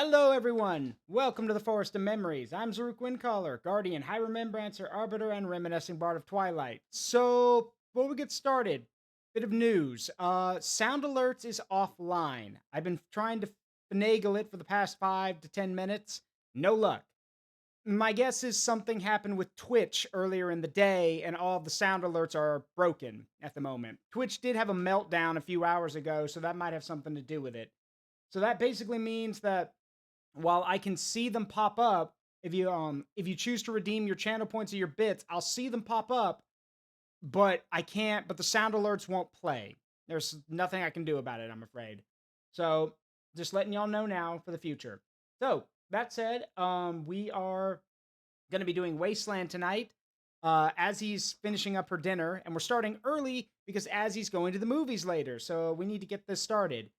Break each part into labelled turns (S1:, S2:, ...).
S1: Hello, everyone. Welcome to the Forest of Memories. I'm Zaruk Windcaller, Guardian, High Remembrancer, Arbiter, and Reminiscing Bard of Twilight. So, before we get started, bit of news. Sound Alerts is offline. I've been trying to finagle it for the past 5 to 10 minutes. No luck. My guess is something happened with Twitch earlier in the day, and all of the sound alerts are broken at the moment. Twitch did have a meltdown a few hours ago, so that might have something to do with it. So that basically means that while I can see them pop up, if you choose to redeem your channel points or your bits, I'll see them pop up, but I can't. But the sound alerts won't play. There's nothing I can do about it, I'm afraid. So just letting y'all know now for the future. So that said, we are going to be doing Wasteland tonight. As he's finishing up her dinner, and we're starting early because as he's going to the movies later, so we need to get this started.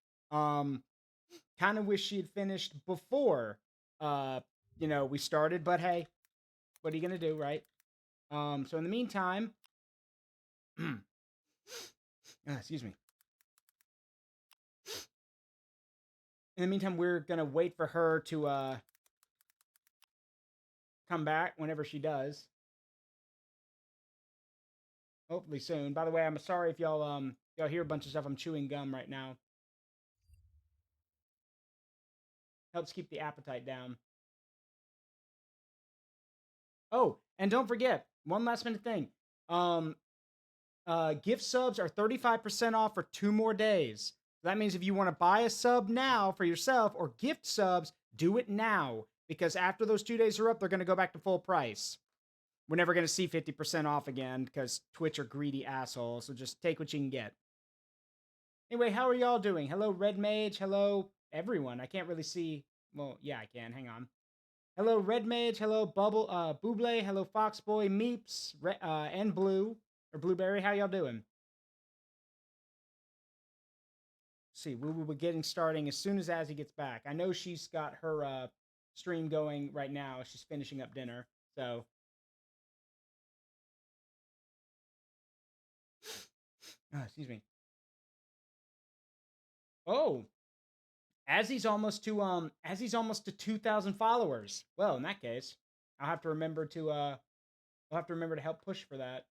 S1: Kind of wish she had finished before, we started, but hey, what are you gonna do, right? So in the meantime, excuse me. In the meantime, we're gonna wait for her to come back whenever she does. Hopefully soon. By the way, I'm sorry if y'all hear a bunch of stuff. I'm chewing gum right now. Helps keep the appetite down. Oh, and don't forget, one last minute thing. Gift subs are 35% off for 2 more days. That means if you want to buy a sub now for yourself or gift subs, do it now. Because after those 2 days are up, they're going to go back to full price. We're never going to see 50% off again because Twitch are greedy assholes. So just take what you can get. Anyway, how are y'all doing? Hello, Red Mage. Hello, everyone. I can't really see. Well, yeah, I can. Hang on. Hello, Red Mage. Hello, Buble. Hello, Foxboy, Meeps, and Blue. Or Blueberry. How y'all doing? See, we will be getting starting as soon as Azzy gets back. I know she's got her stream going right now. She's finishing up dinner. So. Excuse me. Oh. Azzy's almost to 2,000 followers. Well, in that case, I'll have to remember to help push for that.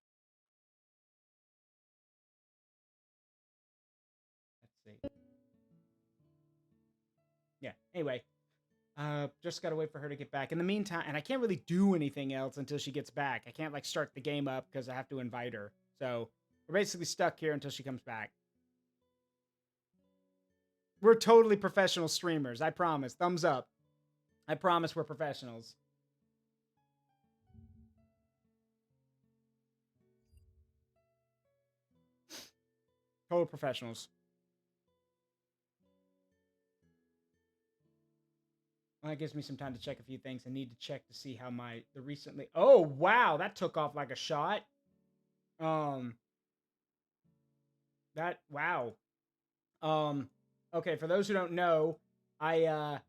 S1: Let's see. Yeah. Anyway, just gotta wait for her to get back. In the meantime, and I can't really do anything else until she gets back. I can't like start the game up because I have to invite her. So we're basically stuck here until she comes back. We're totally professional streamers. I promise. Thumbs up. I promise we're professionals. Total professionals. Well, that gives me some time to check a few things. I need to check to see how the recently. Oh wow, that took off like a shot. That wow. Okay, for those who don't know, I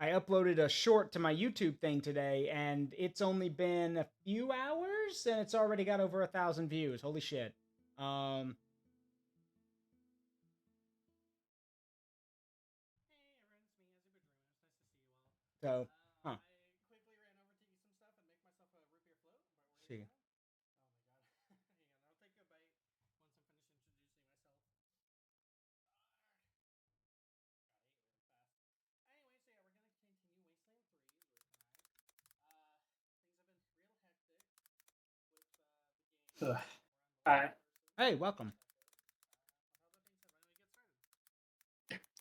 S1: uploaded a short to my YouTube thing today, and it's only been a few hours, and it's already got over 1,000 views. Holy shit. So, huh. See.
S2: Hi.
S1: Hey, welcome.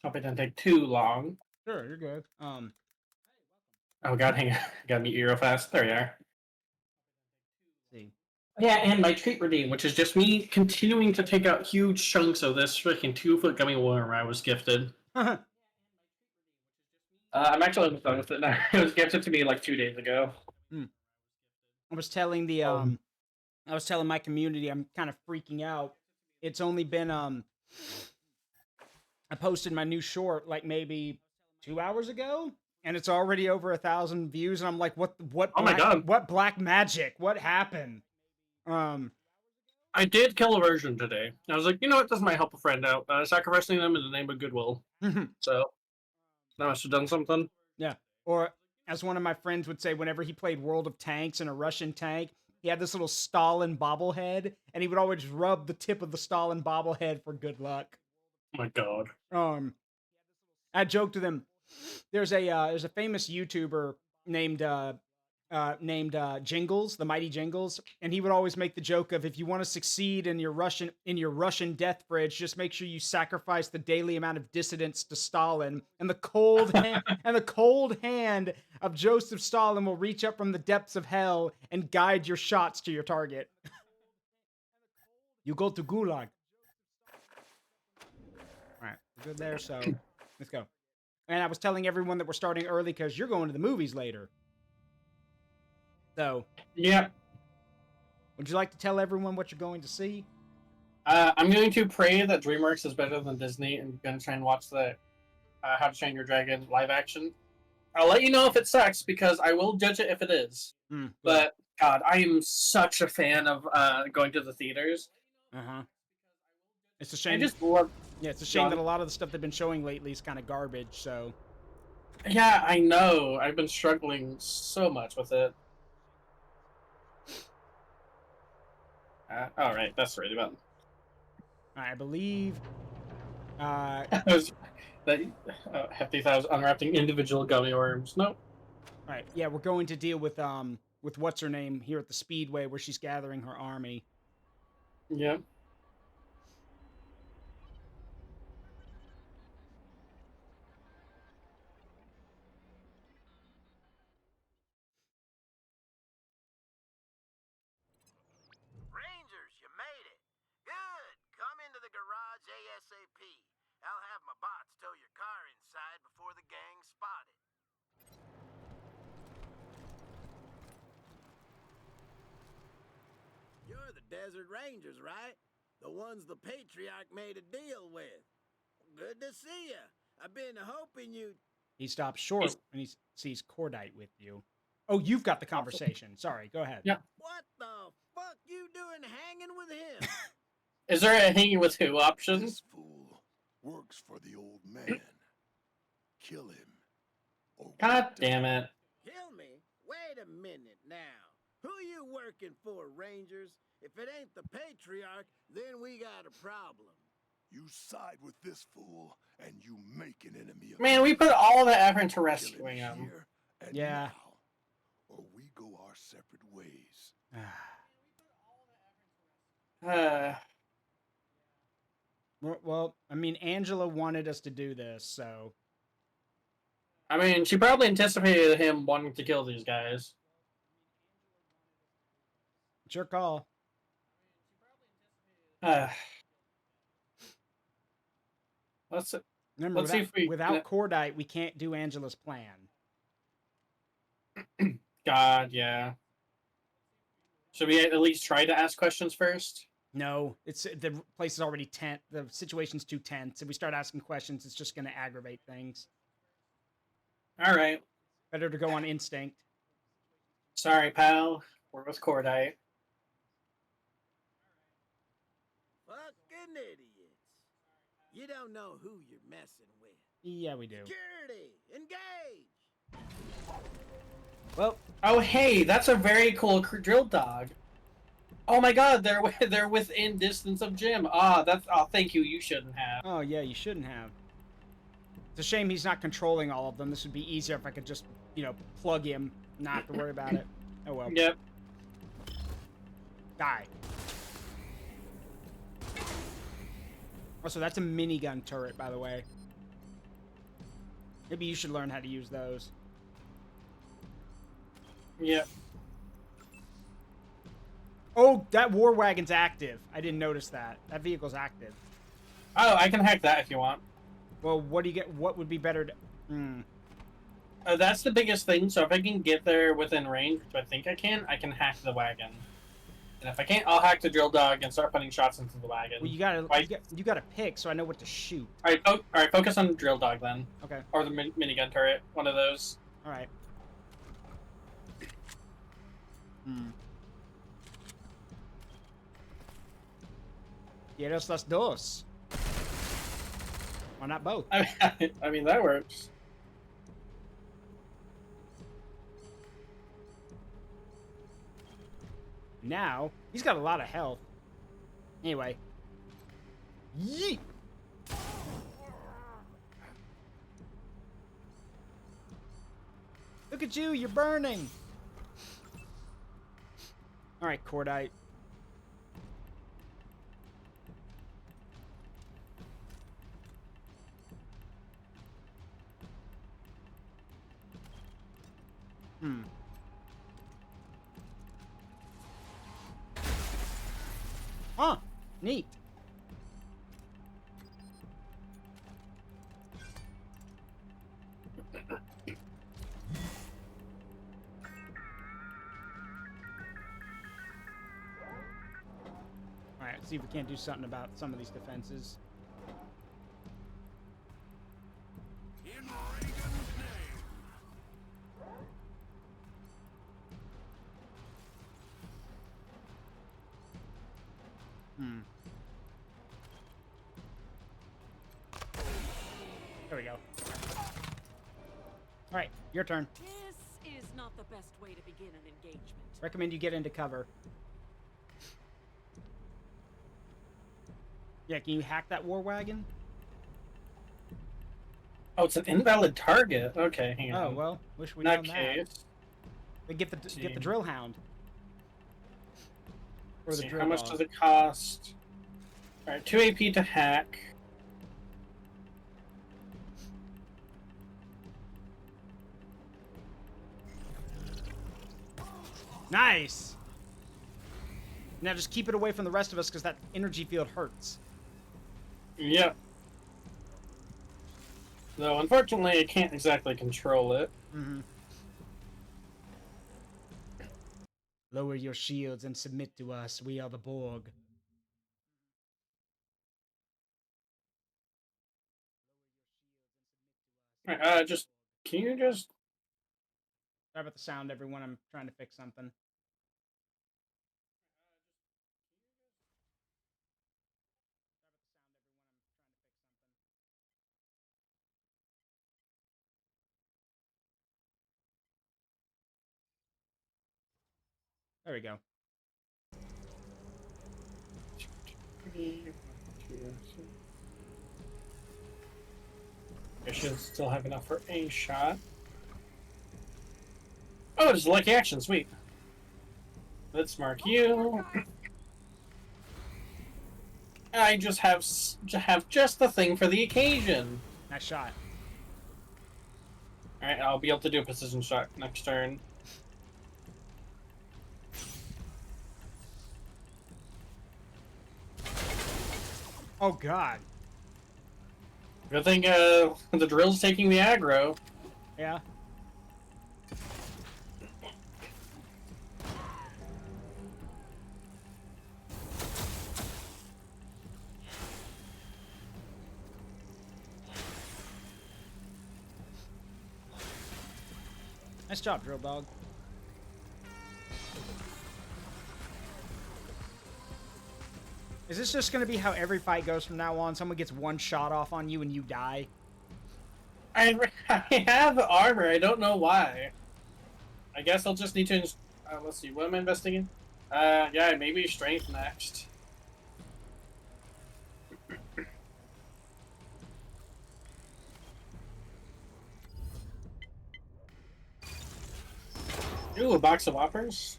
S2: Hope it doesn't take too long.
S1: Sure, you're good.
S2: Oh god, hang on. Gotta mute you real fast. There you are.
S1: See.
S2: Yeah, and my treat redeem, which is just me continuing to take out huge chunks of this freaking 2-foot gummy worm I was gifted. I'm actually almost done with it now. It was gifted to me like 2 days ago.
S1: I was telling my community I'm kind of freaking out. It's only been I posted my new short like maybe 2 hours ago, and it's already over 1,000 views, and I'm like, what?
S2: Oh my god!
S1: What black magic? What happened?
S2: I did kill a version today. I was like, you know what? This might help a friend out. Sacrificing them in the name of goodwill. So that must have done something.
S1: Yeah. Or as one of my friends would say, whenever he played World of Tanks in a Russian tank, he had this little Stalin bobblehead, and he would always rub the tip of the Stalin bobblehead for good luck.
S2: Oh my god.
S1: I joked with him. There's a famous YouTuber named Jingles, the Mighty Jingles, and he would always make the joke of, if you want to succeed in your Russian death fridge, just make sure you sacrifice the daily amount of dissidents to Stalin, and the cold hand of Joseph Stalin will reach up from the depths of hell and guide your shots to your target. You go to Gulag. All right, we're good there. So let's go. And I was telling everyone that we're starting early because you're going to the movies later. So,
S2: Yeah.
S1: would you like to tell everyone what you're going to see?
S2: I'm going to pray that DreamWorks is better than Disney, and going to try and watch the How to Train Your Dragon live action. I'll let you know if it sucks, because I will judge it if it is. But God, I am such a fan of going to the theaters.
S1: It's a shame.
S2: I just love.
S1: Yeah, it's a shame that a lot of the stuff they've been showing lately is kind of garbage. So.
S2: Yeah, I know. I've been struggling so much with it. All right, that's the right button.
S1: I believe.
S2: Hefty thought I was unwrapping individual gummy worms. Nope.
S1: All right, yeah, we're going to deal with what's her name here at the Speedway, where she's gathering her army.
S2: Yep.
S3: Rangers, you made it. Good. Come into the garage ASAP. I'll have my bots tow your car inside before the gang spot it. You're the Desert Rangers, right? The ones the Patriarch made a deal with. Good to see you. I've been hoping you'd...
S1: He stops short and he sees Cordite with you. Oh, you've got the conversation. Sorry, go ahead.
S2: Yeah.
S3: What the fuck you doing hanging with him?
S2: Is there a hanging with who option?
S4: This fool works for the old man. Kill him.
S2: God damn it.
S3: Kill me? Wait a minute now. Who you working for, Rangers? If it ain't the Patriarch, then we got a problem.
S4: You side with this fool, and you make an enemy of
S2: Man,
S4: him.
S2: we put all the effort into
S4: Kill
S2: rescuing
S4: him
S2: him.
S4: here and
S1: Yeah.
S4: now, or we go our separate ways.
S1: Well, I mean, Angela wanted us to do this, so.
S2: I mean, she probably anticipated him wanting to kill these guys.
S1: It's your call. Remember,
S2: Let's see if we
S1: without Cordite, we can't do Angela's plan.
S2: God, yeah. Should we at least try to ask questions first?
S1: No, the place is already tense. The situation's too tense. If we start asking questions, it's just going to aggravate things.
S2: All right.
S1: Better to go on instinct.
S2: Sorry, pal. We're with Cordite.
S3: Fucking idiots. You don't know who you're messing with.
S1: Yeah, we do.
S3: Security, engage.
S1: Well,
S2: Oh, hey, that's a very cool drill dog. Oh my God, they're within distance of Jim. Thank you. You shouldn't have.
S1: oh yeah, you shouldn't have. It's a shame he's not controlling all of them. This would be easier if I could just, plug him, not have to worry about it. Oh well.
S2: Yep.
S1: Die. Also, that's a minigun turret, by the way. Maybe you should learn how to use those.
S2: Yep.
S1: Oh, that war wagon's active. I didn't notice that. That vehicle's active.
S2: Oh, I can hack that if you want.
S1: Well, what do you get? What would be better to...
S2: That's the biggest thing. So if I can get there within range, which I think I can hack the wagon. And if I can't, I'll hack the drill dog and start putting shots into the wagon.
S1: Well, you gotta pick, so I know what to shoot.
S2: All right, focus on the drill dog then.
S1: Okay.
S2: Or the minigun turret, one of those.
S1: All right. Quieres las dos? Why not both?
S2: I mean that works.
S1: Now, he's got a lot of health. Anyway. Yeet! Look at you, you're burning! Alright, Cordite. Huh, neat. Alright, let's see if we can't do something about some of these defenses.
S4: In Reagan's name.
S1: There we go. Alright, your turn.
S5: This is not the best way to begin an engagement.
S1: Recommend you get into cover. Yeah, can you hack that war wagon?
S2: Oh, it's an invalid target. Okay, hang on.
S1: Oh, well, wish we'd
S2: In
S1: known
S2: that
S1: that.
S2: case,
S1: But get the drill hound. Or
S2: let's
S1: the
S2: see,
S1: drill
S2: how much
S1: dog.
S2: does it cost? All right, 2 AP to hack.
S1: Nice! Now just keep it away from the rest of us because that energy field hurts.
S2: Yep. Though, unfortunately, I can't exactly control it.
S1: Mm-hmm. Lower your shields and submit to us. We are the Borg.
S2: All right, can you just...
S1: Sorry about the sound, everyone. I'm trying to fix something. There we go.
S2: I should still have enough for a shot. Oh, it's a lucky action. Sweet. Let's mark you. I just have just the thing for the occasion.
S1: Nice shot.
S2: All right, I'll be able to do a precision shot next turn.
S1: Oh, God.
S2: Good thing the drill's taking the aggro.
S1: Yeah. Nice job, drill dog. Is this just going to be how every fight goes from now on? Someone gets one shot off on you and you die?
S2: I have armor. I don't know why. I guess I'll just need to... let's see. What am I investing in? Yeah, maybe strength next. Ooh, a box of Whoppers?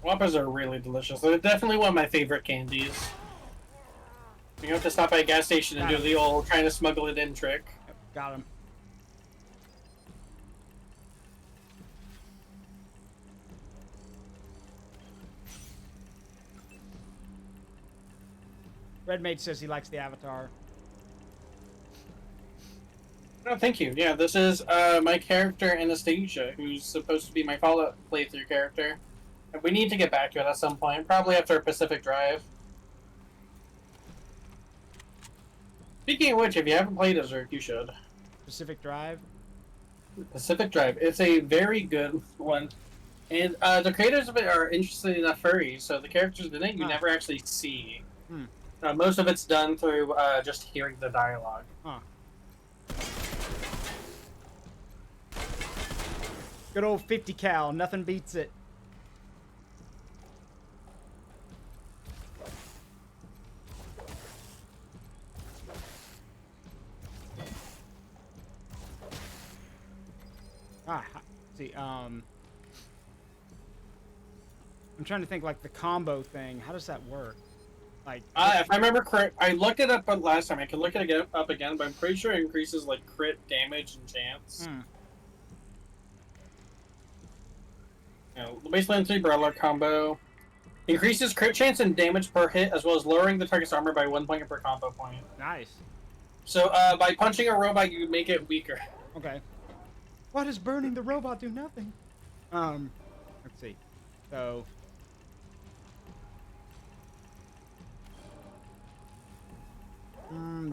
S2: Whoppers are really delicious. They're definitely one of my favorite candies. You have to stop at a gas station and do the old trying to smuggle it in trick.
S1: Yep, got him. Redmate says he likes the avatar.
S2: Oh, thank you. Yeah, this is my character Anastasia, who's supposed to be my Fallout playthrough character. And we need to get back to it at some point, probably after Pacific Drive. Speaking of which, if you haven't played Zerk, you should.
S1: Pacific Drive?
S2: Pacific Drive. It's a very good one. And the creators of it are interesting enough furries, so the characters in it you never actually see. Most of it's done through just hearing the dialogue.
S1: Huh. Good old 50 cal, nothing beats it. See, I'm trying to think like the combo thing. How does that work? Like,
S2: If I remember correct, I looked it up last time. I can look it up again, but I'm pretty sure it increases like crit damage and chance. You know, the Wasteland 3 Brawler combo increases crit chance and damage per hit, as well as lowering the target's armor by 1 point per combo point.
S1: Nice.
S2: So, by punching a robot, you make it weaker.
S1: Okay. Why does burning the robot do nothing? Let's see. So.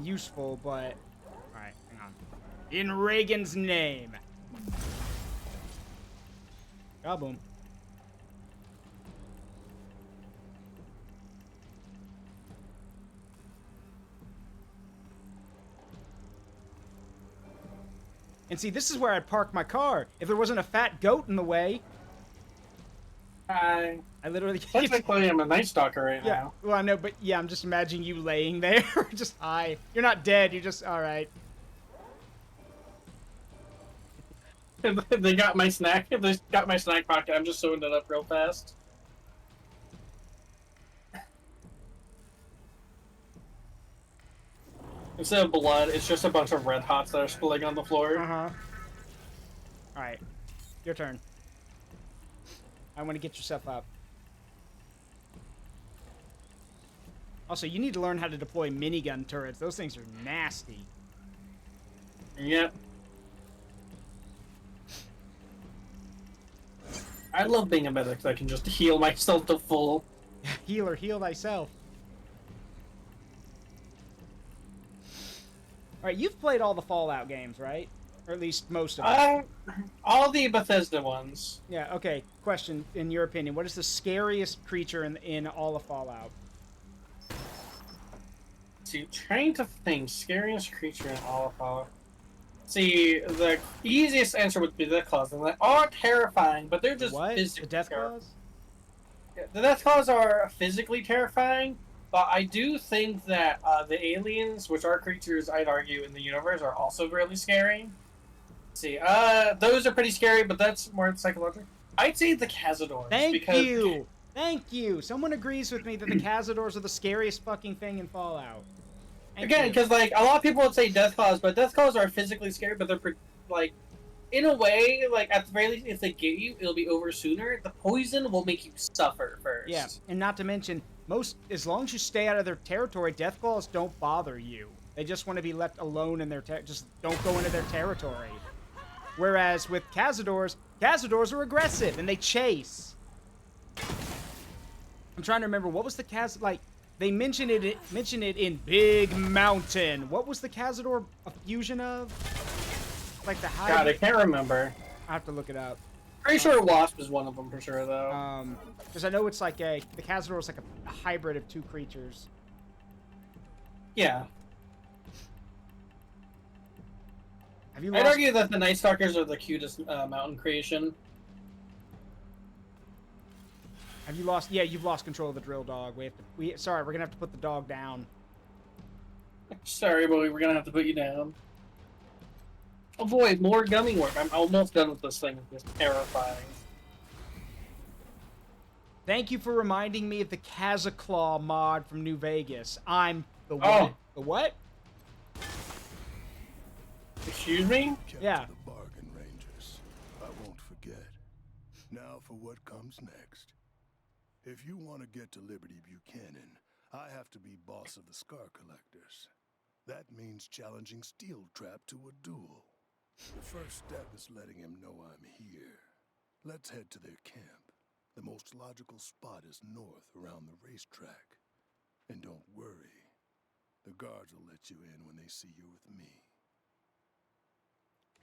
S1: Useful, but. Alright, hang on. In Reagan's name. Kaboom. And see, this is where I'd park my car if there wasn't a fat goat in the way.
S2: I
S1: literally.
S2: technically am a Night Stalker right
S1: Yeah,
S2: now.
S1: well, I know, but yeah, I'm just imagining you laying there, just high. You're not dead. You're just all right.
S2: They got my snack. They got my snack pocket. I'm just sewing it up real fast. Instead of blood, it's just a bunch of red hots that are spilling on the floor.
S1: All right, your turn. I want to get yourself up. Also, you need to learn how to deploy minigun turrets. Those things are nasty.
S2: Yep. I love being a medic, so I can just heal myself to full.
S1: Healer, heal thyself. All right, you've played all the Fallout games, right? Or at least most of them.
S2: All the Bethesda ones.
S1: Yeah, okay. Question, in your opinion, what is the scariest creature in all of Fallout?
S2: See, trying to think, scariest creature in all of Fallout. See, the easiest answer would be the Claws, and they are terrifying, but they're just
S1: What? The
S2: physically
S1: Death Claws?
S2: Yeah, the Death Claws are physically terrifying, but I do think that the aliens, which are creatures I'd argue in the universe, are also really scary. Let's see, those are pretty scary, but that's more psychological. I'd say the Cazadors.
S1: Thank you! Thank you! Someone agrees with me that the Cazadors are the scariest fucking thing in Fallout.
S2: Again, because like a lot of people would say Death Claws, but Death Claws are physically scary, but they're like, in a way, like at the very least, if they get you, it'll be over sooner. The poison will make you suffer first.
S1: Yeah, and not to mention, as long as you stay out of their territory, Death Claws don't bother you. They just want to be left alone in their just don't go into their territory. Whereas with Cazadors are aggressive and they chase. I'm trying to remember what was the like. They mentioned it in Big Mountain. What was the Cazador a fusion of? Like the high.
S2: God, I can't remember.
S1: I have to look it up.
S2: Pretty sure Wasp is one of them for sure, though.
S1: Because I know it's like the Cazador is like a hybrid of two creatures.
S2: Yeah.
S1: I'd
S2: argue that the Night Stalkers are the cutest mountain creation.
S1: Have you lost? Yeah, you've lost control of the drill dog. Sorry, we're gonna have to put the dog down.
S2: Sorry, boy, we're gonna have to put you down. Avoid more gummy work. I'm almost done with this thing. It's just terrifying.
S1: Thank you for reminding me of the Kazaclaw mod from New Vegas. I'm the what?
S2: Oh.
S1: The what?
S2: Excuse me?
S4: Kept
S1: Yeah.
S4: to the bargain, Rangers. I won't forget. Now for what comes next. If you want to get to Liberty Buchanan, I have to be boss of the Scar Collectors. That means challenging Steel Trap to a duel. The first step is letting him know I'm here. Let's head to their camp. The most logical spot is north around the racetrack. And don't worry, the guards will let you in when they see you with me.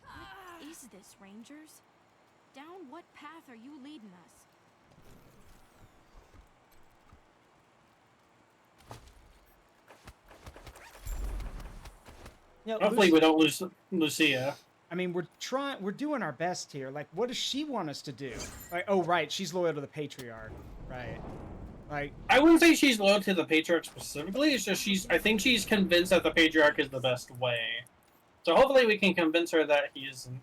S5: What is this, Rangers? Down what path are you leading us?
S1: You know,
S2: Hopefully we don't lose Lucia.
S1: I mean, we're doing our best here. Like, what does she want us to do? Like, oh, right, she's loyal to the Patriarch. Right. Like,
S2: I wouldn't say she's loyal to the Patriarch specifically, it's just I think she's convinced that the Patriarch is the best way. So hopefully we can convince her that he isn't.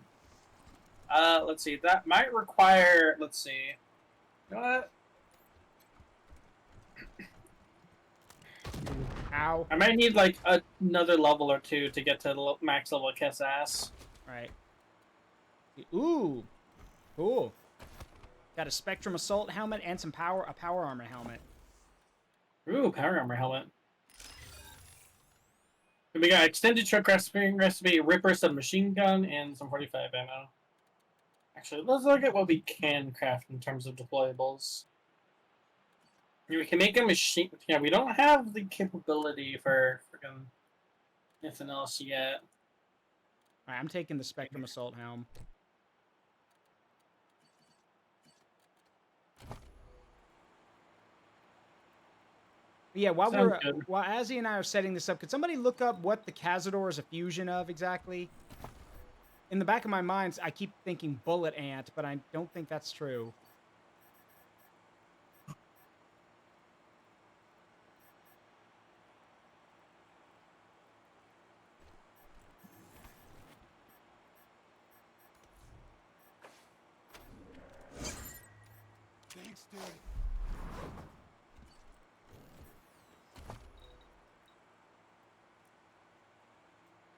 S2: Let's see. That might require. Let's see. You know what?
S1: Ow.
S2: I might need like another level or two to get to max level kiss ass.
S1: Right. Ooh. Cool. Got a Spectrum Assault helmet and a power armor helmet.
S2: Ooh, power armor helmet. We got extended choke recipe, Ripper, some machine gun, and some 45 ammo. Actually, let's look at what we can craft in terms of deployables. We can make a machine. Yeah, we don't have the capability for freaking anything else yet.
S1: Alright, I'm taking the Spectrum Assault helm. But yeah, while Azzy and I are setting this up, could somebody look up what the Cazador is a fusion of exactly? In the back of my mind, I keep thinking bullet ant, but I don't think that's true.
S4: Thanks, Dad.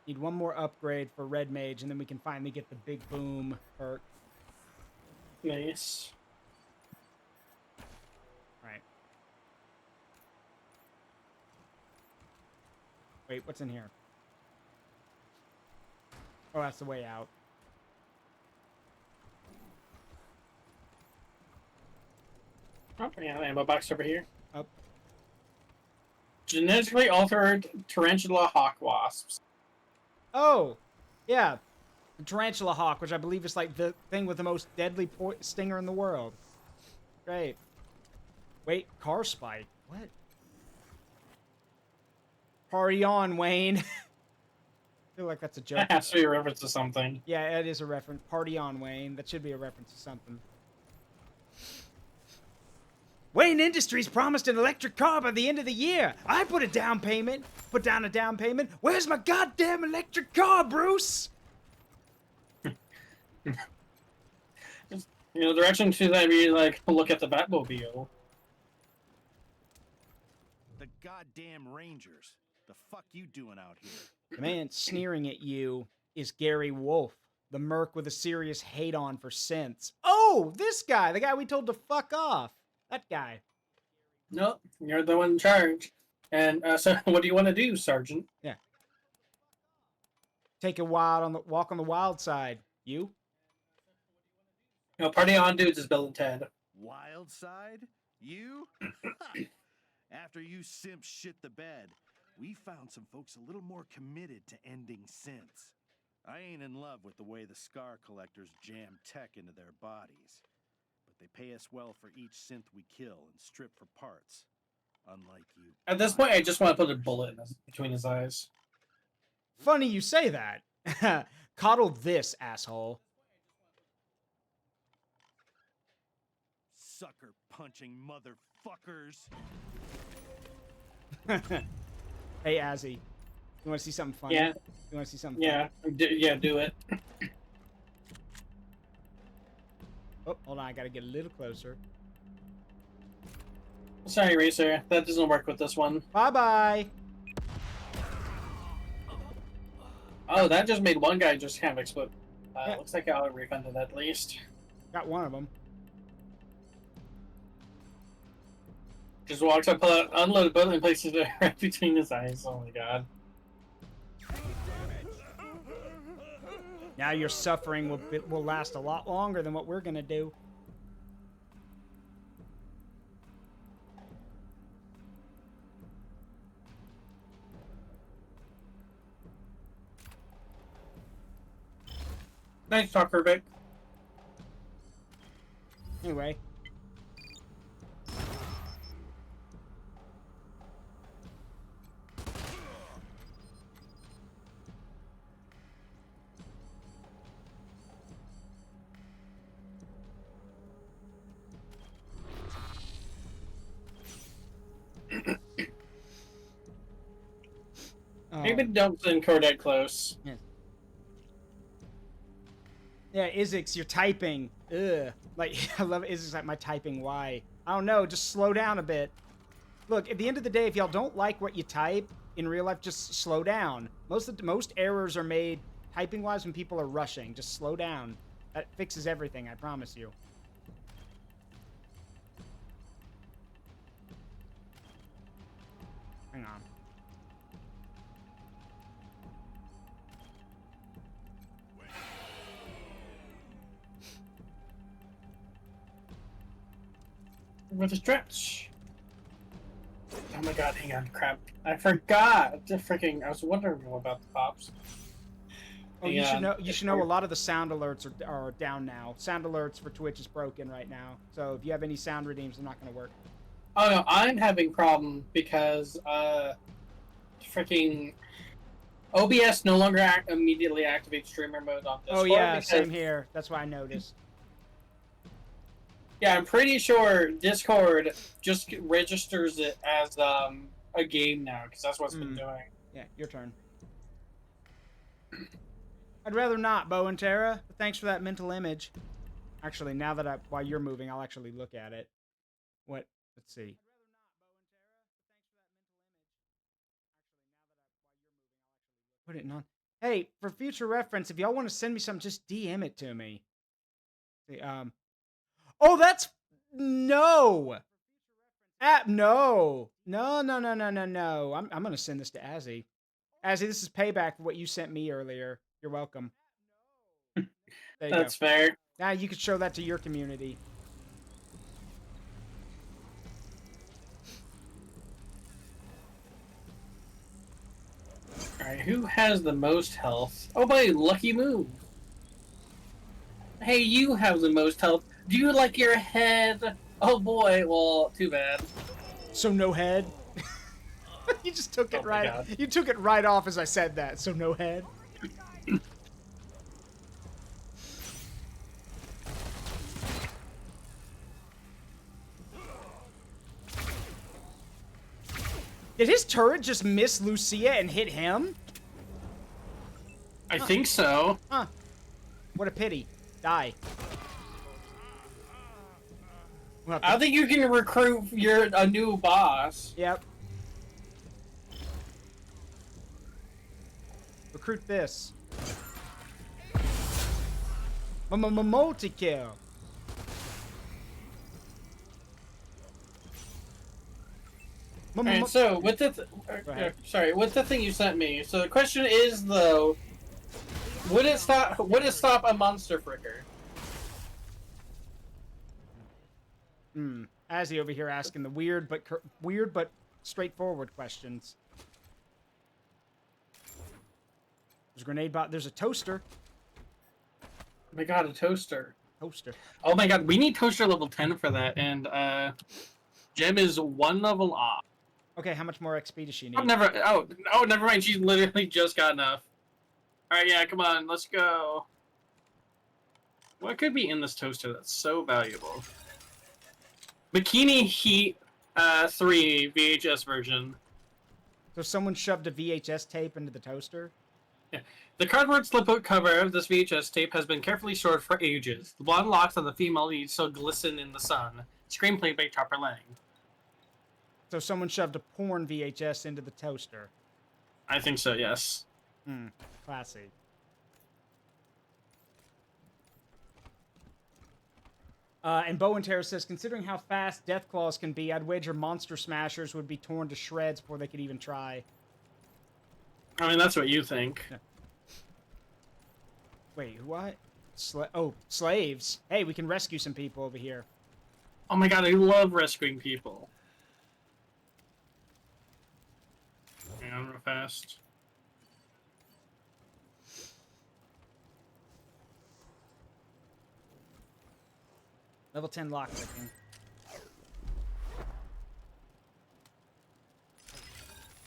S1: Need one more upgrade for Red Mage, and then we can finally get the big boom perk.
S2: Nice.
S1: Right. Wait, what's in here? Oh, that's the way out.
S2: Oh, yeah, ammo box over here.
S1: Up.
S2: Genetically altered tarantula hawk wasps.
S1: Oh, yeah. The Tarantula Hawk, which I believe is like the thing with the most deadly stinger in the world. Great. Wait, car spike. What? Party on, Wayne. I feel like that's a joke.
S2: That has to be a reference to something.
S1: Yeah, it is a reference. Party on, Wayne. That should be a reference to something. Wayne Industries promised an electric car by the end of the year. I put a down payment. Put down a down payment. Where's my goddamn electric car, Bruce?
S2: You know, direction to that be like, look at the Batmobile.
S6: The goddamn Rangers. The fuck you doing out here?
S1: The man sneering at you is Gary Wolf, the merc with a serious hate on for synths. Oh, this guy, the guy we told to fuck off. That guy.
S2: Nope, you're the one in charge. And so, what do you want to do, Sergeant?
S1: Yeah. Take a walk on the wild side. You?
S2: You know, party on, dudes, is Bill and Ted.
S6: Wild side? You? After you simps shit the bed, we found some folks a little more committed to ending synths. I ain't in love with the way the Scar Collectors jam tech into their bodies. But they pay us well for each synth we kill and strip for parts. Unlike you.
S2: At this point, I just want to put a bullet between his eyes.
S1: Funny you say that. Coddle this, asshole.
S6: Sucker punching motherfuckers.
S1: Hey, Azzy. You want to see something funny?
S2: Yeah.
S1: You want to see something
S2: Yeah,
S1: funny?
S2: do it.
S1: Oh, hold on. I got to get a little closer.
S2: Sorry, Racer. That doesn't work with this one.
S1: Bye-bye.
S2: Oh, that just made one guy just kind of explode.
S1: Yeah.
S2: Looks like I'll refund it at least.
S1: Got one of them.
S2: Just walks up, pull out, unload a bullet, and places it right between his eyes. Oh my god.
S1: Now your suffering will last a lot longer than what we're going to do.
S2: Nice talker, Vic.
S1: Anyway.
S2: Maybe don't send Cordette close.
S1: Yeah, Yeah, Izix, you're typing. Ugh. Like, I love Izix like my typing. Why? I don't know. Just slow down a bit. Look, at the end of the day, if y'all don't like what you type in real life, just slow down. Most errors are made typing-wise when people are rushing. Just slow down. That fixes everything, I promise you. Hang on.
S2: With a stretch. Oh my god, hang on, crap. I forgot. I was wondering about the pops.
S1: Oh, you should know a lot of the sound alerts are down now. Sound alerts for Twitch is broken right now. So if you have any sound redeems, they're not going to work.
S2: Oh no, I'm having problem because freaking OBS no longer immediately activates streamer mode on Discord.
S1: Oh yeah,
S2: because,
S1: same here. That's why I noticed.
S2: Yeah, I'm pretty sure Discord just registers it as a game now because that's what it's been doing.
S1: Yeah, your turn. I'd rather not, Bo and Tara, but thanks for that mental image. Actually, now that while you're moving, I'll actually look at it. What? Let's see. Put it on. Hey, for future reference, if y'all want to send me something, just DM it to me. See, oh, that's no. No. I'm gonna send this to Azzy. Azzy, this is payback for what you sent me earlier. You're welcome. There you
S2: That's fair.
S1: Now you could show that to your community.
S2: Alright, who has the most health? Oh boy, lucky move. Hey, you have the most health. Do you like your head? Oh boy, well, too bad.
S1: So no head? You just took it right. God. You took it right off as I said that. So no head. Did his turret just miss Lucia and hit him?
S2: I think so.
S1: Huh. What a pity. Die.
S2: I think you can recruit a new boss.
S1: Yep. Recruit this. Multi-kill.
S2: Alright, so with the with the thing you sent me. So the question is though, would it stop a monster fricker?
S1: Azzy over here asking the weird but straightforward questions. There's a grenade bot. There's a toaster.
S2: Oh my god, a toaster.
S1: Toaster.
S2: Oh my god, we need toaster level 10 for that, and Gem is 1 level off.
S1: Okay, how much more XP does she need?
S2: Oh, never mind. She's literally just got enough. All right, yeah, come on, let's go. What could be in this toaster that's so valuable? Bikini Heat 3 VHS version.
S1: So someone shoved a VHS tape into the toaster?
S2: Yeah. The cardboard slip cover of this VHS tape has been carefully stored for ages. The blonde locks of the female lead still glisten in the sun. Screenplay by Chopper Lang.
S1: So someone shoved a porn VHS into the toaster.
S2: I think so, yes.
S1: Classy. And Bow and Terror says, considering how fast Deathclaws can be, I'd wager Monster Smashers would be torn to shreds before they could even try.
S2: I mean, that's what you think.
S1: Yeah. Wait, what? Slaves. Hey, we can rescue some people over here.
S2: Oh my god, I love rescuing people. Hang on real fast.
S1: Level 10 lockpicking.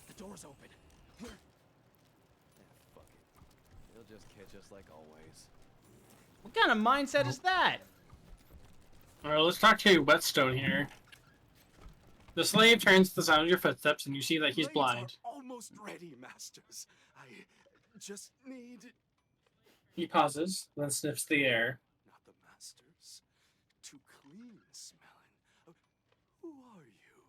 S7: The door's open. Fuck it. They'll just catch us like always.
S1: What kind of mindset is that?
S2: Alright, let's talk to Whetstone here. The slave turns to the sound of your footsteps, and you see that he's blind.
S7: Almost ready, masters. I just need
S2: He pauses, then sniffs the air.
S7: Not the masters. Too clean smelling. Who are you?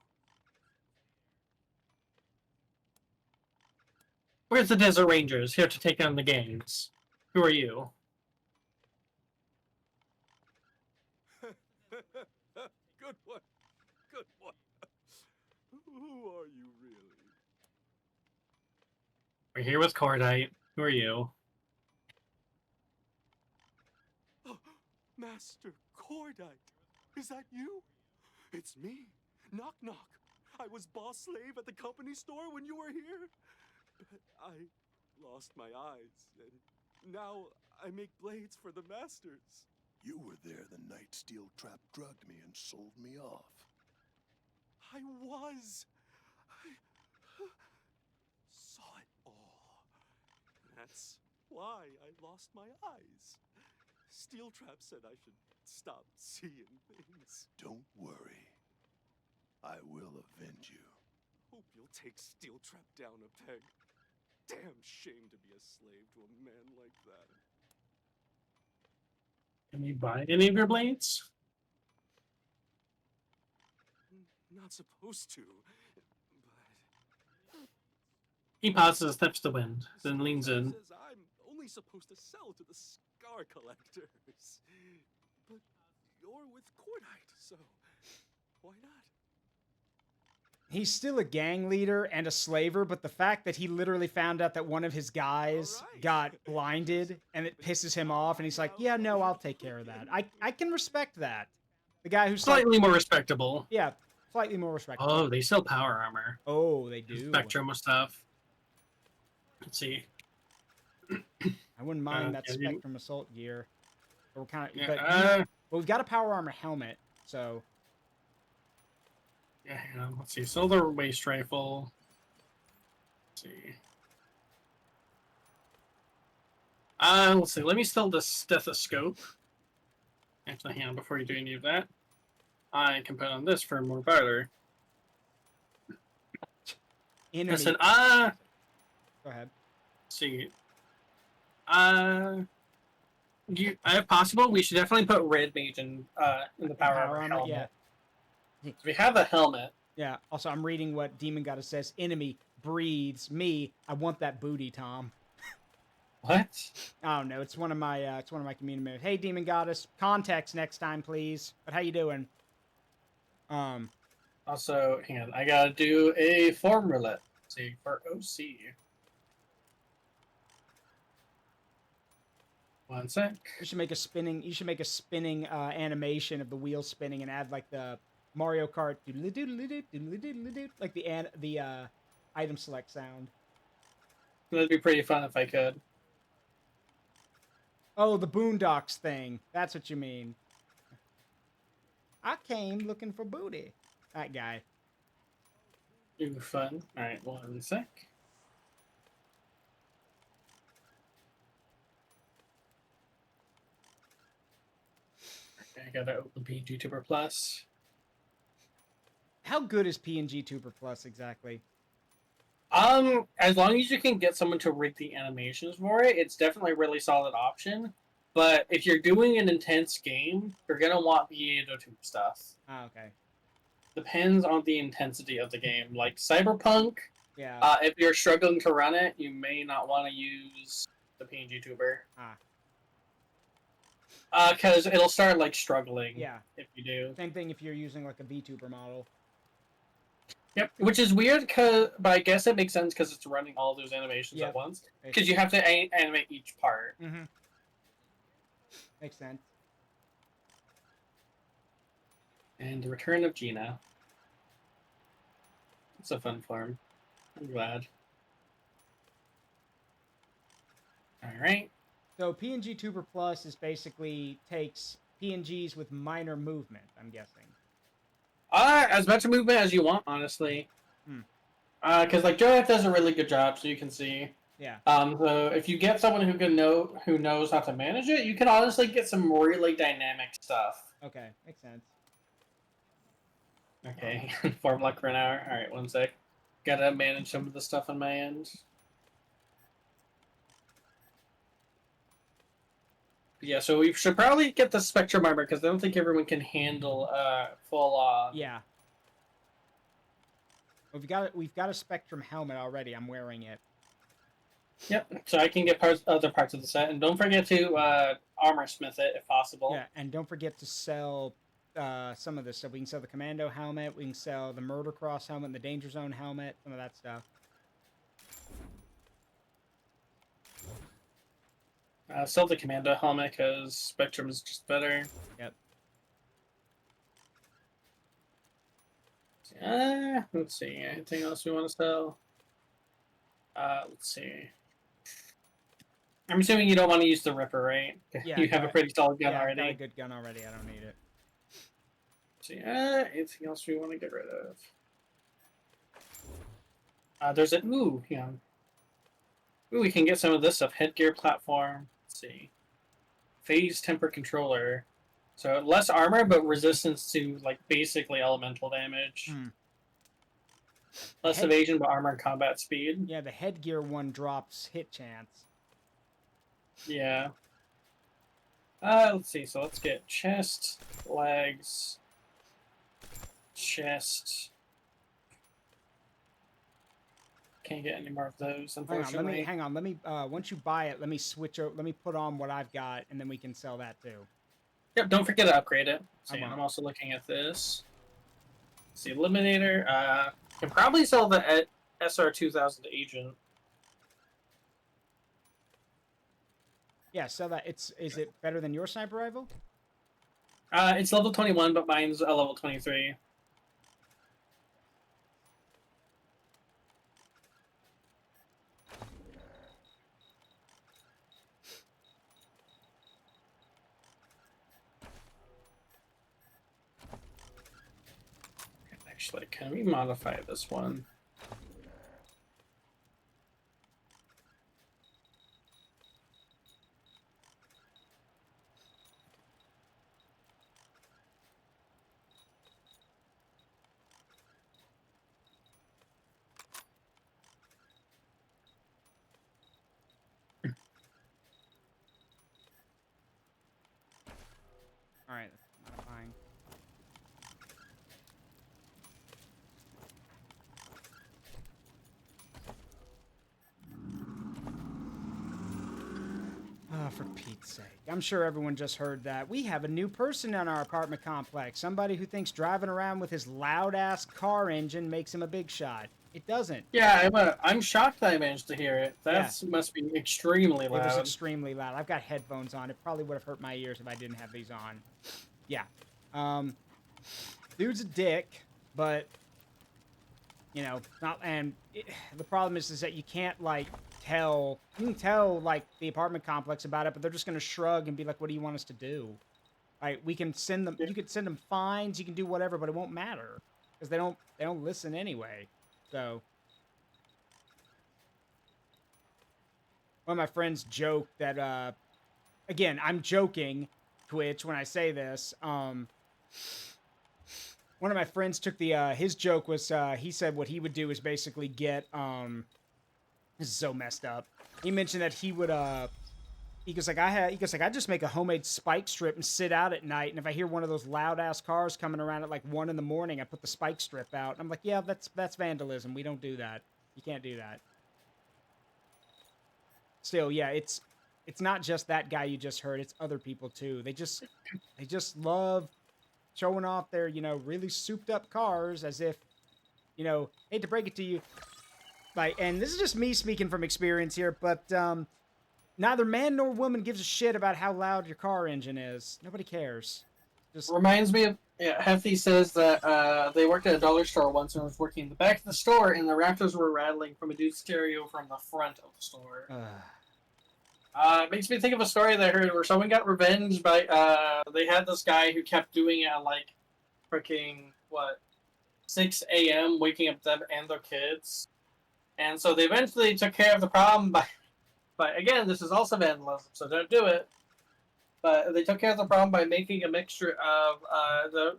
S2: Where's the Desert Rangers here to take on the gangs? Who are you?
S7: Good one. Good one. Who are you really?
S2: We're here with Cordite. Who are you?
S7: Oh, Master Cordite. Is that you? It's me. Knock knock. I was boss slave at the company store when you were here. But I lost my eyes, and now I make blades for the masters.
S4: You were there the night Steel Trap drugged me and sold me off.
S7: I was. I saw it all. That's why I lost my eyes. Steel Trap said I should stop seeing things.
S4: Don't worry. I will avenge you.
S7: Hope you'll take Steel Trap down a peg. Damn shame to be a slave to a man like that.
S2: Can we buy any of your blades?
S7: Not supposed to, but
S2: He pauses, sniffs the wind, then leans
S7: Steel Trap
S2: in.
S7: says I'm only supposed to sell to the scar collectors. But you're with Cordite, so why not?
S1: He's still a gang leader and a slaver, but the fact that he literally found out that one of his guys
S7: Alright.
S1: got blinded and it pisses him off, and he's like, yeah, no, I'll take care of that. I can respect that. The guy who's like,
S2: Slightly more respectable.
S1: yeah, slightly more respectable.
S2: Oh, they sell power armor.
S1: Oh, they do.
S2: Spectrum of stuff. Let's see.
S1: I wouldn't mind that
S2: yeah, you-
S1: Spectrum assault gear. But we're kind of,
S2: Yeah,
S1: but well, we've got a power armor helmet, so
S2: yeah, hang on. Let's see. Solar waste rifle. Let's see. Let's see. Let me sell the stethoscope. Actually, hang on. Before you do any of that, I can put on this for more barter.
S1: enemy.
S2: Listen,
S1: Go ahead.
S2: let's see. If possible, we should definitely put Red Mage in the power armor helmet.
S1: yeah.
S2: So we have the helmet.
S1: Yeah. Also, I'm reading what Demon Goddess says. Enemy breathes me. I want that booty, Tom.
S2: What?
S1: I don't know. It's one of my community members. Hey, Demon Goddess, context next time, please. But how you doing?
S2: Also, hang on. I gotta do a form roulette. Let's see, for OC. One sec.
S1: You should make a spinning. You should make a spinning animation of the wheel spinning and add like the Mario Kart like the item select sound.
S2: That'd be pretty fun if I could.
S1: Oh, the Boondocks thing. That's what you mean. I came looking for booty. That guy.
S2: Do fun. All right, one sec. Okay, I gotta open Vtuber Plus.
S1: How good is PNG Tuber Plus exactly?
S2: As long as you can get someone to rig the animations for it, it's definitely a really solid option. But if you're doing an intense game, you're gonna want V802 stuff.
S1: Ah, okay.
S2: Depends on the intensity of the game. Like Cyberpunk,
S1: Yeah.
S2: if you're struggling to run it, you may not want to use the PNG tuber. Because it'll start like struggling.
S1: Yeah.
S2: If you do.
S1: Same thing if you're using like a VTuber model.
S2: Yep. Which is weird, but I guess it makes sense because it's running all those animations
S1: Yep.
S2: at once. Because you have to animate each part.
S1: Mm-hmm. Makes sense.
S2: And the return of Gina. It's a fun form. I'm glad. Alright.
S1: So PNG Tuber Plus is basically takes PNGs with minor movement, I'm guessing.
S2: As much movement as you want, honestly. Because like Joe does a really good job, so you can see.
S1: Yeah.
S2: So if you get someone who knows how to manage it, you can honestly get some really dynamic stuff.
S1: Okay, makes sense.
S2: Okay, form luck for an hour. All right, one sec. Gotta manage some of the stuff on my end. Yeah, so we should probably get the Spectrum armor because I don't think everyone can handle full on.
S1: Yeah. We've got a Spectrum helmet already. I'm wearing it.
S2: Yep. So I can get other parts of the set, and don't forget to armor smith it if possible.
S1: Yeah, and don't forget to sell some of this stuff. We can sell the Commando helmet. We can sell the Murder Cross helmet and the Danger Zone helmet. Some of that stuff.
S2: Sell the Commando helmet because Spectrum is just better.
S1: Yep.
S2: Let's see. Anything else we want to sell? Let's see. I'm assuming you don't want to use the Ripper, right?
S1: Yeah,
S2: you have a pretty solid gun already.
S1: I've got a good gun already. I don't need it.
S2: Let's see. Anything else we want to get rid of? There's a yeah. Ooh, we can get some of this stuff. Headgear platform. Let's see. Phase temper controller. So less armor, but resistance to like basically elemental damage. Less evasion, but armor and combat speed.
S1: Yeah, the headgear one drops hit chance.
S2: Yeah. Let's see. So let's get chest, legs, chest. Can't get any more of those, unfortunately.
S1: Hang on. Let me. Once you buy it, let me switch over. Let me put on what I've got, and then we can sell that too.
S2: Yep. Don't forget to upgrade it. See, I'm also looking at this. Let's see, Eliminator. Can probably sell the SR2000 Agent.
S1: Yeah, sell that. Is it better than your sniper rifle?
S2: It's level 21, but mine's a level 23. Actually, can we modify this one?
S1: All right, modifying. Oh, for Pete's sake. I'm sure everyone just heard that. We have a new person in our apartment complex. Somebody who thinks driving around with his loud-ass car engine makes him a big shot. It doesn't.
S2: Yeah, I'm shocked that I managed to hear it. That must be extremely loud.
S1: It was extremely loud. I've got headphones on. It probably would have hurt my ears if I didn't have these on. Yeah. Dude's a dick, but, you know, the problem is that you can't, like, you can tell, like, the apartment complex about it, but they're just going to shrug and be like, what do you want us to do? Like, we can send them, you could send them fines, you can do whatever, but it won't matter, because they don't listen anyway. So, one of my friends joked that, again, I'm joking, Twitch, when I say this. One of my friends took his joke was, he said what he would do is basically get, this is so messed up. He mentioned that he would, he goes like, I just make a homemade spike strip and sit out at night, and if I hear one of those loud-ass cars coming around at like 1 in the morning, I put the spike strip out. And I'm like, yeah, that's vandalism. We don't do that. You can't do that. Still, yeah, it's not just that guy you just heard. It's other people too. They just love showing off their, you know, really souped up cars as if, you know, hate to break it to you. Like, and this is just me speaking from experience here, but neither man nor woman gives a shit about how loud your car engine is. Nobody cares. Just
S2: reminds me of Hefty says that they worked at a dollar store once and was working in the back of the store, and the rafters were rattling from a dude's stereo from the front of the store. It makes me think of a story that I heard where someone got revenge by they had this guy who kept doing it at like freaking 6 a.m. waking up them and their kids. And so they eventually took care of the problem by again, this is also vandalism, so don't do it. But they took care of the problem by making a mixture of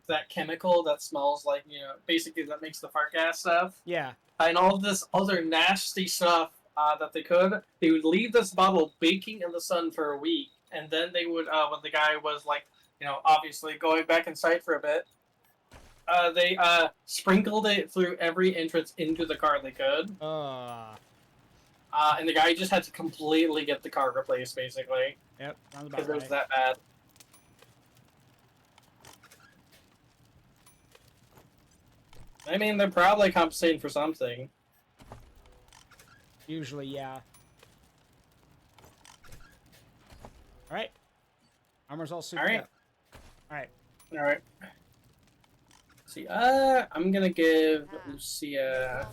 S2: that chemical that smells like, you know, basically that makes the fart gas stuff.
S1: yeah.
S2: And all this other nasty stuff that they could. They would leave this bottle baking in the sun for a week, and then they would, when the guy was like, obviously going back inside for a bit, they sprinkled it through every entrance into the car they could. And the guy just had to completely get the car replaced, basically.
S1: Yep, sounds about
S2: because it was
S1: right.
S2: that bad. I mean, they're probably compensating for something.
S1: Usually, yeah. All right. Armor's all souped up. All right.
S2: All right. Let's see, I'm gonna give Lucia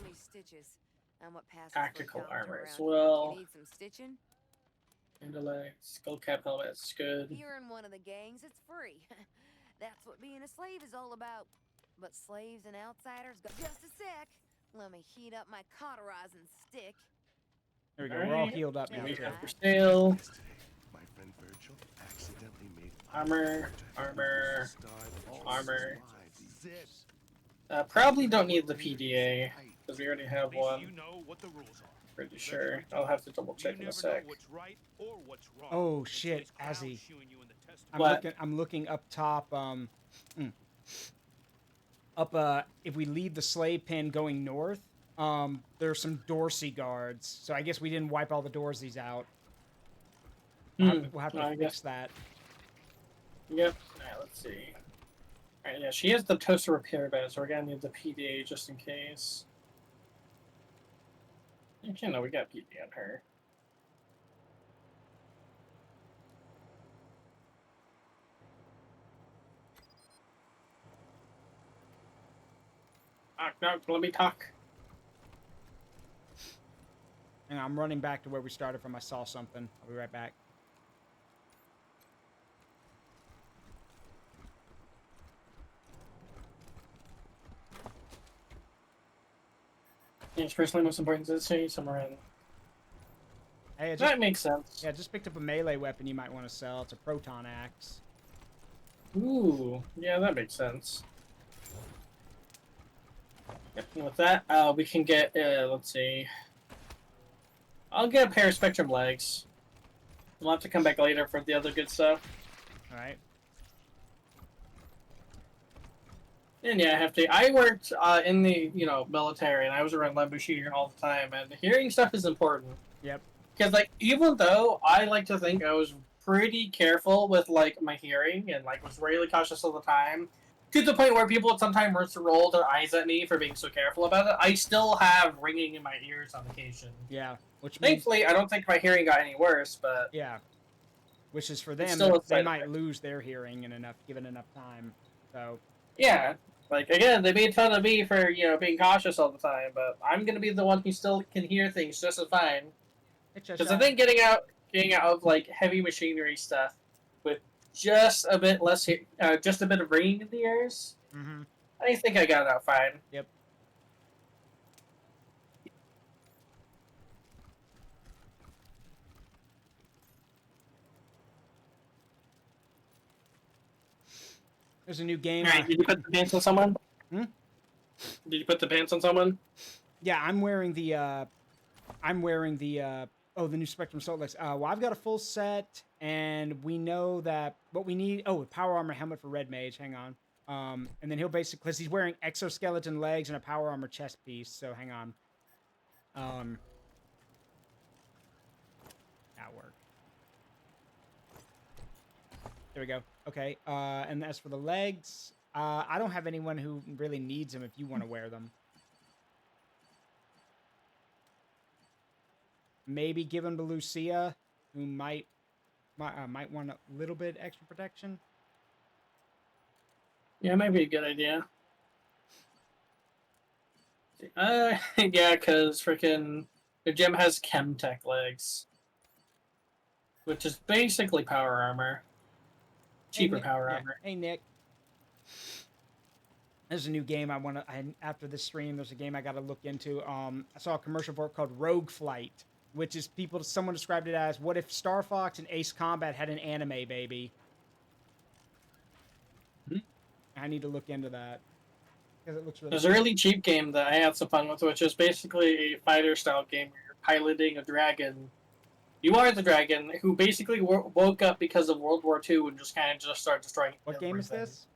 S2: tactical armor as well.
S8: Need some stitching?
S2: Intellect, skull cap helmet, that's good.
S8: You're in one of the gangs, it's free. That's what being a slave is all about. But slaves and outsiders go just a sec. Let me heat up my cauterizing stick.
S1: There we go. We're all healed up now.
S2: We
S1: Too.
S2: have for sale.
S6: My friend Virgil accidentally made
S2: Armor. Probably don't need the PDA because we already have one. Pretty sure. I'll have to double check in a sec.
S1: Oh shit, Azzy.
S2: What?
S1: I'm looking up top. If we leave the slave pen going north, there's some Dorsey guards. So I guess we didn't wipe all the Dorseys out. We'll have to fix that.
S2: Yep. Alright, let's see. Alright, yeah, she has the toaster repair bed, so we're gonna need the PDA just in case. Actually, no, we got PDA on her. No, let me talk.
S1: And I'm running back to where we started from. I saw something. I'll be right back.
S2: It's personally most important to say somewhere in.
S1: Hey,
S2: That makes sense.
S1: Yeah, just picked up a melee weapon you might want to sell. It's a proton axe.
S2: Ooh, yeah, that makes sense. Yep, and with that, we can get, let's see. I'll get a pair of Spectrum legs. We'll have to come back later for the other good stuff.
S1: Alright.
S2: And yeah, I have to. I worked in the, military, and I was around loud machinery all the time, and hearing stuff is important.
S1: Yep.
S2: Because, even though I like to think I was pretty careful with, my hearing, and, was really cautious all the time, to the point where people sometimes roll their eyes at me for being so careful about it, I still have ringing in my ears on occasion.
S1: Yeah. Which means,
S2: thankfully, I don't think my hearing got any worse, but...
S1: Yeah. Which is for them, they might lose their hearing given enough time, so...
S2: Yeah. Again, they made fun of me for, being cautious all the time, but I'm gonna be the one who still can hear things just as fine. Because I think getting out of, heavy machinery stuff with just a bit less, just a bit of ringing in the ears, I think I got it out fine.
S1: Yep. There's a new game.
S2: Alright, did you put the pants on someone?
S1: Hmm?
S2: Did you put the pants on someone?
S1: Yeah, I'm wearing the, the new Spectrum Assault legs. Well, I've got a full set, and we know that what we need... Oh, a power armor helmet for Red Mage. Hang on. And then he'll basically... Because he's wearing exoskeleton legs and a power armor chest piece, so hang on. That'll work. There we go. Okay, and as for the legs, I don't have anyone who really needs them if you want to wear them. Maybe give them to Lucia, who might want a little bit extra protection.
S2: Yeah, might be a good idea. Yeah, because freaking the gem has Chemtech legs, which is basically power armor. Cheaper power armor.
S1: Hey, Nick. There's a new game after this stream, there's a game I got to look into. I saw a commercial for it called Rogue Flight, which is someone described it as, what if Star Fox and Ace Combat had an anime baby? I need to look into that. Because it looks really
S2: There's a really cheap game that I had some fun with, which is basically a fighter-style game where you're piloting a dragon You are the dragon who basically woke up because of World War II and just kind of just started destroying.
S1: What game is this?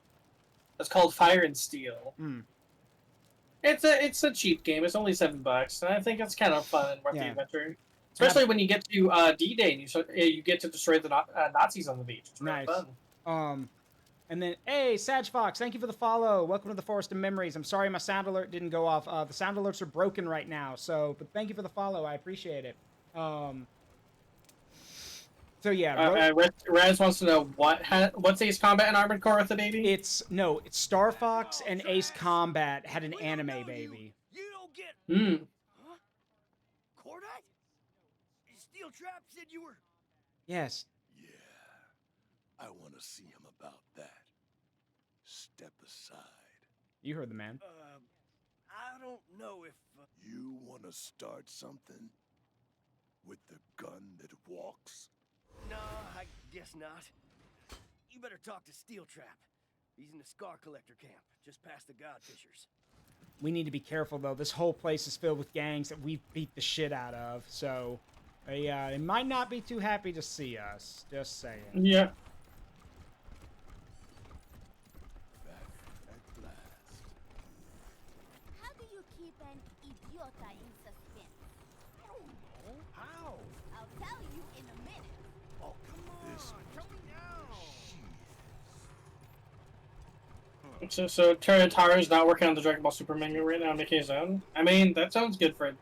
S2: It's called Fire and Steel.
S1: Hmm.
S2: It's a cheap game. It's only $7, and I think it's kind of fun and worth the
S1: Yeah.
S2: adventure. Especially when you get to D-Day and you get to destroy the Nazis on the beach. It's really
S1: Nice.
S2: fun.
S1: And then, hey, Sag Fox, thank you for the follow. Welcome to the Forest of Memories. I'm sorry my sound alert didn't go off. The sound alerts are broken right now, but thank you for the follow. I appreciate it. So yeah,
S2: Raz wants to know what's Ace Combat and Armored Core with the baby?
S1: It's Star Fox and Ace Combat had an anime baby.
S3: You don't get. Huh? Cordite? Steel Trap said you were.
S1: Yes.
S4: Yeah, I want to see him about that. Step aside.
S1: You heard the man.
S3: I don't know if.
S4: You want to start something? With the gun that walks?
S3: No, I guess not. You better talk to Steel Trap. He's in the Scar Collector camp, just past the Godfishers.
S1: We need to be careful, though. This whole place is filled with gangs that we've beat the shit out of, so they might not be too happy to see us. Just saying.
S2: Yeah.
S4: Back at last.
S9: How do you keep an idiota in suspense?
S3: I don't know. How?
S9: I'll tell you in a minute.
S3: Oh, come on. Tell me now.
S2: So Tara's not working on the Dragon Ball Super manga right now, making his own. I mean, that sounds good for him.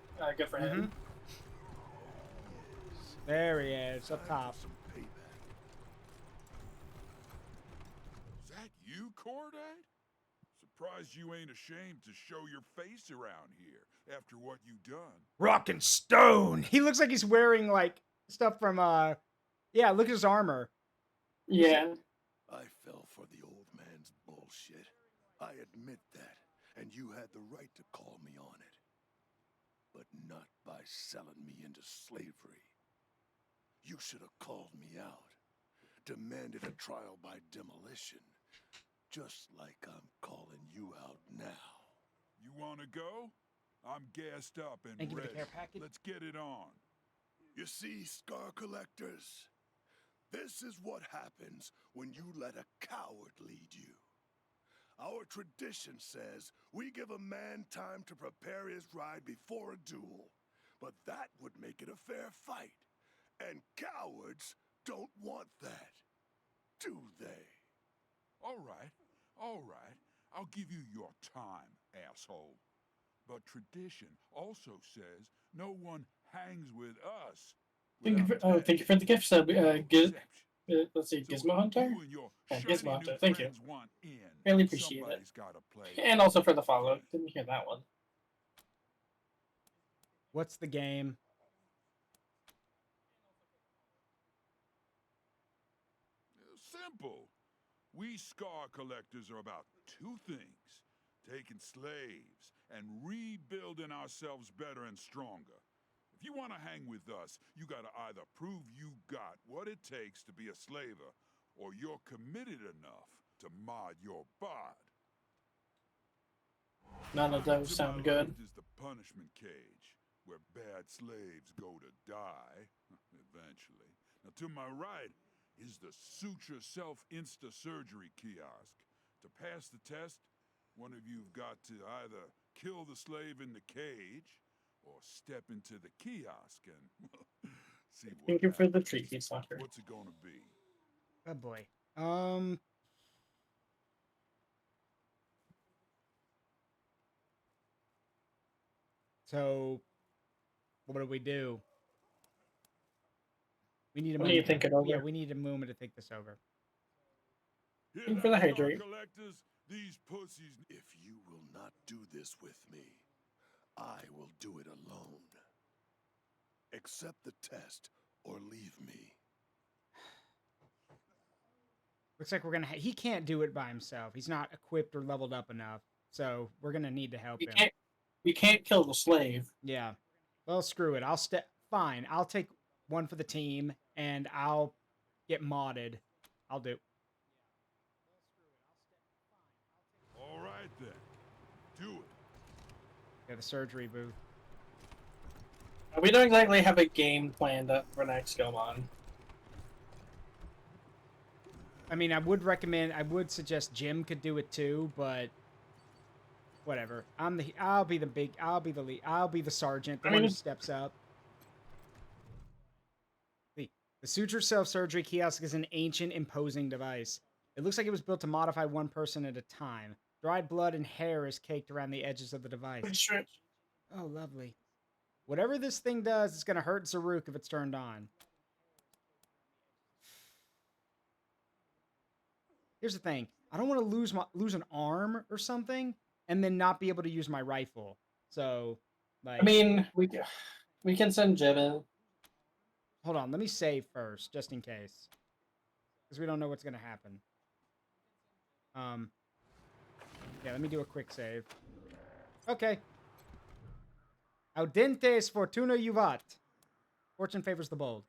S1: There he is, up top.
S4: Some payback.
S10: Is that you, Cordite? Surprised you ain't ashamed to show your face around here after what you done.
S1: Rock and Stone! He looks like he's wearing, like, stuff from, yeah, look at his armor.
S2: Yeah.
S4: I fell for the old man's bullshit. I admit that, and you had the right to call me on it. But not by selling me into slavery. You should have called me out, demanded a trial by demolition, just like I'm calling you out now.
S10: You wanna go? I'm gassed up and
S1: Thank you for
S10: ready.
S1: the care package.
S10: Let's get it on.
S4: You see, Scar Collectors, this is what happens when you let a coward lead you. Our tradition says we give a man time to prepare his ride before a duel, but that would make it a fair fight. And cowards don't want that, do they?
S10: All right. I'll give you your time, asshole. But tradition also says no one hangs with us.
S2: Thank you for the gift sub. Let's see, Gizmo Hunter? Gizmo Hunter, thank you. Really appreciate it. And also for the follow. Didn't hear that one.
S1: What's the game?
S10: Simple. We Scar Collectors are about two things. Taking slaves and rebuilding ourselves better and stronger. If you want to hang with us, you gotta either prove you got what it takes to be a slaver, or you're committed enough to mod your bod.
S2: None of those sound good.
S10: Is the punishment cage, where bad slaves go to die, eventually. Now to my right is the Suture Self-Insta Surgery kiosk. To pass the test, one of you've got to either kill the slave in the cage, or step into the kiosk and see what
S2: Thank you for the
S10: happens.
S2: treat, Soccer.
S10: What's it gonna be?
S1: Oh boy. So, what do we do? We need a
S2: What do you
S1: moment.
S2: think it over?
S1: Yeah, we need a moment to think this over.
S10: Hear
S2: Thank you for
S10: that,
S2: the
S10: Scar
S2: hydrate.
S10: Collectors? These pussies.
S4: If you will not do this with me, I will do it alone. Accept the test or leave me.
S1: Looks like we're gonna. He can't do it by himself. He's not equipped or leveled up enough. So we're gonna need to help him.
S2: We can't kill the slave.
S1: Yeah. Well, screw it. I'll step. Fine. I'll take one for the team, and I'll get modded. I'll do.
S10: All right then, do it.
S1: Yeah, the surgery booth.
S2: We don't exactly have a game planned for next go on.
S1: I mean, I would suggest Jim could do it too, but whatever. I'll be the lead. I'll be the sergeant, the one who steps up. The suture self-surgery kiosk is an ancient, imposing device. It looks like it was built to modify one person at a time. Dried blood and hair is caked around the edges of the device. Oh, lovely. Whatever this thing does, it's going to hurt Zaruk if it's turned on. Here's the thing. I don't want to lose an arm or something and then not be able to use my rifle. So, like...
S2: I mean, we can send Jim in.
S1: Hold on. Let me save first, just in case. Because we don't know what's going to happen. Yeah, let me do a quick save. Okay. Audentes fortuna juvat. Fortune favors the bold.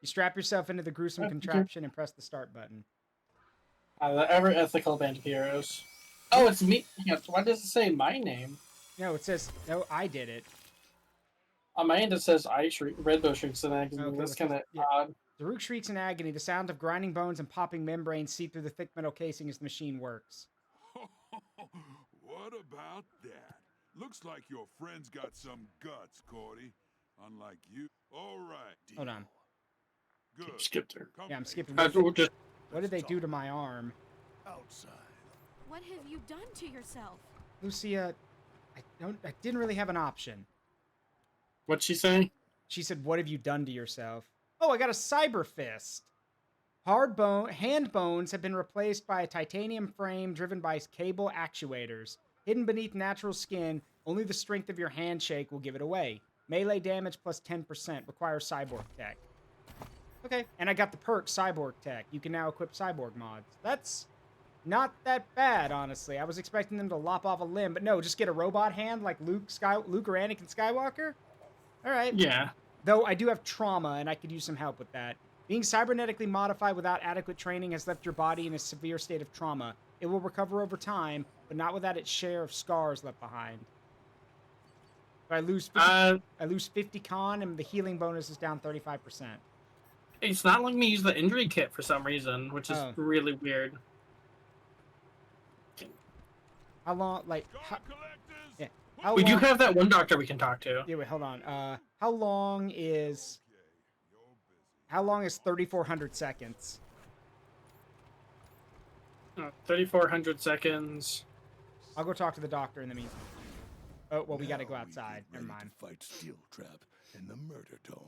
S1: You strap yourself into the gruesome contraption and press the start button.
S2: The ever ethical band of heroes. Oh, it's me. Why does it say my name?
S1: No, it says no. I did it.
S2: On my end, it says I shriek. Redbow shrieks in agony.
S1: Okay,
S2: That's kind of odd.
S1: Zaruk shrieks in agony. The sound of grinding bones and popping membranes seep through the thick metal casing as the machine works.
S10: What about that? Looks like your friend's got some guts, Cordy. Unlike you. All right. Deal.
S1: Hold on.
S10: Good.
S2: Skipped her.
S1: Yeah, I'm skipping.
S2: Just...
S1: What did they do to my arm?
S4: Outside.
S5: What have you done to yourself?
S1: Lucia, I didn't really have an option.
S2: What'd she say?
S1: She said, "What have you done to yourself?" Oh, I got a cyber fist. Hand bones have been replaced by a titanium frame driven by cable actuators. Hidden beneath natural skin, only the strength of your handshake will give it away. Melee damage plus 10%. Requires cyborg tech. Okay, and I got the perk Cyborg Tech. You can now equip cyborg mods. That's not that bad, honestly. I was expecting them to lop off a limb, but no, just get a robot hand like Luke or Anakin Skywalker? All right.
S2: Yeah.
S1: Though I do have trauma, and I could use some help with that. Being cybernetically modified without adequate training has left your body in a severe state of trauma. It will recover over time, but not without its share of scars left behind. If I lose 50 con, and the healing bonus is down 35%.
S2: It's not letting me use the injury kit for some reason, which is really weird.
S1: How long, like...
S2: We do have that one doctor we can talk to.
S1: Yeah, wait, hold on. How long is 3,400 seconds?
S2: 3,400 seconds.
S1: I'll go talk to the doctor in the meantime. Oh, well, we gotta go outside. Never mind.
S4: Fight Steel Trap in the Murder Dome.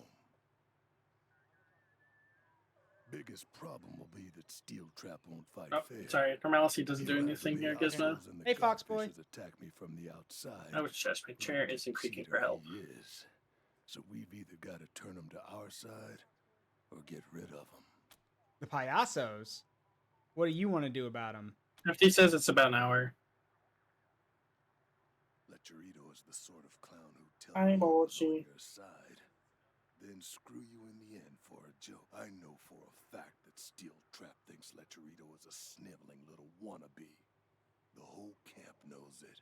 S4: Biggest problem will be that Steel Trap won't fight fair.
S2: Sorry, normalcy doesn't do anything here, Gizmo.
S1: Hey, Fox Boy.
S4: Attack me from the outside.
S2: I was just my chair isn't creaking for help.
S4: So we've either got to turn them to our side or get rid of them.
S1: The Payasos? What do you want to do about them?
S2: FD says it's about an hour.
S4: Lecherito is the sort of clown who tells you on your side, then screw you in the end for a joke. I know for a fact that Steel Trap thinks Lecherito is a sniveling little wannabe. The whole camp knows it.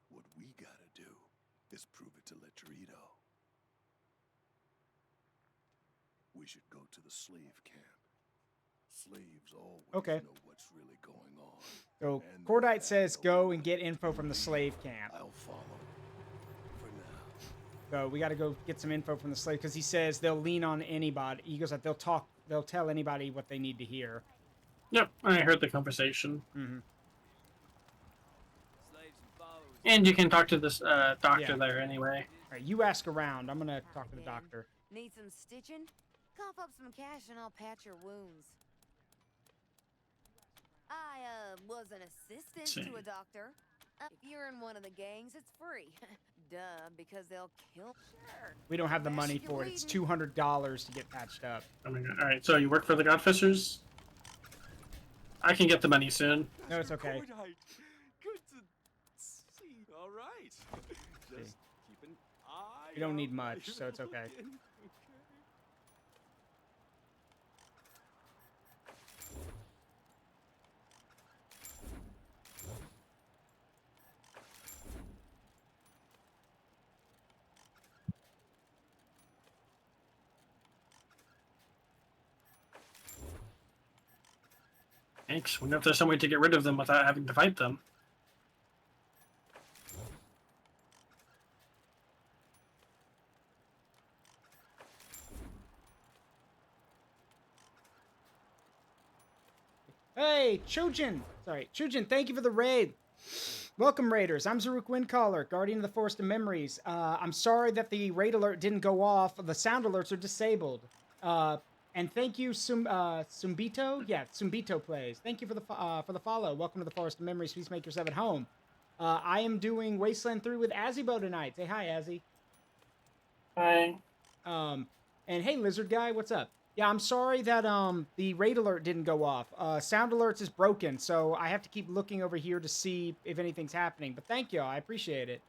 S4: What we gotta do is prove it to Lecherito. We should go to the slave camp. Slaves always know what's really going on.
S1: So, Cordite says go and get info from the slave camp.
S4: I'll follow. For now.
S1: So, we gotta go get some info from the slave, because he says they'll lean on anybody. He goes like, they'll tell anybody what they need to hear.
S2: Yep, I heard the conversation.
S1: Mm-hmm.
S2: And you can talk to this doctor there anyway.
S1: Alright, you ask around. I'm gonna talk to the doctor.
S8: Need some stitching? Cough up some cash and I'll patch your wounds. I, was an assistant to a doctor. If you're in one of the gangs, it's free. Duh, because they'll kill... Sure.
S1: We don't have the money for it. It's $200 to get patched up.
S2: Oh my god. Alright, so you work for the Godfishers? I can get the money soon.
S1: No, it's okay.
S7: Good to see. All right. Just keep an eye.
S1: You don't need much, so it's okay.
S2: Thanks. Wonder if there's some way to get rid of them without having to fight them.
S1: Hey, Chujin! Sorry, Chujin, thank you for the raid. Welcome, Raiders. I'm Zaruk Windcaller, Guardian of the Forest of Memories. I'm sorry that the raid alert didn't go off. The sound alerts are disabled. And thank you, Sumbito? Yeah, Sumbito Plays. Thank you for the follow. Welcome to the Forest of Memories. Please make yourself at home. I am doing Wasteland 3 with Asibow tonight. Say hi, Azzy.
S2: Hi.
S1: And hey, Lizard Guy, what's up? Yeah, I'm sorry that the raid alert didn't go off. Sound alerts is broken, so I have to keep looking over here to see if anything's happening. But thank you, I appreciate it.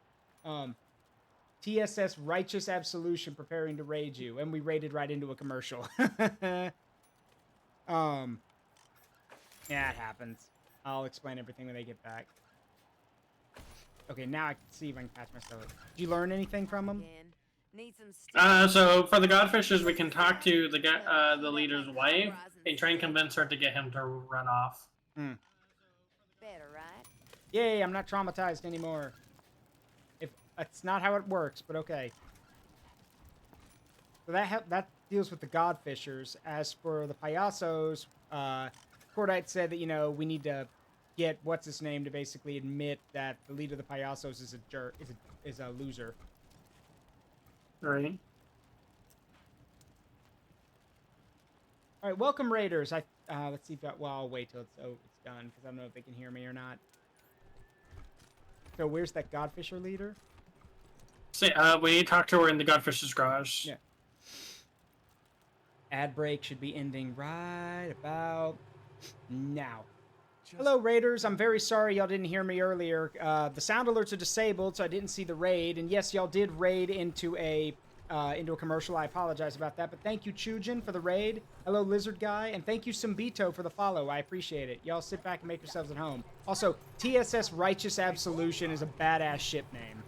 S1: TSS Righteous Absolution preparing to raid you, and we raided right into a commercial. Yeah, it happens. I'll explain everything when they get back. Okay, now I can see if I can patch myself. Did you learn anything from them?
S8: Need some
S2: So for the Godfishers, we can talk to the leader's wife and try and convince her to get him to run off.
S8: Better, right?
S1: Yay, I'm not traumatized anymore. If that's not how it works, but okay. So that deals with the Godfishers. As for the Payasos, Cordite said that, you know, we need to get what's his name to basically admit that the leader of the Payasos is a jerk, is a loser.
S2: Right.
S1: All right, welcome, Raiders. Let's see if well, I'll wait till it's done because I don't know if they can hear me or not. So where's that Godfisher leader?
S2: See, we talked to her in the Godfisher's garage.
S1: Yeah. Ad break should be ending right about now. Hello, Raiders. I'm very sorry y'all didn't hear me earlier. The sound alerts are disabled, so I didn't see the raid. And yes, y'all did raid into a commercial. I apologize about that. But thank you, Chujin, for the raid. Hello, Lizard Guy. And thank you, Sumbito, for the follow. I appreciate it. Y'all sit back and make yourselves at home. Also, TSS Righteous Absolution is a badass ship name.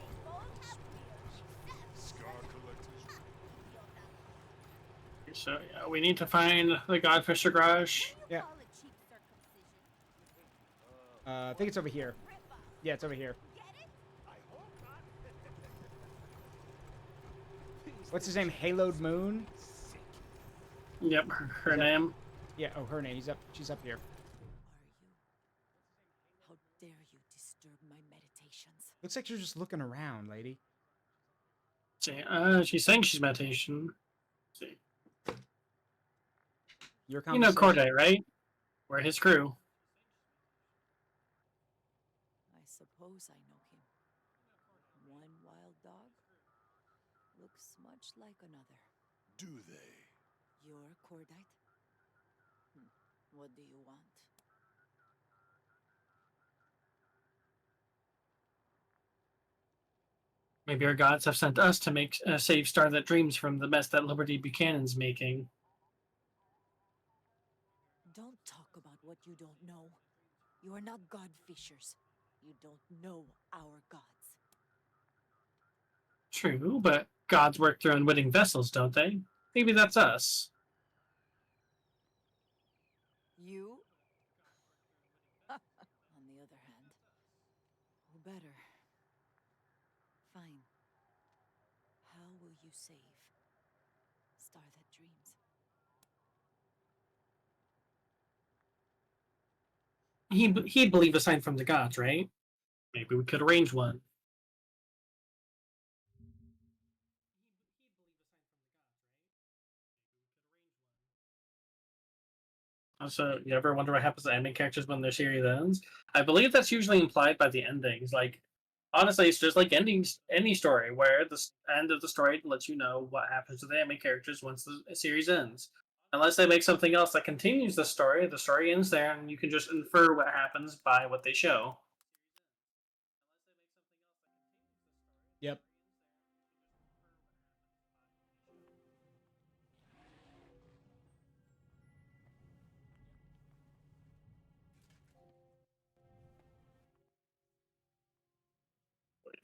S2: So yeah, we need to find the Godfisher garage.
S1: Yeah. I think it's over here. Yeah, it's over here. What's his name? Haloed Moon?
S2: Yep, her name.
S1: Yeah, oh, her name. She's up here.
S11: How dare you disturb my meditations?
S1: Looks like you're just looking around, lady.
S2: See, she's saying she's meditation. See.
S1: Your
S2: You know Corday, right? We're his crew.
S11: I suppose I know him. One wild dog looks much like another.
S4: Do they?
S11: You're Cordite? What do you want?
S2: Maybe our gods have sent us to make save Starlit Dreams from the mess that Liberty Buchanan's making.
S11: Don't talk about what you don't know. You are not God-fishers. You don't know our gods.
S2: True, but gods work through unwitting vessels, don't they? Maybe that's us.
S11: You? On the other hand, who better? Fine. How will you save Starlit Dreams?
S2: He'd believe a sign from the gods, right? Maybe we could arrange one. Also, you ever wonder what happens to anime characters when their series ends? I believe that's usually implied by the endings. Like, honestly, it's just like endings any story where the end of the story lets you know what happens to the anime characters once the series ends. Unless they make something else that continues the story ends there, and you can just infer what happens by what they show.
S1: Yep.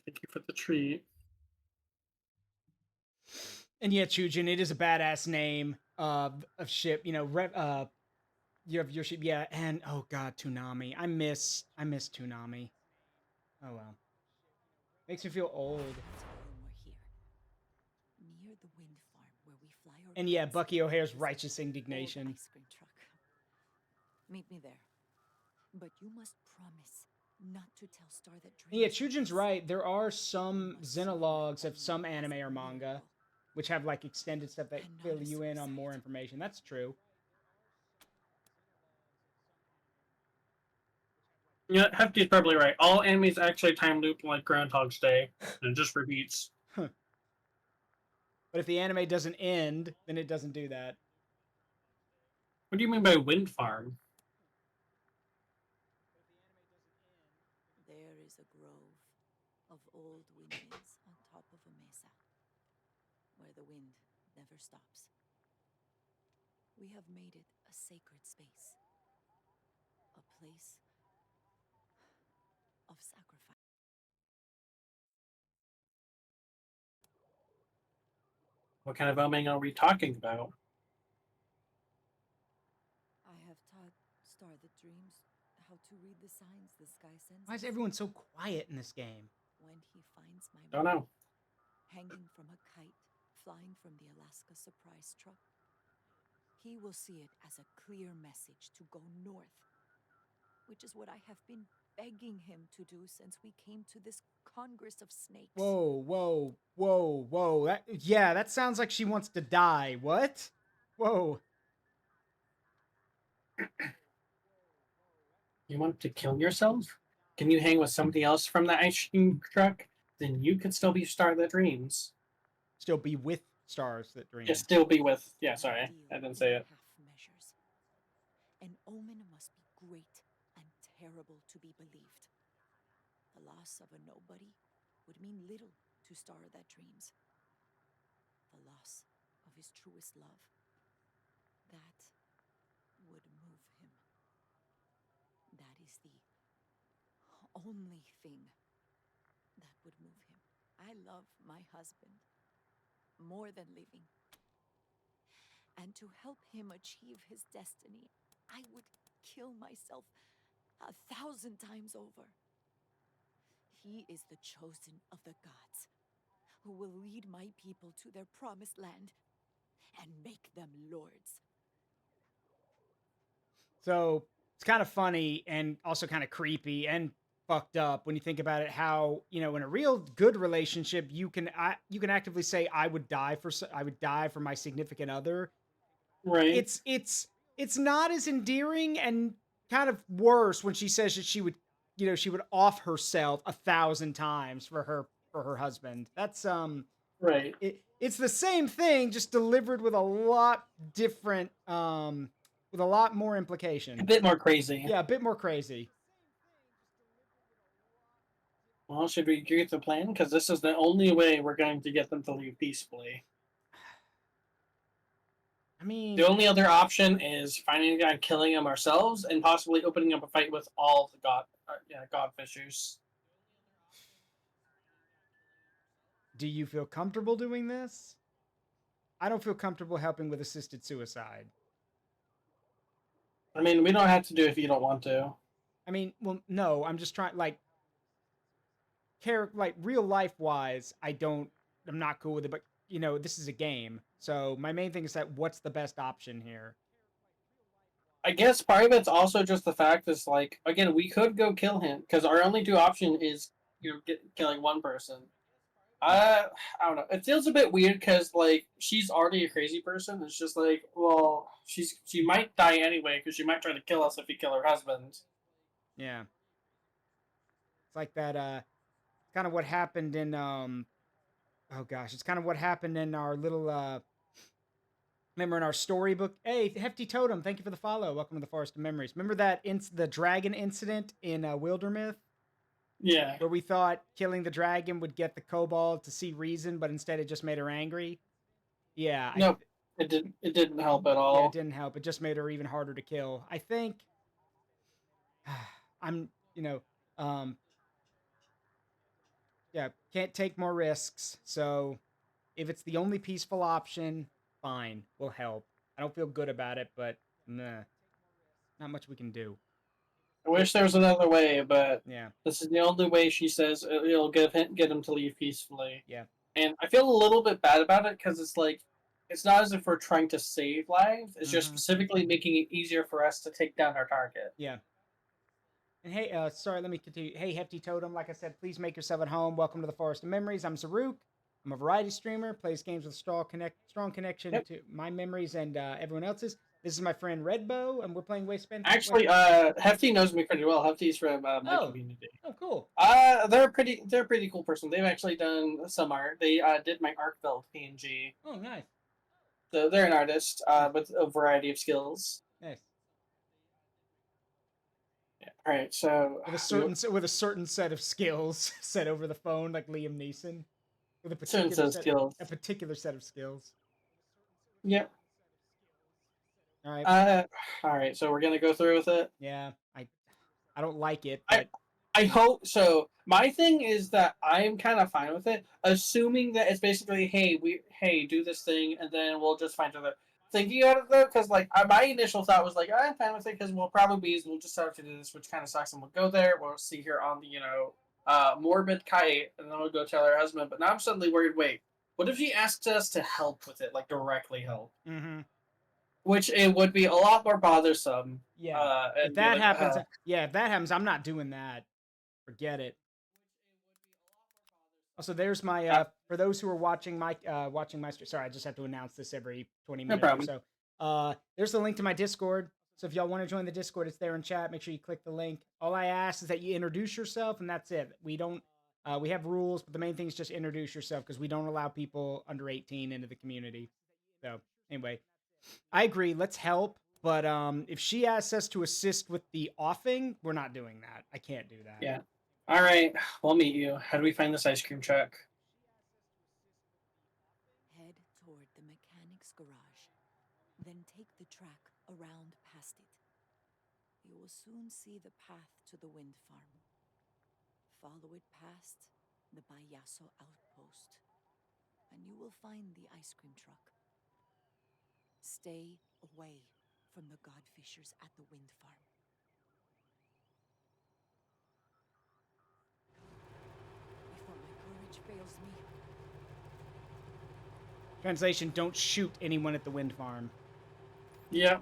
S2: Thank you for the treat.
S1: And yeah, Chujin, it is a badass name of ship. You know, You have Yoshi, yeah, and oh god, Toonami. I miss Toonami. Oh well. Makes me feel old.
S11: Tell him we're here. Near the wind farm where we fly our
S1: And yeah,
S11: kites.
S1: Bucky O'Hare's
S11: There's
S1: righteous
S11: an old
S1: indignation.
S11: ice cream truck. Meet me there. But you must promise not to tell Star that dreams.
S1: Yeah, Chujin's right. There are some Xenologues of some anime or manga, which have like extended stuff that fill you in on more information. That's true.
S2: Yeah, Hefty's probably right. All animes actually time loop like Groundhog's Day, and it just repeats.
S1: But if the anime doesn't end, then it doesn't do that.
S2: What do you mean by wind farm?
S11: There is a grove of old windmills on top of a mesa, where the wind never stops. We have made it a sacred space, a place of sacrifice.
S2: What kind of oming are we talking about?
S11: I have taught Star that dreams how to read the signs the sky sends.
S1: Why is
S11: us.
S1: everyone so quiet in this game?
S11: When he finds my
S2: Don't know.
S11: hanging from a kite, flying from the Alaska surprise truck, he will see it as a clear message to go north, which is what I have been begging him to do since we came to this Congress of Snakes.
S1: Whoa, whoa, whoa, whoa. That sounds like she wants to die. What? Whoa.
S2: You want to kill yourself? Can you hang with somebody else from the ice cream truck? Then you could still be Star that dreams.
S1: Still be with stars that dream.
S2: Yeah, still be with. Yeah, sorry, I didn't say it.
S11: Half measures. An omen must be great and terrible to be believed. The loss of a nobody would mean little to Star that dreams. The loss of his truest love, that would move him. That is the only thing that would move him. I love my husband more than living. And to help him achieve his destiny, I would kill myself 1,000 times over. He is the chosen of the gods, who will lead my people to their promised land and make them lords.
S1: So it's kind of funny and also kind of creepy and fucked up when you think about it. How, in a real good relationship, you can actively say, I would die for my significant other.
S2: Right.
S1: It's not as endearing, and kind of worse when she says that she would off herself 1,000 times for her husband. That's
S2: right.
S1: It's the same thing, just delivered with a lot different with a lot more implication.
S2: A bit more crazy.
S1: Yeah, a bit more crazy.
S2: Well, should we agree with the plan? Because this is the only way we're going to get them to leave peacefully.
S1: I mean,
S2: the only other option is finding a guy, killing him ourselves, and possibly opening up a fight with all the godfishers.
S1: Do you feel comfortable doing this? I don't feel comfortable helping with assisted suicide.
S2: I mean, we don't have to do it if you don't want to.
S1: I mean, well, no, I'm just trying, real life wise, I'm not cool with it, but this is a game. So my main thing is that what's the best option here?
S2: I guess part of it's also just the fact is again, we could go kill him because our only two option is killing one person. I don't know. It feels a bit weird because she's already a crazy person. It's just well, she might die anyway because she might try to kill us if we kill her husband.
S1: Yeah, it's like that. Kind of what happened in oh gosh, it's kind of what happened in our little remember in our storybook. Hey, Hefty Totem, thank you for the follow. Welcome to the Forest of Memories. Remember that the dragon incident in Wildermyth?
S2: Yeah.
S1: Where we thought killing the dragon would get the kobold to see reason, but instead it just made her angry. Yeah.
S2: Nope. It didn't help at all.
S1: Yeah, it didn't help. It just made her even harder to kill. I think yeah, can't take more risks. So if it's the only peaceful option, fine, we'll help. I don't feel good about it, but nah. Not much we can do.
S2: I wish there was another way, but
S1: Yeah.
S2: this is the only way she says it'll get him to leave peacefully.
S1: Yeah.
S2: And I feel a little bit bad about it because it's like, it's not as if we're trying to save lives. It's just specifically making it easier for us to take down our target.
S1: Yeah. And hey, sorry, let me continue. Hey, Hefty Totem, like I said, please make yourself at home. Welcome to the Forest of Memories. I'm Zaruk. I'm a variety streamer, plays games with strong connection to my memories and everyone else's. This is my friend Redbow, and we're playing Wasteland.
S2: Actually, Hefty knows me pretty well. Hefty's from my community.
S1: Oh, cool.
S2: They're a pretty cool person. They've actually done some art. They did my art build PNG.
S1: Oh, nice.
S2: So they're an artist with a variety of skills.
S1: Nice.
S2: Yeah. All right. So
S1: with a certain set of skills set over the phone, like Liam Neeson, with a particular set of skills.
S2: Yep.
S1: All right.
S2: All right. So we're gonna go through with it.
S1: Yeah. I don't like it. But...
S2: I hope so. My thing is that I'm kind of fine with it, assuming that it's basically, hey, do this thing, and then we'll just find other. Thinking about it though, because like my initial thought was like, I'm fine with it because we'll probably we'll just have to do this, which kind of sucks, and we'll go there. We'll see her on the morbid kite, and then we'll go tell her husband. But now I'm suddenly worried. Wait, what if she asks us to help with it, like directly help?
S1: Mm-hmm.
S2: Which it would be a lot more bothersome.
S1: Yeah. If that happens, if that happens, I'm not doing that. Forget it. Also, there's my for those who are watching my stream. Sorry, I just have to announce this every 20 minutes or so. There's the link to my Discord. So if y'all want to join the Discord, it's there in chat. Make sure you click the link. All I ask is that you introduce yourself, and that's it. We don't we have rules, but the main thing is just introduce yourself because we don't allow people under 18 into the community. So anyway, I agree. Let's help. But if she asks us to assist with the offing, we're not doing that. I can't do that.
S2: Yeah. All right. We'll meet you. How do we find this ice cream truck?
S11: Head toward the mechanic's garage. Then take the track around past it. You will soon see the path to the wind farm. Follow it past the Bayaso outpost, and you will find the ice cream truck. Stay away from the godfishers at the wind farm. Before my courage fails me.
S1: Translation, don't shoot anyone at the wind farm.
S2: Yep.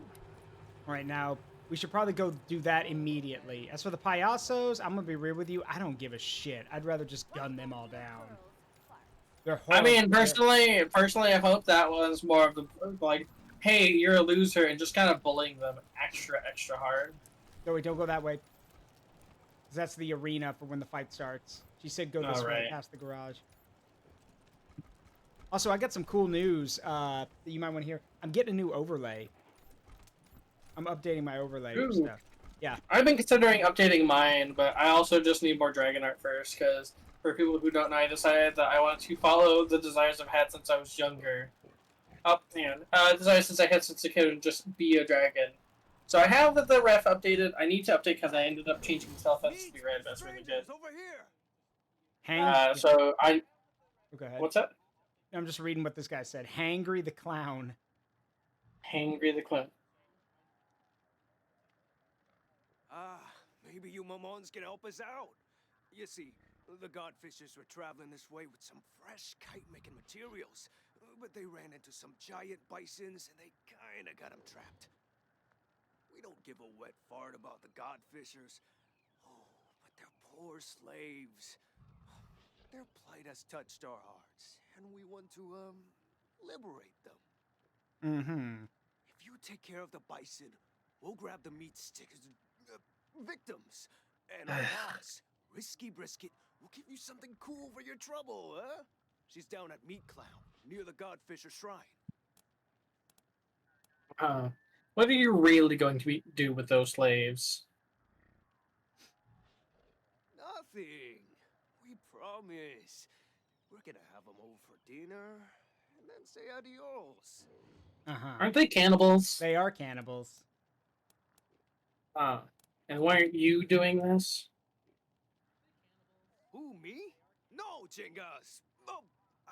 S1: All right, now, we should probably go do that immediately. As for the payasos, I'm going to be real with you. I don't give a shit. I'd rather just gun them all down. They're horrible.
S2: I mean, personally, I hope that was more of the, like, hey, you're a loser, and just kind of bullying them extra hard.
S1: No, wait, don't go that way. 'Cause that's the arena for when the fight starts. She said go this way past the garage. Also, I got some cool news that you might want to hear. I'm getting a new overlay. I'm updating my overlay stuff. Yeah.
S2: I've been considering updating mine, but I also just need more dragon art first, because for people who don't know, I decided that I wanted to follow the desires I've had since I was younger. Desires since I had since a kid and just be a dragon. So I have the ref updated. I need to update because I ended up changing the self-fence to be red. That's really good. So I...
S1: Go ahead.
S2: What's that?
S1: I'm just reading what this guy said. Hangry the Clown.
S2: Hangry the Clown.
S12: Maybe you mamons can help us out. You see, the godfishers were traveling this way with some fresh kite-making materials, but they ran into some giant bisons and they kinda got them trapped. We don't give a wet fart about the godfishers. Oh, but they're poor slaves. Their plight has touched our hearts, and we want to, liberate them.
S1: Mm-hmm.
S12: If you take care of the bison, we'll grab the meat stickers, victims, and our boss, Risky Brisket, will give you something cool for your trouble, huh? She's down at Meat Clown, near the Godfisher Shrine.
S2: What are you really going to do with those slaves?
S12: Nothing. We promise. We're gonna have them over for dinner, and then say adios.
S2: Aren't they cannibals?
S1: They are cannibals.
S2: And why aren't you doing this?
S12: Who, me? No, Jengas. Oh,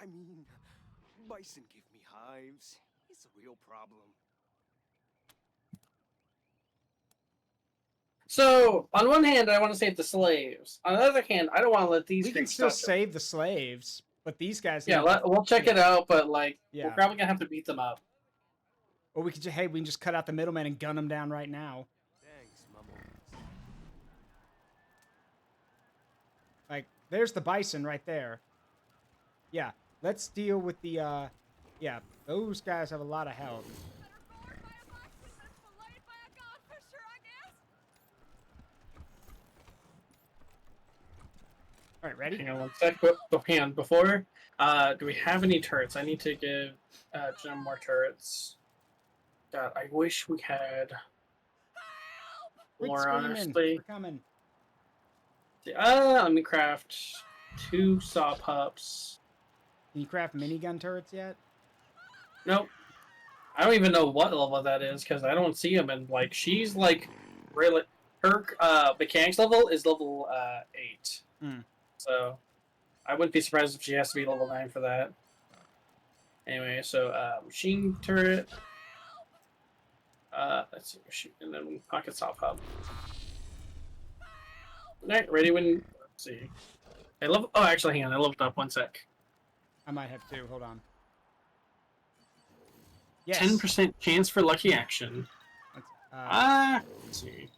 S12: I mean, bison give me hives. It's a real problem.
S2: So, on one hand, I want to save the slaves. On the other hand, I don't want to let these
S1: We can
S2: creeps
S1: still
S2: touch them.
S1: save the slaves, but these guys.
S2: Yeah,
S1: need
S2: we'll check it out, but like, we're
S1: Yeah.
S2: probably gonna have to beat them up.
S1: Or we could just, hey, we can just cut out the middleman and gun them down right now.
S12: Thanks, Mumble.
S1: Like, there's the bison right there. Yeah, let's deal with the, yeah, those guys have a lot of health. All right, ready?
S2: Hang on one sec. Hang on. Before, do we have any turrets? I need to give Jim more turrets. God, I wish we had
S1: Quit
S2: more,
S1: screaming.
S2: honestly.
S1: We're coming.
S2: Let me craft 2 saw pups.
S1: Can you craft minigun turrets yet?
S2: Nope. I don't even know what level that is because I don't see them. And like, she's like, really, her mechanics level is level 8. So I wouldn't be surprised if she has to be level 9 for that. Anyway, so machine turret. Let's see, and then pocket saw pub. Alright, ready when. Let's see. I love. Oh, actually, hang on. I leveled up. 1 sec.
S1: I might have to. Hold on. Yes.
S2: 10% chance for lucky action. Let's see.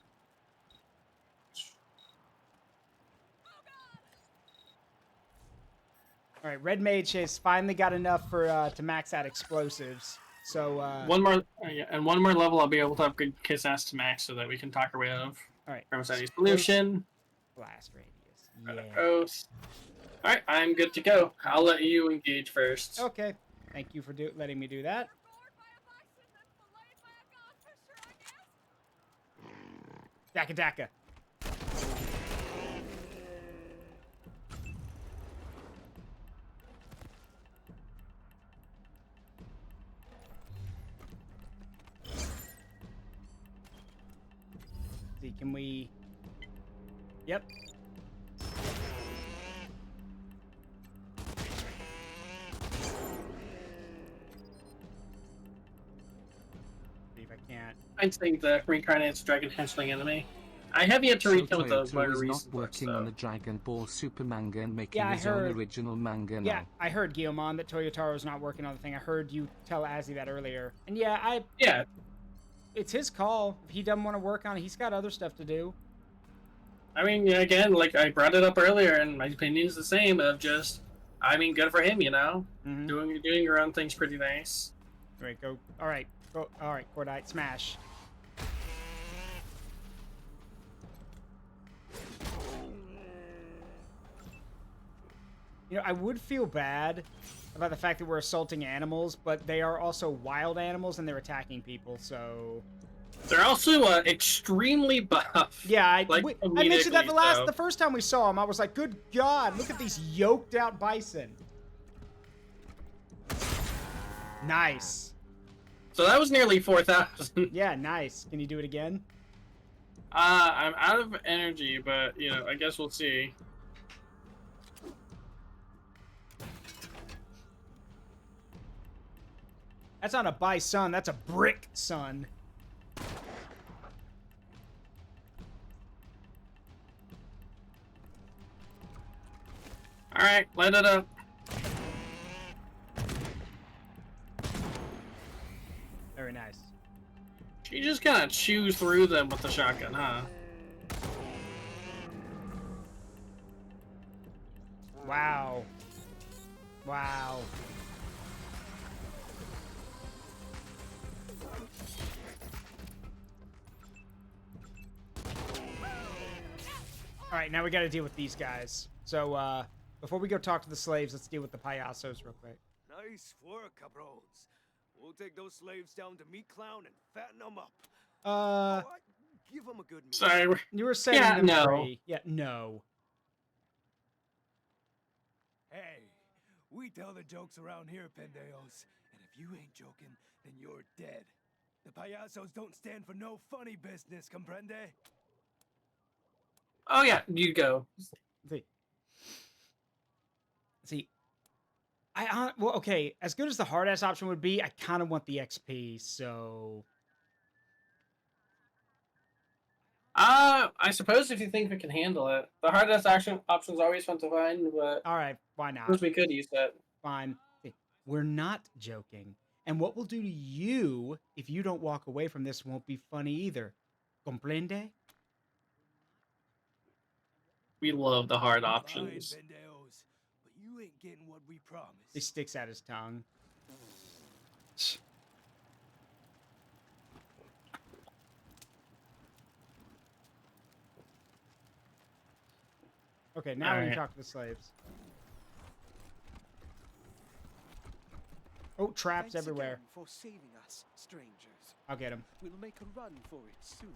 S1: All right, Red Mage has finally got enough for to max out explosives. So
S2: one more, yeah, and 1 more level, I'll be able to upgrade Kiss Ass to max so that we can talk our way out of.
S1: All right.
S2: Any pollution.
S1: Blast radius. Yeah.
S2: Ghost. All right, I'm good to go. I'll let you engage first.
S1: Okay. Thank you for letting me do that. Daka Daka. See, can we... Yep. See if I can't.
S2: I think the reincarnated dragon hatchling enemy. I have yet to read some of those more
S13: is
S2: recent
S13: not working
S2: books,
S13: on the Dragon Ball Super manga and making
S1: Yeah, I
S13: his own
S1: heard.
S13: original manga now.
S1: Yeah, I heard, Guillemon, that Toyotaro's not working on the thing. I heard you tell Azzy that earlier. And yeah,
S2: Yeah.
S1: It's his call. If he doesn't want to work on it, he's got other stuff to do.
S2: I mean, yeah, again, like I brought it up earlier, and my opinion is the same. Of just, I mean, good for him, you know. Doing your own thing's pretty nice.
S1: All right, go. All right, go. All right, Cordite, smash. You know, I would feel bad about the fact that we're assaulting animals, but they are also wild animals and they're attacking people, so...
S2: They're also extremely buff.
S1: Yeah, I mentioned that
S2: so.
S1: the first time we saw them. I was like, good God, look at these yoked out bison. Nice.
S2: So that was nearly 4,000.
S1: Yeah, nice. Can you do it again?
S2: I'm out of energy, but, you know, I guess we'll see.
S1: That's not a bison, that's a brick son.
S2: Alright, light it up.
S1: Very nice.
S2: You just kind of chew through them with the shotgun, huh?
S1: Wow. Wow. Alright, now we gotta deal with these guys. So, before we go talk to the slaves, let's deal with the payasos real quick.
S12: Nice work, cabrones. We'll take those slaves down to Meat Clown and fatten them up. Give them a good meal.
S2: Sorry.
S1: You were setting them free. Yeah, no.
S12: Hey, we tell the jokes around here, pendejos. And if you ain't joking, then you're dead. The payasos don't stand for no funny business, comprende?
S2: Oh yeah, you go.
S1: See, well, okay, as good as the hard-ass option would be, I kind of want the XP, so...
S2: I suppose if you think we can handle it. The hardest action option's always fun to find, but
S1: All right, why
S2: I
S1: not?
S2: suppose we could use that.
S1: Fine. We're not joking. And what we'll do to you if you don't walk away from this won't be funny either. Comprende?
S2: We love the hard
S12: Fine,
S2: options.
S12: pendejos, but you ain't getting what we promised.
S1: He sticks out his tongue. Okay, now we can
S2: Alright.
S1: talk to the slaves. Oh, traps
S12: Thanks
S1: everywhere.
S12: again for saving us, strangers.
S1: I'll get him.
S12: We'll make a run for it soon.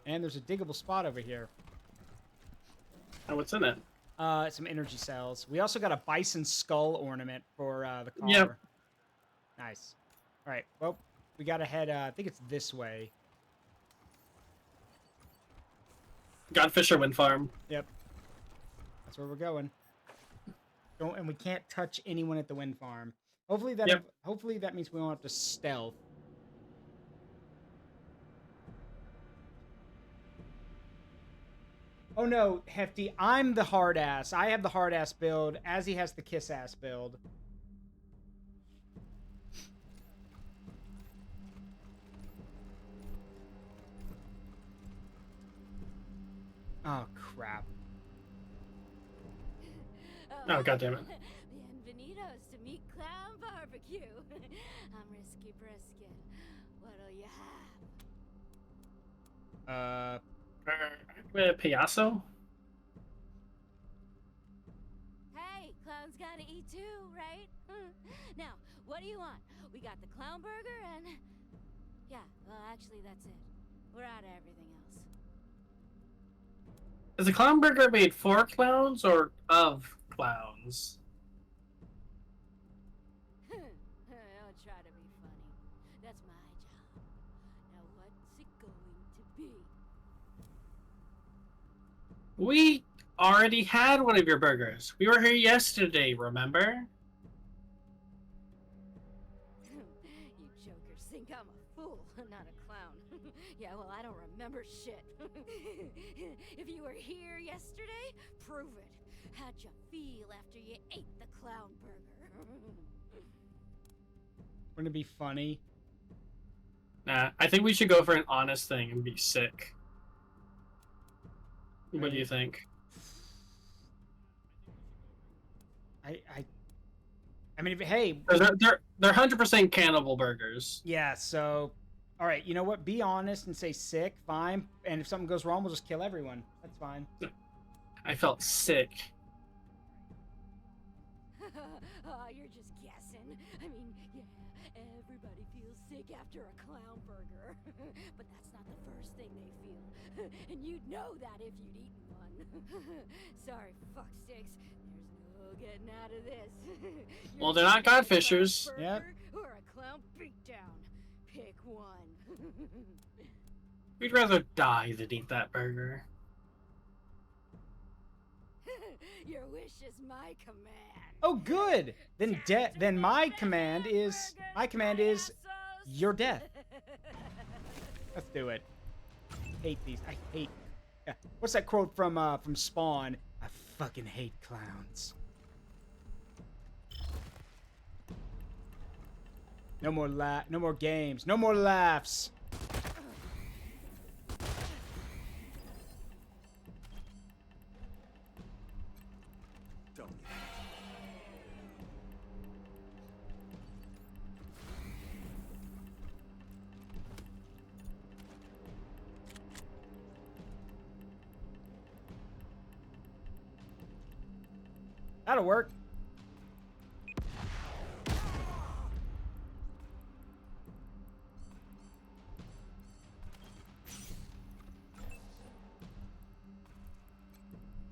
S1: And there's a diggable spot over here.
S2: And what's in it?
S1: Some energy cells. We also got a bison skull ornament for the collar.
S2: Yep.
S1: Nice. All right. Well, we gotta head. I think it's this way.
S2: Godfisher Wind Farm.
S1: Yep. That's where we're going. Don't, and we can't touch anyone at the wind farm. Hopefully that.
S2: Yep.
S1: Hopefully that means we won't have to stealth. Oh no, Hefty, I'm the hard ass. I have the hard ass build, as he has the kiss ass build. Oh crap.
S2: Oh, goddammit.
S5: Bienvenidos to Meat Clown Barbecue. I'm Risky Brisket. What'll you have?
S2: Picasso?
S5: Hey, clowns gotta eat too, right? Now, what do you want? We got the clown burger and... Yeah, well, actually, that's it. We're out of everything else.
S2: Is the clown burger made for clowns or of clowns?
S5: I'll try to be funny. That's my job. Now, what's it going to be?
S2: We already had one of your burgers. We were here yesterday, remember?
S5: You jokers think I'm a fool, not a clown. Yeah, well, I don't remember shit. If you were here yesterday, prove it. How'd you feel after you ate the clown burger?
S1: Wouldn't it be funny?
S2: Nah, I think we should go for an honest thing and be sick. What do you think?
S1: I mean, hey,
S2: they're 100% cannibal burgers.
S1: yeah. So, all right, you know what? Be honest and say sick, fine. And if something goes wrong, we'll just kill everyone. That's fine.
S2: I felt sick.
S5: Oh, you're just guessing. I mean, yeah, everybody feels sick after a clown burger. But that's not the first thing they feel. And you'd know that if you'd eaten one. Sorry, fucksticks. There's no getting out of this.
S2: Well, they're not godfishers.
S1: Yep.
S5: Or a clown beatdown. Pick one.
S2: We'd rather die than eat that burger.
S5: Your wish is my command.
S1: Oh, good. Then my command is your death. Let's do it. I hate these. I hate. What's that quote from Spawn? I fucking hate clowns. No more games. No more laughs. That'll work.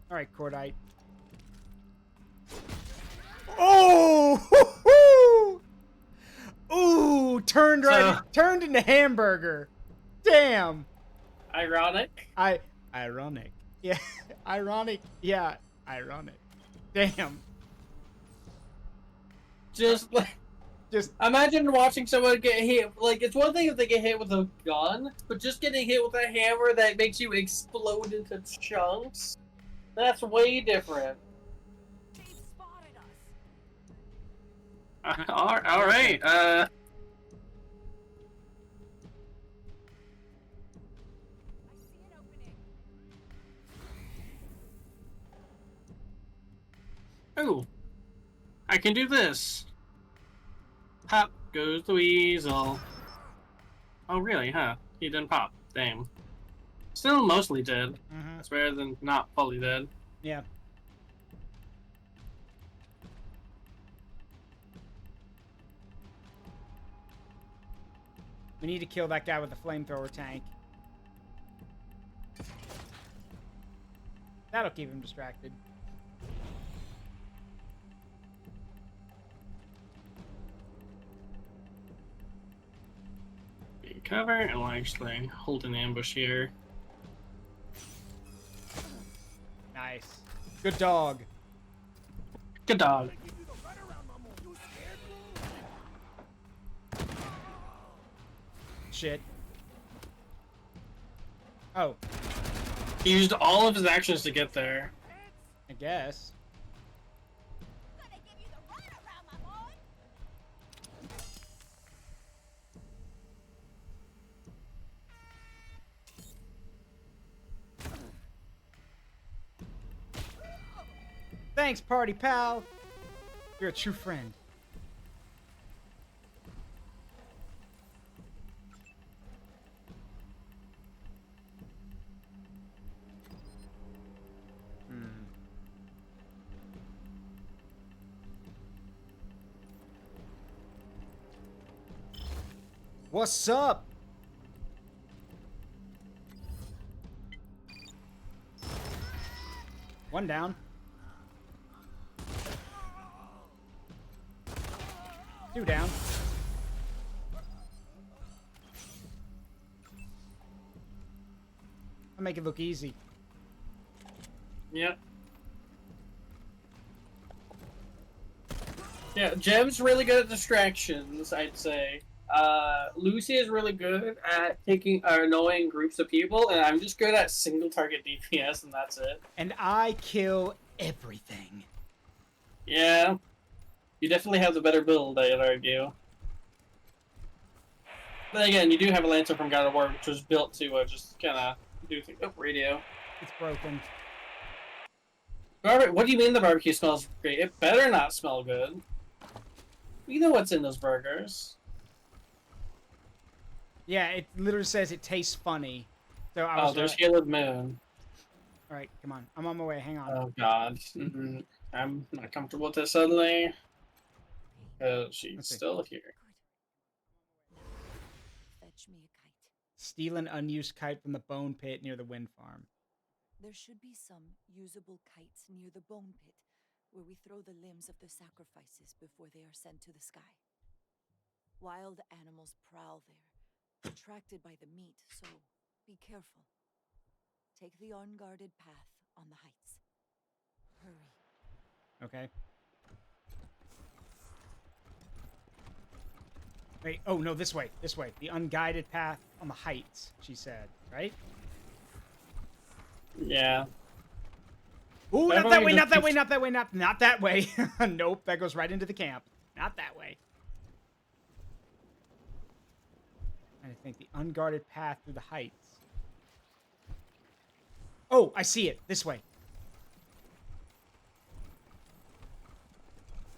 S1: All right, Cordite. Oh! Ooh! Turned into hamburger. Damn.
S2: Ironic.
S1: Ironic. Yeah, ironic. Yeah, ironic. Damn.
S2: Just imagine watching someone get hit. Like, it's one thing if they get hit with a gun, but just getting hit with a hammer that makes you explode into chunks, that's way different.
S8: They've spotted us.
S2: All right.
S8: I see an opening.
S2: Ooh, I can do this. Pop goes the weasel. Oh, really? Huh? He didn't pop. Damn. Still mostly dead. That's better than not fully dead.
S1: Yeah. We need to kill that guy with the flamethrower tank. That'll keep him distracted.
S2: Be cover, and we'll actually hold an ambush here.
S1: Nice. Good dog.
S2: Good dog.
S1: Shit. Oh.
S2: He used all of his actions to get there.
S1: I guess. Thanks, party pal. You're a true friend. What's up? One down. Two down. I'll make it look easy.
S2: Yep. Yeah, Jem's really good at distractions, I'd say. Lucy is really good at taking annoying groups of people, and I'm just good at single target DPS, and that's it.
S1: And I kill everything.
S2: Yeah. You definitely have the better build, I'd argue. But again, you do have a Lancer from God of War, which was built to just kind of do things. Oh, radio.
S1: It's broken.
S2: What do you mean the barbecue smells great? It better not smell good. You know what's in those burgers.
S1: Yeah, it literally says it tastes funny. So I was
S2: there's Caleb Moon.
S1: Alright, come on. I'm on my way. Hang on.
S2: Oh, God. I'm not comfortable with this suddenly. She's still here.
S11: Fetch me a kite.
S1: Steal an unused kite from the bone pit near the wind farm.
S11: There should be some usable kites near the bone pit, where we throw the limbs of the sacrifices before they are sent to the sky. Wild animals prowl there, attracted by the meat, so be careful. Take the unguarded path on the heights. Hurry.
S1: Okay. Wait, oh no, this way, this way. The unguided path on the heights, she said, right?
S2: Yeah.
S1: Ooh, not that way, not that way, not that way, not that way. Nope, that goes right into the camp. Not that way. And I think the unguarded path through the heights. Oh, I see it. This way.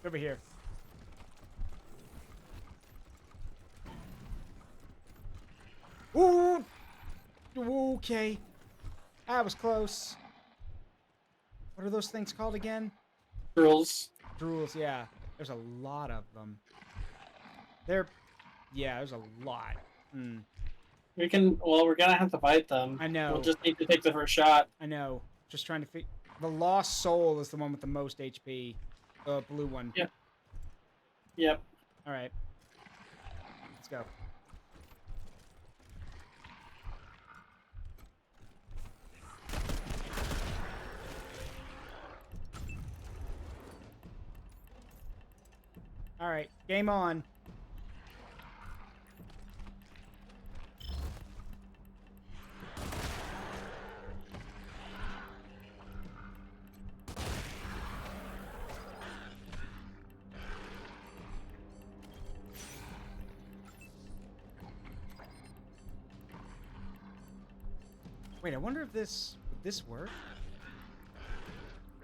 S1: Over here. Ooh! Okay. That was close. What are those things called again?
S2: Drools.
S1: Drools, yeah. There's a lot of them. Yeah, there's a lot.
S2: We're gonna have to fight them.
S1: I know.
S2: We'll just need to take the first shot.
S1: I know. Just trying to figure. The Lost Soul is the one with the most HP. The blue one.
S2: Yep. Yep.
S1: Alright. Let's go. All right, game on. Wait, I wonder if would this work?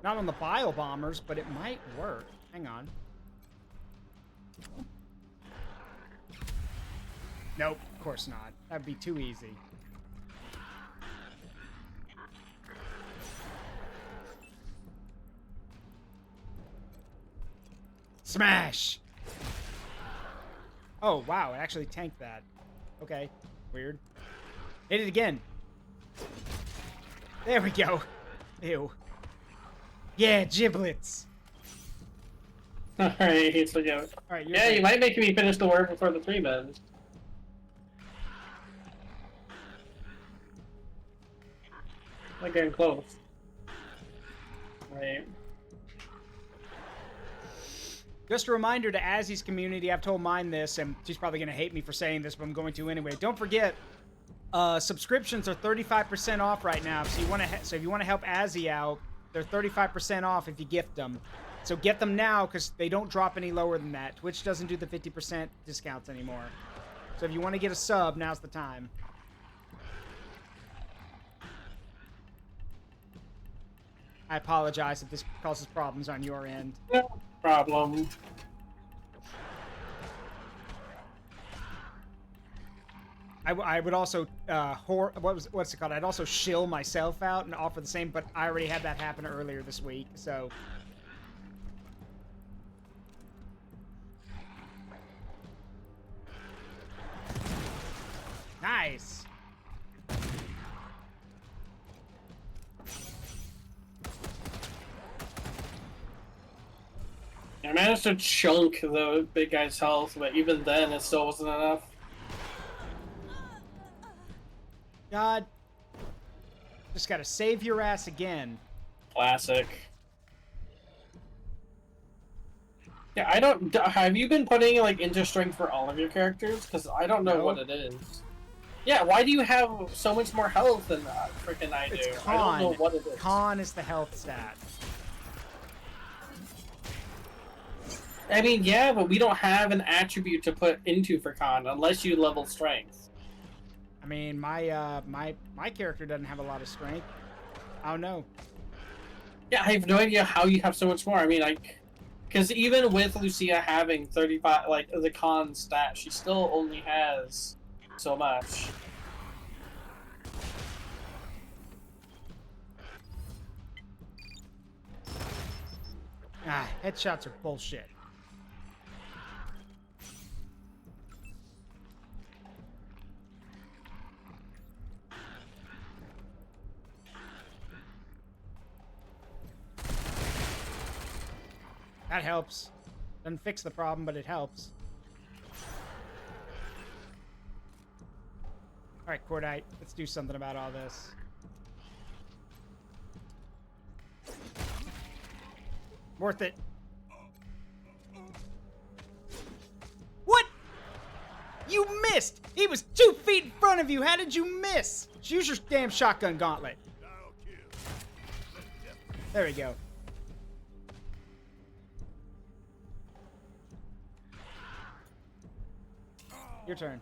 S1: Not on the bio bombers, but it might work. Hang on. Nope, of course not. That'd be too easy. Smash! Oh, wow, it actually tanked that. Okay, weird. Hit it again. There we go. Ew. Yeah, giblets.
S2: Alright, so yeah.
S1: Alright,
S2: yeah, you might make me finish the work before the 3 men. Like getting close. Right.
S1: Just a reminder to Azzy's community, I've told mine this, and she's probably going to hate me for saying this, but I'm going to anyway. Don't forget, subscriptions are 35% off right now. So if you want to help Azzy out, they're 35% off if you gift them. So get them now, because they don't drop any lower than that. Twitch doesn't do the 50% discounts anymore. So if you want to get a sub, now's the time. I apologize if this causes problems on your end.
S2: No problem.
S1: I would also what's it called? I'd also shill myself out and offer the same, but I already had that happen earlier this week, so. Nice.
S2: I managed to chunk the big guy's health, but even then, it still wasn't enough.
S1: God. Just gotta save your ass again.
S2: Classic. Yeah, I don't... Have you been putting, like, into strength for all of your characters? Because I don't know what it is. Yeah, why do you have so much more health than freaking I do?
S1: It's con.
S2: I don't know what it is.
S1: Con is the health stat.
S2: I mean, yeah, but we don't have an attribute to put into for con unless you level strength.
S1: I mean, my character doesn't have a lot of strength. I don't know.
S2: Yeah, I have no idea how you have so much more. I mean, like, because even with Lucia having 35, like, the con stat, she still only has so much.
S1: Ah, headshots are bullshit. That helps. Doesn't fix the problem, but it helps. Alright, Cordite, let's do something about all this. Worth it. What? You missed! He was 2 feet in front of you! How did you miss? Use your damn shotgun gauntlet. There we go. Your turn.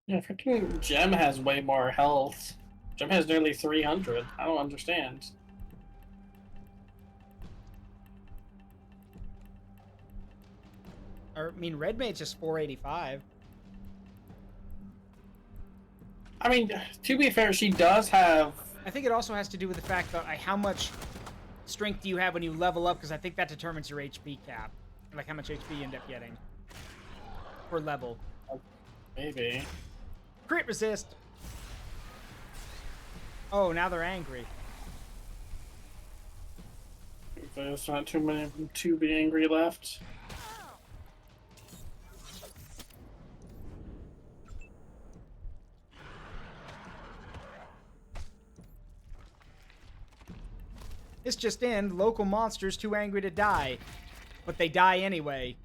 S2: Yeah, freaking Gem has way more health. Gem has nearly 300. I don't understand.
S1: Or, I mean, Red Mage's just 485.
S2: I mean, to be fair, she does have...
S1: I think it also has to do with the fact that how much strength do you have when you level up, because I think that determines your HP cap. Like, how much HP you end up getting. Per level.
S2: Maybe.
S1: Crit resist! Oh, now they're angry.
S2: There's not too many to be angry left.
S1: This just in, local monsters too angry to die. But they die anyway.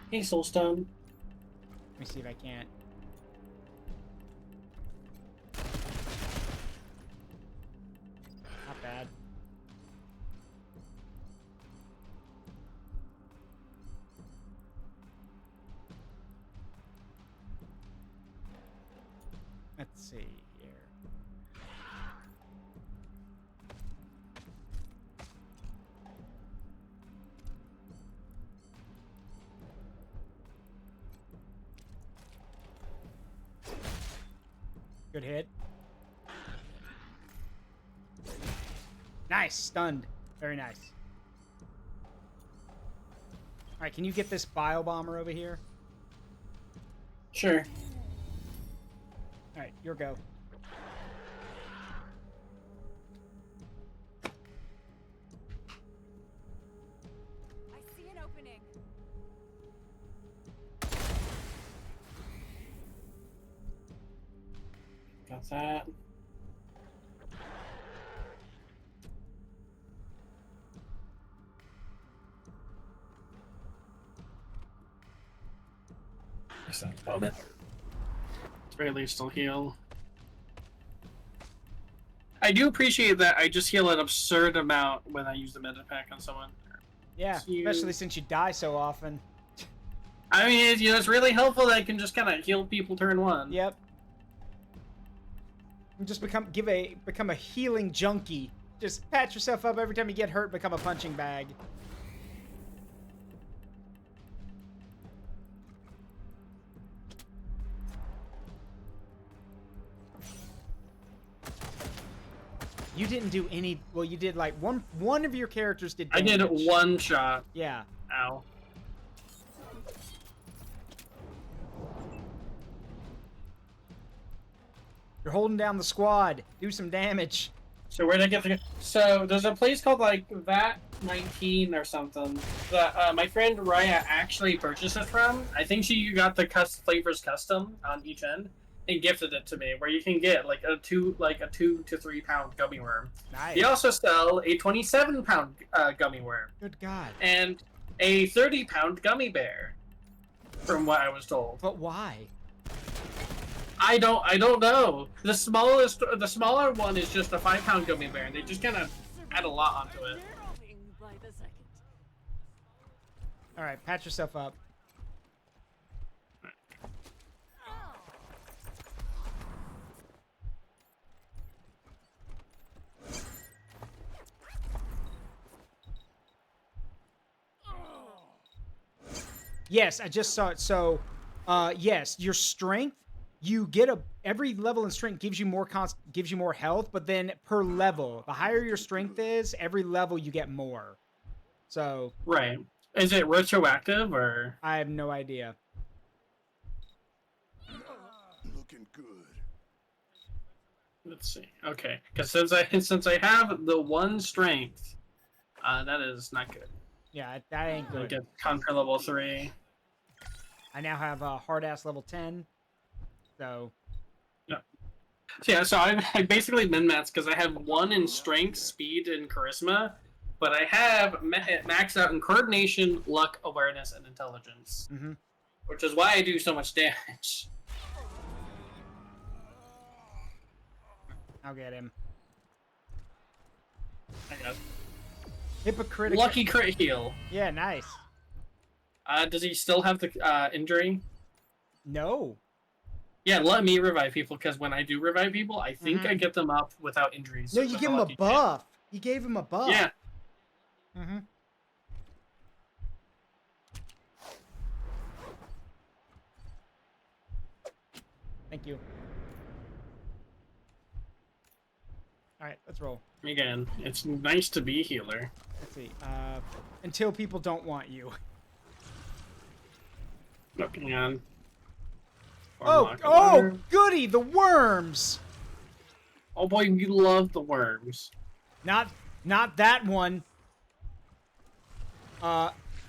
S2: Hey, Soulstone.
S1: Let me see if I can't. Not bad. Let's see here. Good hit. Nice, stunned. Very nice. All right, can you get this bio bomber over here?
S2: Sure.
S1: All right, your go.
S8: I see an opening.
S2: Got that. It's not a moment. At the very least, I'll heal. I do appreciate that I just heal an absurd amount when I use the meta pack on someone.
S1: Yeah, especially since you die so often.
S2: I mean, it's really helpful that I can just kind of heal people turn one.
S1: Yep. You just become a healing junkie. Just patch yourself up every time you get hurt. Become a punching bag. You didn't do any. Well, you did like one of your characters did damage.
S2: I did one shot.
S1: Yeah.
S2: Ow.
S1: You're holding down the squad. Do some damage.
S2: So where'd I get the? So there's a place called like that 19 or something that my friend Raya actually purchased it from. I think she got the flavors custom on each end and gifted it to me, where you can get like a 2 to 3 pound gummy worm.
S1: Nice.
S2: They also sell a 27-pound gummy worm.
S1: Good God.
S2: And a 30-pound gummy bear, from what I was told.
S1: But why?
S2: I don't know. The smaller one is just a 5-pound gummy bear, and they just kind of add a lot onto it.
S1: All right, patch yourself up. Yes, I just saw it. So, yes, your strength, you get every level in strength gives you more health, but then per level, the higher your strength is, every level you get more. So,
S2: right. Is it retroactive or?
S1: I have no idea.
S4: Looking good.
S2: Let's see. Okay, because since I have the 1 strength, that is not good.
S1: Yeah, that ain't
S2: I
S1: good.
S2: get conquer level 3.
S1: I now have a hard ass level 10. So.
S2: Yeah. So yeah, so I basically min-maxed because I have 1 in strength, speed, and charisma, but I have maxed out in coordination, luck, awareness, and intelligence.
S1: Mm-hmm.
S2: Which is why I do so much damage.
S1: I'll get him.
S2: I got
S1: Hypocritical.
S2: lucky crit heal.
S1: Yeah, nice.
S2: Does he still have the injury?
S1: No.
S2: Yeah, let me revive people, because when I do revive people, I think I get them up without injuries.
S1: No, you give him a buff. You gave him a buff.
S2: Yeah.
S1: Mm-hmm. Thank you. Alright, let's roll.
S2: Again, it's nice to be a healer.
S1: Let's see. Until people don't want you.
S2: Looking on.
S1: Oh, goody, the worms.
S2: Oh boy, you love the worms.
S1: Not that one.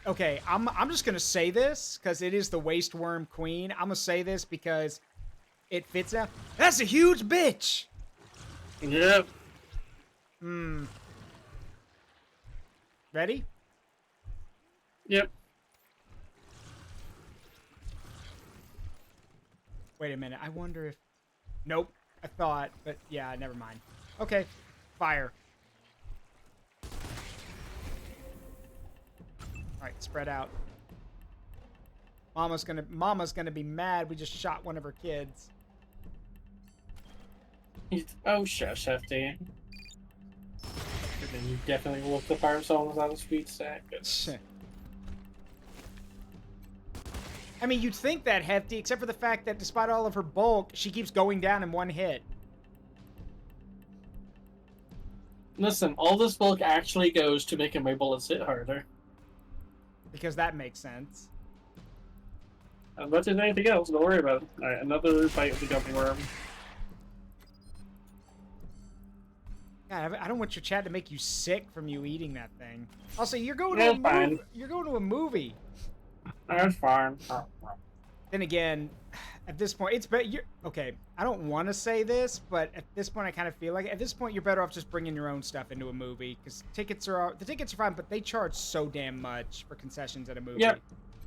S1: Okay, I'm just gonna say this because it is the waste worm queen. I'm gonna say this because it fits out. That's a huge bitch.
S2: Yep.
S1: Ready?
S2: Yep.
S1: Wait a minute. I wonder if. Nope. I thought, but yeah, never mind. Okay, fire. All right, spread out. Mama's gonna be mad. We just shot one of her kids.
S2: Oh, shush, Hefty. You definitely looked the fire songs on the speed stack.
S1: I mean, you'd think that, Hefty, except for the fact that despite all of her bulk, she keeps going down in one hit.
S2: Listen, all this bulk actually goes to making my bullets hit harder.
S1: Because that makes sense.
S2: As much as anything else, don't worry about it. Alright, another fight with the gummy worm.
S1: God, I don't want your chat to make you sick from you eating that thing. Also, you're going
S2: Yeah,
S1: to a
S2: fine.
S1: movie. You're going to a movie.
S2: That's fine.
S1: Then again, at this point, it's better. Okay, I don't want to say this, but at this point, I kind of feel like at this point, you're better off just bringing your own stuff into a movie because the tickets are fine, but they charge so damn much for concessions at a movie.
S2: Yep.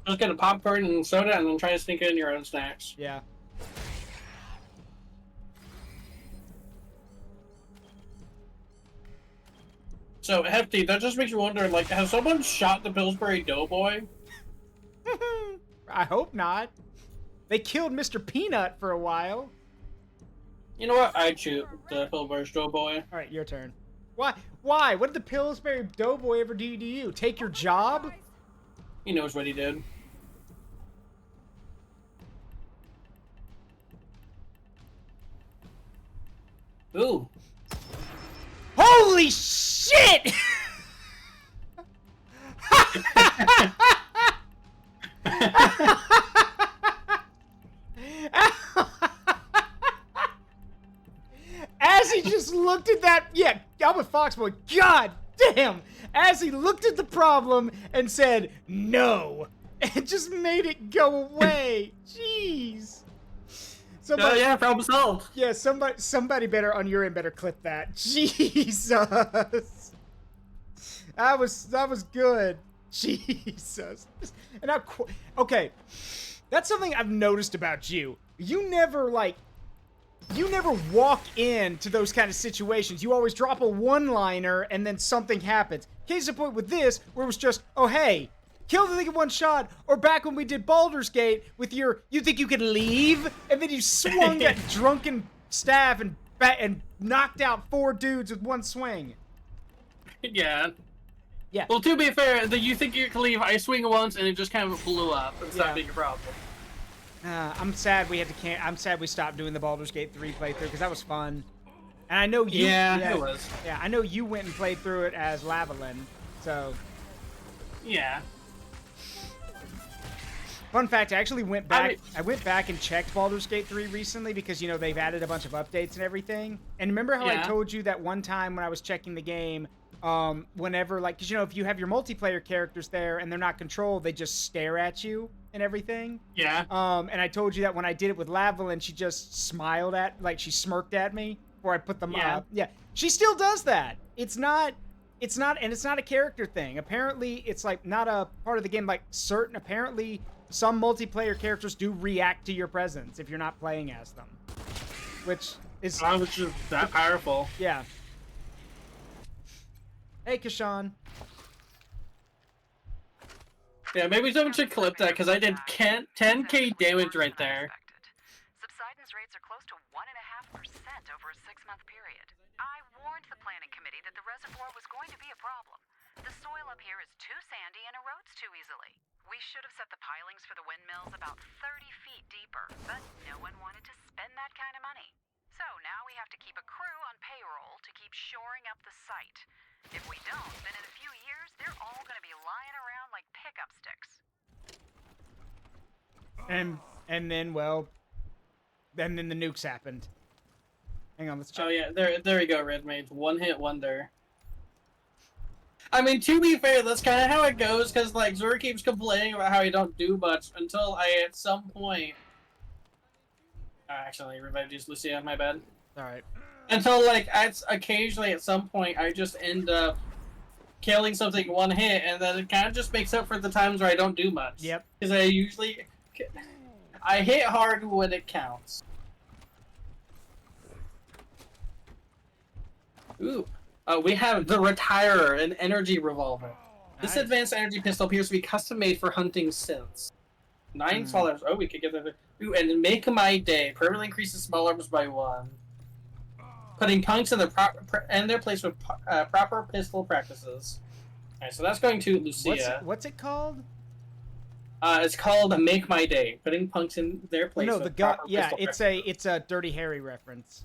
S2: Just get a popcorn and soda, and then try to sneak in your own snacks.
S1: Yeah.
S2: So, Hefty, that just makes you wonder, like, has someone shot the Pillsbury Doughboy?
S1: I hope not. They killed Mr. Peanut for a while.
S2: You know what? I'd shoot the Pillsbury Doughboy.
S1: All right, your turn. Why? Why? What did the Pillsbury Doughboy ever do to you? Take your job?
S2: He knows what he did. Ooh.
S1: Holy shit! As he just looked at that, yeah, I'm a Foxboy. God damn! As he looked at the problem and said no, it just made it go away. Jeez. Somebody,
S2: yeah, problem solved.
S1: Yeah, somebody better on your end better clip that. Jesus. That was good. Jesus. And now, okay, that's something I've noticed about you. You never walk into those kind of situations. You always drop a one-liner and then something happens. Case in point with this, where it was just, oh hey, kill the thing in one shot, or back when we did Baldur's Gate with your, you think you could leave? And then you swung that drunken staff and knocked out 4 dudes with one swing.
S2: Yeah.
S1: Yeah.
S2: Well, to be fair, you think you can leave, I swing once and it just kind of blew up. It's not being a problem.
S1: I'm sad we had to I'm sad we stopped doing the Baldur's Gate 3 playthrough because that was fun. And I know you.
S2: Yeah, it was.
S1: Yeah, I know you went and played through it as Lavalin, so.
S2: Yeah.
S1: Fun fact, I actually went back. I went back and checked Baldur's Gate 3 recently because, you know, they've added a bunch of updates and everything. And remember how I told you that one time when I was checking the game, whenever, like, because, you know, if you have your multiplayer characters there and they're not controlled, they just stare at you and everything.
S2: Yeah.
S1: And I told you that when I did it with Lavalin, she just smiled she smirked at me before I put them up. Yeah. She still does that. It's not a character thing. Apparently, it's, like, not a part of the game. Like, apparently, some multiplayer characters do react to your presence if you're not playing as them. Which is...
S2: Which is that powerful.
S1: Yeah. Hey, Kashan.
S2: Yeah, maybe someone should clip that, because I did 10k damage right there.
S14: Subsidence rates are close to 1.5% over a 6-month period. I warned the planning committee that the reservoir was going to be a problem. The soil up here is too sandy and erodes too easily. We should have set the pilings for the windmills about 30 feet deeper, but no one wanted to spend that kind of money. So now we have to keep a crew on payroll to keep shoring up the site. If we don't, then in a few years, they're all going to be lying around like pickup sticks.
S1: And then, well, and then the nukes happened. Hang on, let's check.
S2: Oh yeah, there we go, Red Mage. One hit wonder. I mean, to be fair, that's kind of how it goes, because, like, Zora keeps complaining about how he don't do much until I, at some point... actually, revived use Lucia, my bad.
S1: Alright.
S2: Until, like, occasionally, at some point, I just end up killing something one hit, and then it kind of just makes up for the times where I don't do much.
S1: Yep.
S2: Because I usually... I hit hard when it counts. Ooh. We have the Retirer, an energy revolver. This advanced energy pistol appears to be custom made for hunting synths. 9 small arms. Oh, we could get that. Ooh, and Make My Day permanently increases small arms by 1. Putting punks in their place with proper pistol practices. Alright, so that's going to Lucia.
S1: What's it called?
S2: It's called Make My Day. Putting punks in their place.
S1: No,
S2: with
S1: the gun.
S2: proper
S1: Yeah,
S2: pistol
S1: it's a Dirty Harry reference.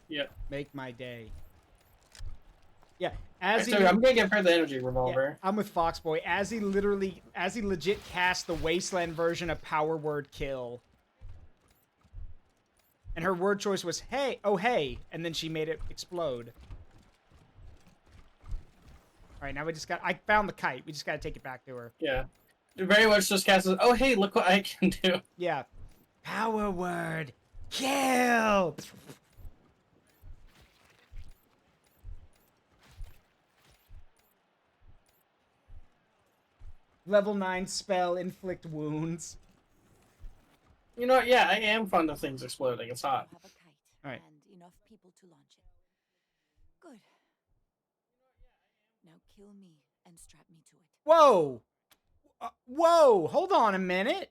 S2: Yep.
S1: Make My Day. Yeah,
S2: so I'm gonna give her the energy revolver.
S1: Yeah, I'm with Foxboy. As he legit cast the Wasteland version of Power Word Kill. And her word choice was, hey, oh hey, and then she made it explode. Alright, now I found the kite. We just gotta take it back to her.
S2: Yeah. Very much just casts, oh hey, look what I can do.
S1: Yeah. Power Word Kill! Level 9 spell, inflict wounds.
S2: You know what? Yeah, I am fond of things exploding. It's hot.
S11: Have a kite
S1: Alright.
S11: and enough people to launch it. Good. Now kill me and strap me to it.
S1: Whoa! Whoa! Hold on a minute.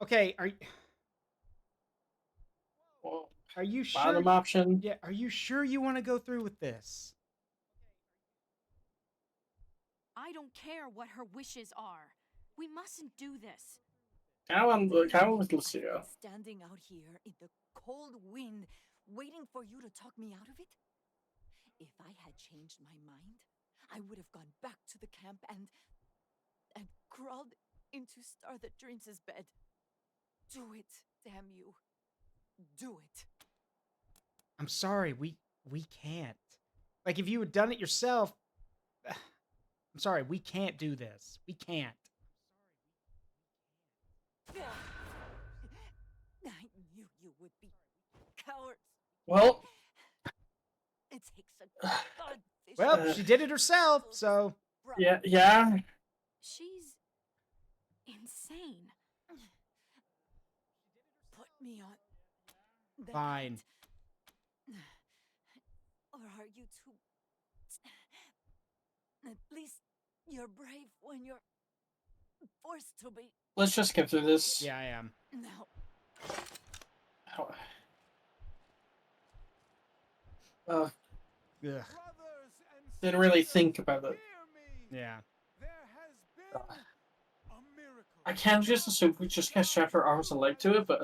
S1: Okay, are you sure?
S2: Bottom option.
S1: Yeah, are you sure you want to go through with this?
S15: I don't care what her wishes are. We mustn't do this.
S2: How with Lucio?
S11: Standing out here in the cold wind, waiting for you to talk me out of it? If I had changed my mind, I would have gone back to the camp and crawled into Star That Dreams' bed. Do it, damn you. Do it.
S1: I'm sorry, we can't. Like, if you had done it yourself... I'm sorry, we can't do this. We can't.
S11: I knew you would be cowards.
S2: Well...
S11: It takes a godfish.
S1: Well, she did it herself, so...
S2: Yeah.
S15: She's... insane.
S11: Put me on the
S1: Fine.
S11: kite. Or are you too... At least you're brave when you're forced to be.
S2: Let's just get through this.
S1: Yeah, I am.
S11: No.
S1: Ugh.
S2: Didn't really think about it.
S1: Yeah.
S2: I can't just assume we just can't strap our arms and leg to it, but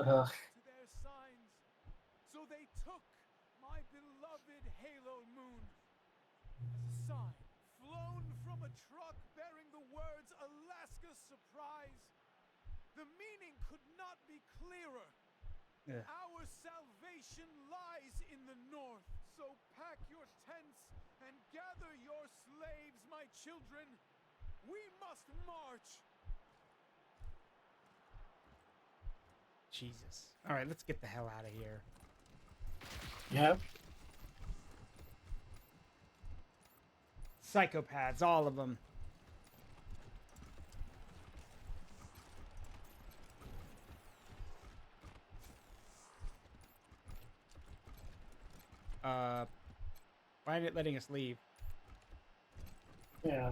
S16: So they took my beloved Halo Moon as a sign, flown from a truck bearing the words Alaska Surprise. The meaning could not be clearer.
S1: Yeah.
S16: Our salvation lies in the north. So pack your tents and gather your slaves, my children. We must march.
S1: Jesus. All right, let's get the hell out of here.
S2: Yep.
S1: Psychopaths, all of them. Why isn't it letting us leave?
S2: Yeah.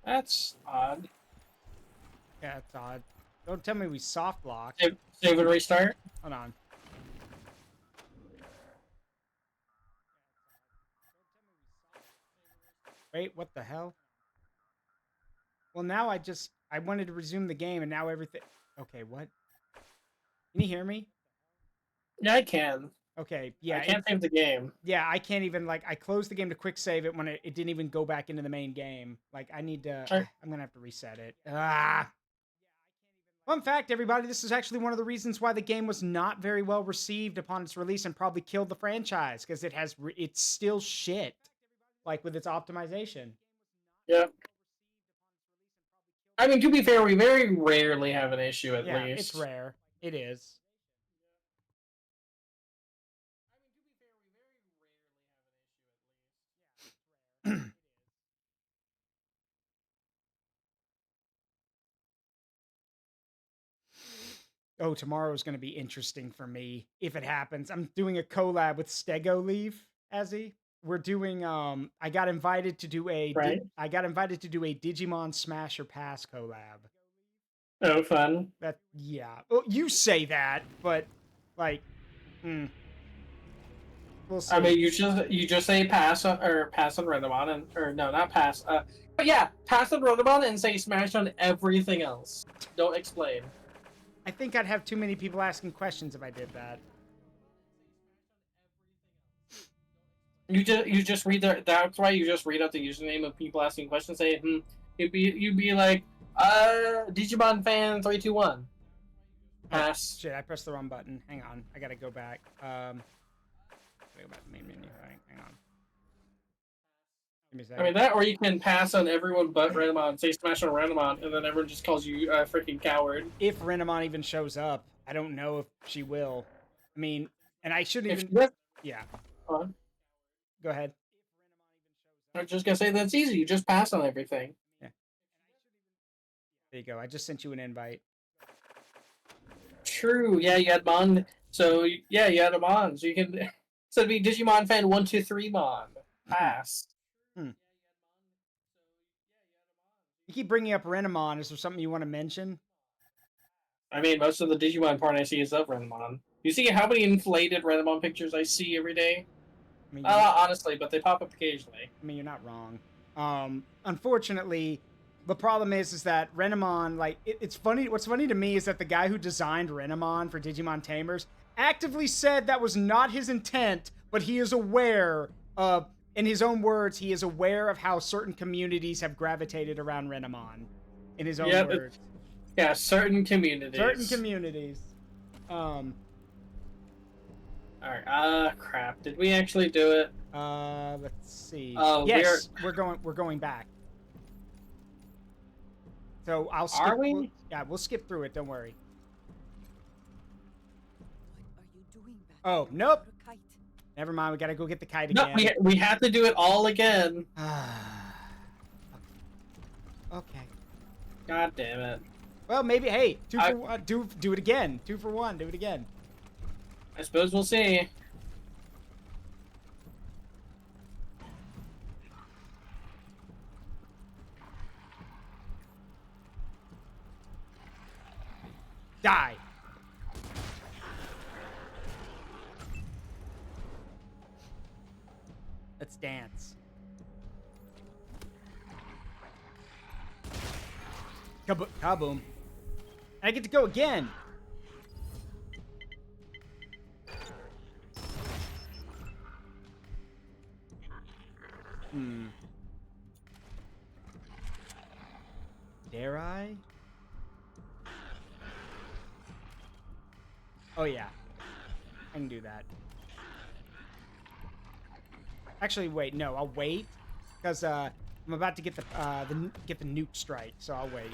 S2: That's odd.
S1: Yeah, that's odd. Don't tell me we soft lock.
S2: Save and restart.
S1: Hold on. Wait, what the hell? Well, now I wanted to resume the game, and now everything... Okay, what? Can you hear me?
S2: Yeah, I can.
S1: Okay, yeah.
S2: I can't save the game.
S1: Yeah, I can't even, like, I closed the game to quick save it when it didn't even go back into the main game. Like, I need to, I'm gonna have to reset it. Fun fact, everybody, this is actually one of the reasons why the game was not very well received upon its release and probably killed the franchise, because it's still shit, like, with its optimization.
S2: Yep. I mean, to be fair, we very rarely have an issue, at least.
S1: It's rare. It is. Oh, tomorrow is going to be interesting for me if it happens. I'm doing a collab with Stego Leaf, Ezzy. We're doing I got invited to do a Digimon Smash or Pass collab.
S2: Oh, fun.
S1: Yeah. Well, you say that, but like we'll see.
S2: I mean, you just say pass on Renamon, or no, not pass. But yeah, pass on Renamon and say smash on everything else. Don't explain.
S1: I think I'd have too many people asking questions if I did that.
S2: You just read that's why you just read out the username of people asking questions. Say, you'd be like, Digimon fan 321. Pass.
S1: Oh, shit, I pressed the wrong button. Hang on, I gotta go back. Gotta go back to the main menu. Hang on. Give me a second.
S2: I mean that, or you can pass on everyone but Renamon. Say smash on Renamon, and then everyone just calls you a freaking coward.
S1: If Renamon even shows up, I don't know if she will. I mean, and I shouldn't even. Yeah. Go ahead.
S2: I'm just gonna say that's easy. You just pass on everything.
S1: Yeah. There you go. I just sent you an invite.
S2: True. Yeah, you had Mon. So yeah, you had a Mon. So you can. So it'd be Digimon fan 123 Mon. Pass.
S1: You keep bringing up Renamon. Is there something you want to mention?
S2: I mean, most of the Digimon porn I see is of Renamon. You see how many inflated Renamon pictures I see every day?
S1: I mean,
S2: honestly, but they pop up occasionally.
S1: I mean, you're not wrong. Unfortunately, the problem is that Renamon, like, it's funny. What's funny to me is that the guy who designed Renamon for Digimon Tamers actively said that was not his intent, but he is aware of, in his own words, he is aware of how certain communities have gravitated around Renamon. In his own words.
S2: Yeah, certain communities. Alright, crap. Did we actually do it?
S1: Let's see.
S2: Oh,
S1: yes, we're going back. So I'll skip.
S2: Are we?
S1: We'll skip through it, don't worry.
S11: What are you doing back
S1: Oh,
S11: there?
S1: nope.
S11: Kite.
S1: Never mind, we gotta go get the kite
S2: No,
S1: again.
S2: we have to do it all again.
S1: Okay.
S2: God damn it.
S1: Well, maybe, hey, 2 for 1, do it again. 2 for 1, do it again.
S2: I suppose we'll see.
S1: Die. Let's dance. Kaboom. I get to go again. Dare I? Oh yeah, I can do that. Actually, wait. No, I'll wait because I'm about to get the nuke strike, so I'll wait.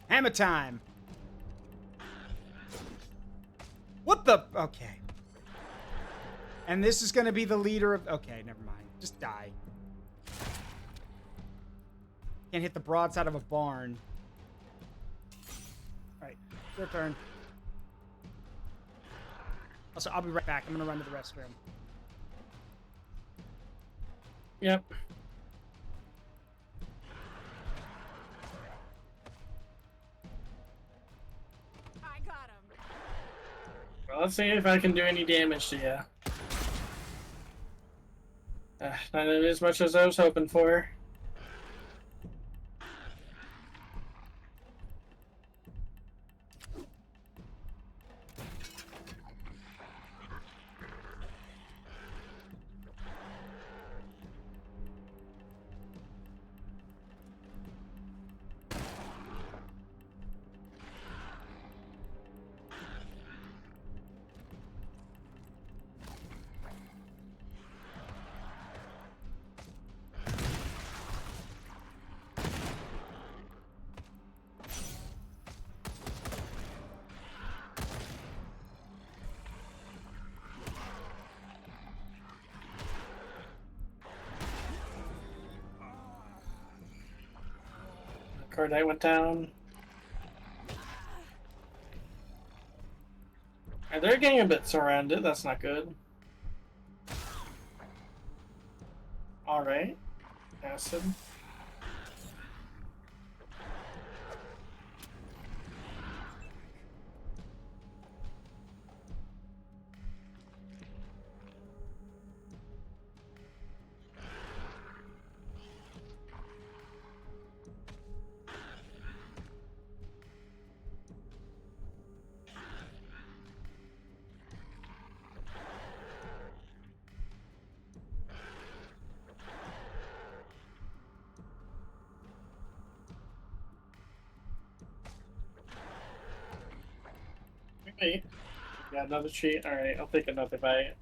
S1: Hammer time! What the? Okay. And this is going to be the leader of... Okay, never mind. Just die. Can't hit the broadside of a barn. Alright, your turn. Also, I'll be right back. I'm going to run to the restroom.
S2: Yep.
S5: I got him.
S2: Well, let's see if I can do any damage to you. Not as much as I was hoping for. Cardite went down. They're getting a bit surrounded. That's not good. Alright. Acid. Wait. Got another cheat. Alright, I'll take another bite.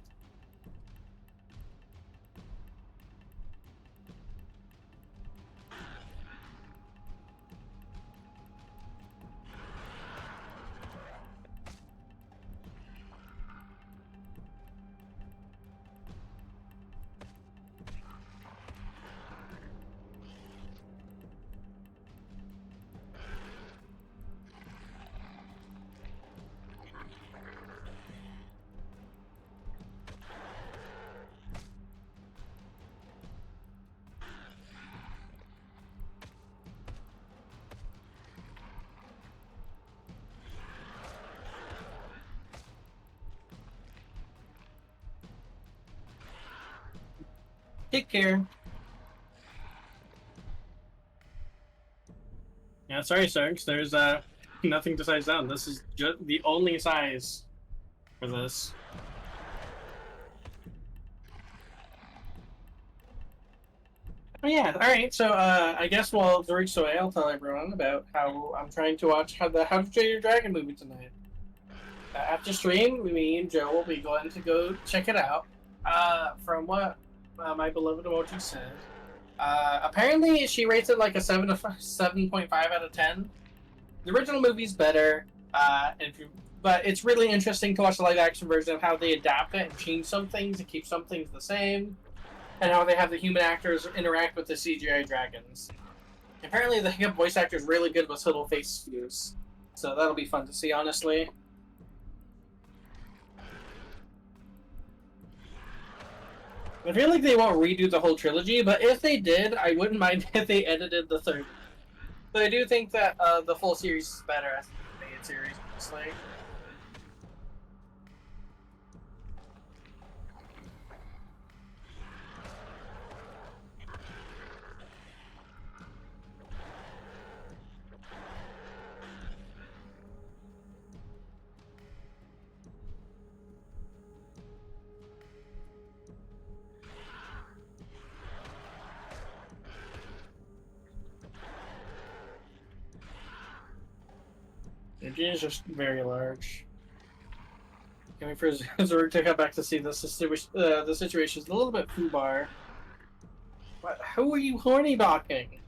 S2: Take care. Yeah, sorry, Sarks. There's nothing to size down. This is just the only size for this. Oh yeah, alright, so I guess while it's reached away, I'll tell everyone about how I'm trying to watch How to Train Your Dragon movie tonight. After stream, me and Joe will be going to go check it out. From what my beloved emoji said, apparently she rates it like a 7.5 out of 10. The original movie's better, but it's really interesting to watch the live action version of how they adapt it and change some things and keep some things the same, and how they have the human actors interact with the CGI dragons. Apparently the voice actor is really good with little face views, so that'll be fun to see, honestly. I feel like they won't redo the whole trilogy, but if they did, I wouldn't mind if they edited the third. But I do think that the full series is better as the animated series, honestly. Eugene is just very large. Can we for Zurg to come back to see the situation is a little bit foobar. What? Who are you horny docking?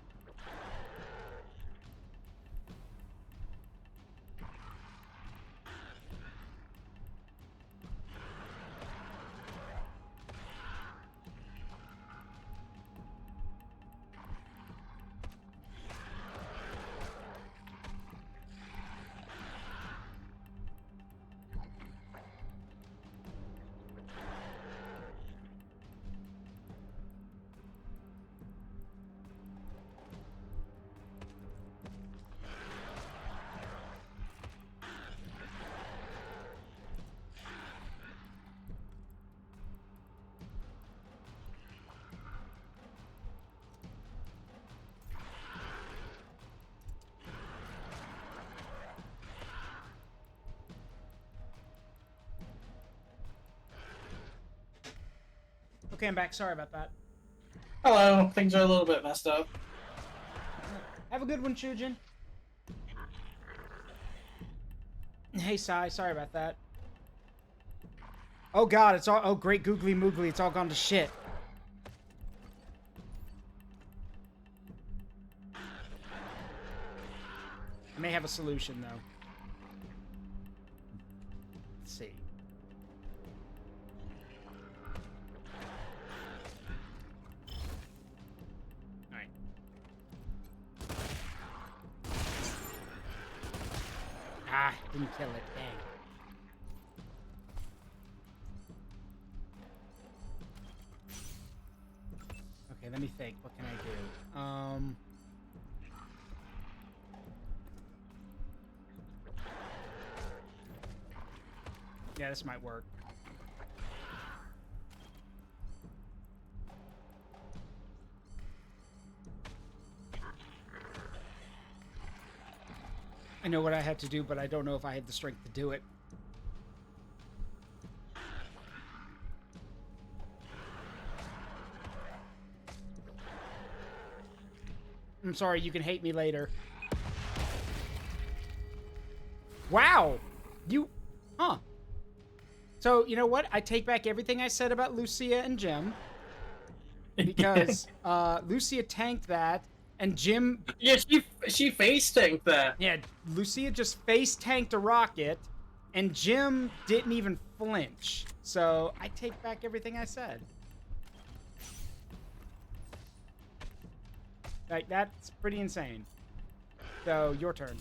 S1: Okay, I'm back. Sorry about that.
S2: Hello. Things are a little bit messed up.
S1: Have a good one, Shujin. Hey, Sai. Sorry about that. Oh, God. It's all... Oh, great googly moogly. It's all gone to shit. I may have a solution, though. Let's see. Alright. Ah, didn't kill it. Dang. Okay, let me think. What can I do? Yeah, this might work. I know what I have to do, but I don't know if I have the strength to do it. I'm sorry, you can hate me later. Wow! You... Huh. So, you know what? I take back everything I said about Lucia and Jim. Because Lucia tanked that, and Jim...
S2: Yeah, she face tanked that.
S1: Yeah, Lucia just face tanked a rocket, and Jim didn't even flinch. So, I take back everything I said. Like, that's pretty insane. So, your turn.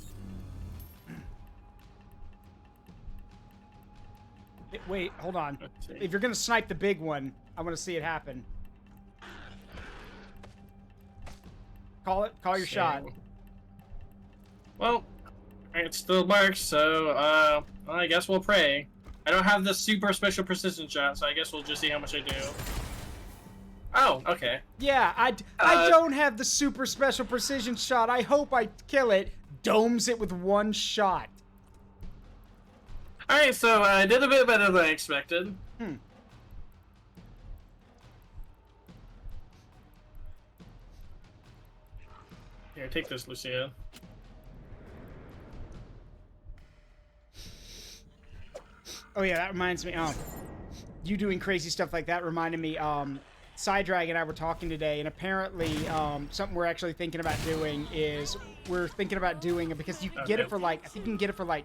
S1: Wait, hold on. If you're gonna snipe the big one, I want to see it happen. Call it. Call your shot.
S2: Well, it still works, so well, I guess we'll pray. I don't have the super special precision shot, so I guess we'll just see how much I do. Oh, okay.
S1: Yeah, I don't have the super special precision shot. I hope I kill it. Domes it with one shot.
S2: Alright, so I did a bit better than I expected. Here, take this, Lucia.
S1: Oh yeah, that reminds me. You doing crazy stuff like that reminded me. Psydrag and I were talking today, and apparently, something we're actually thinking about doing is because you can get it for like, I think you can get it for like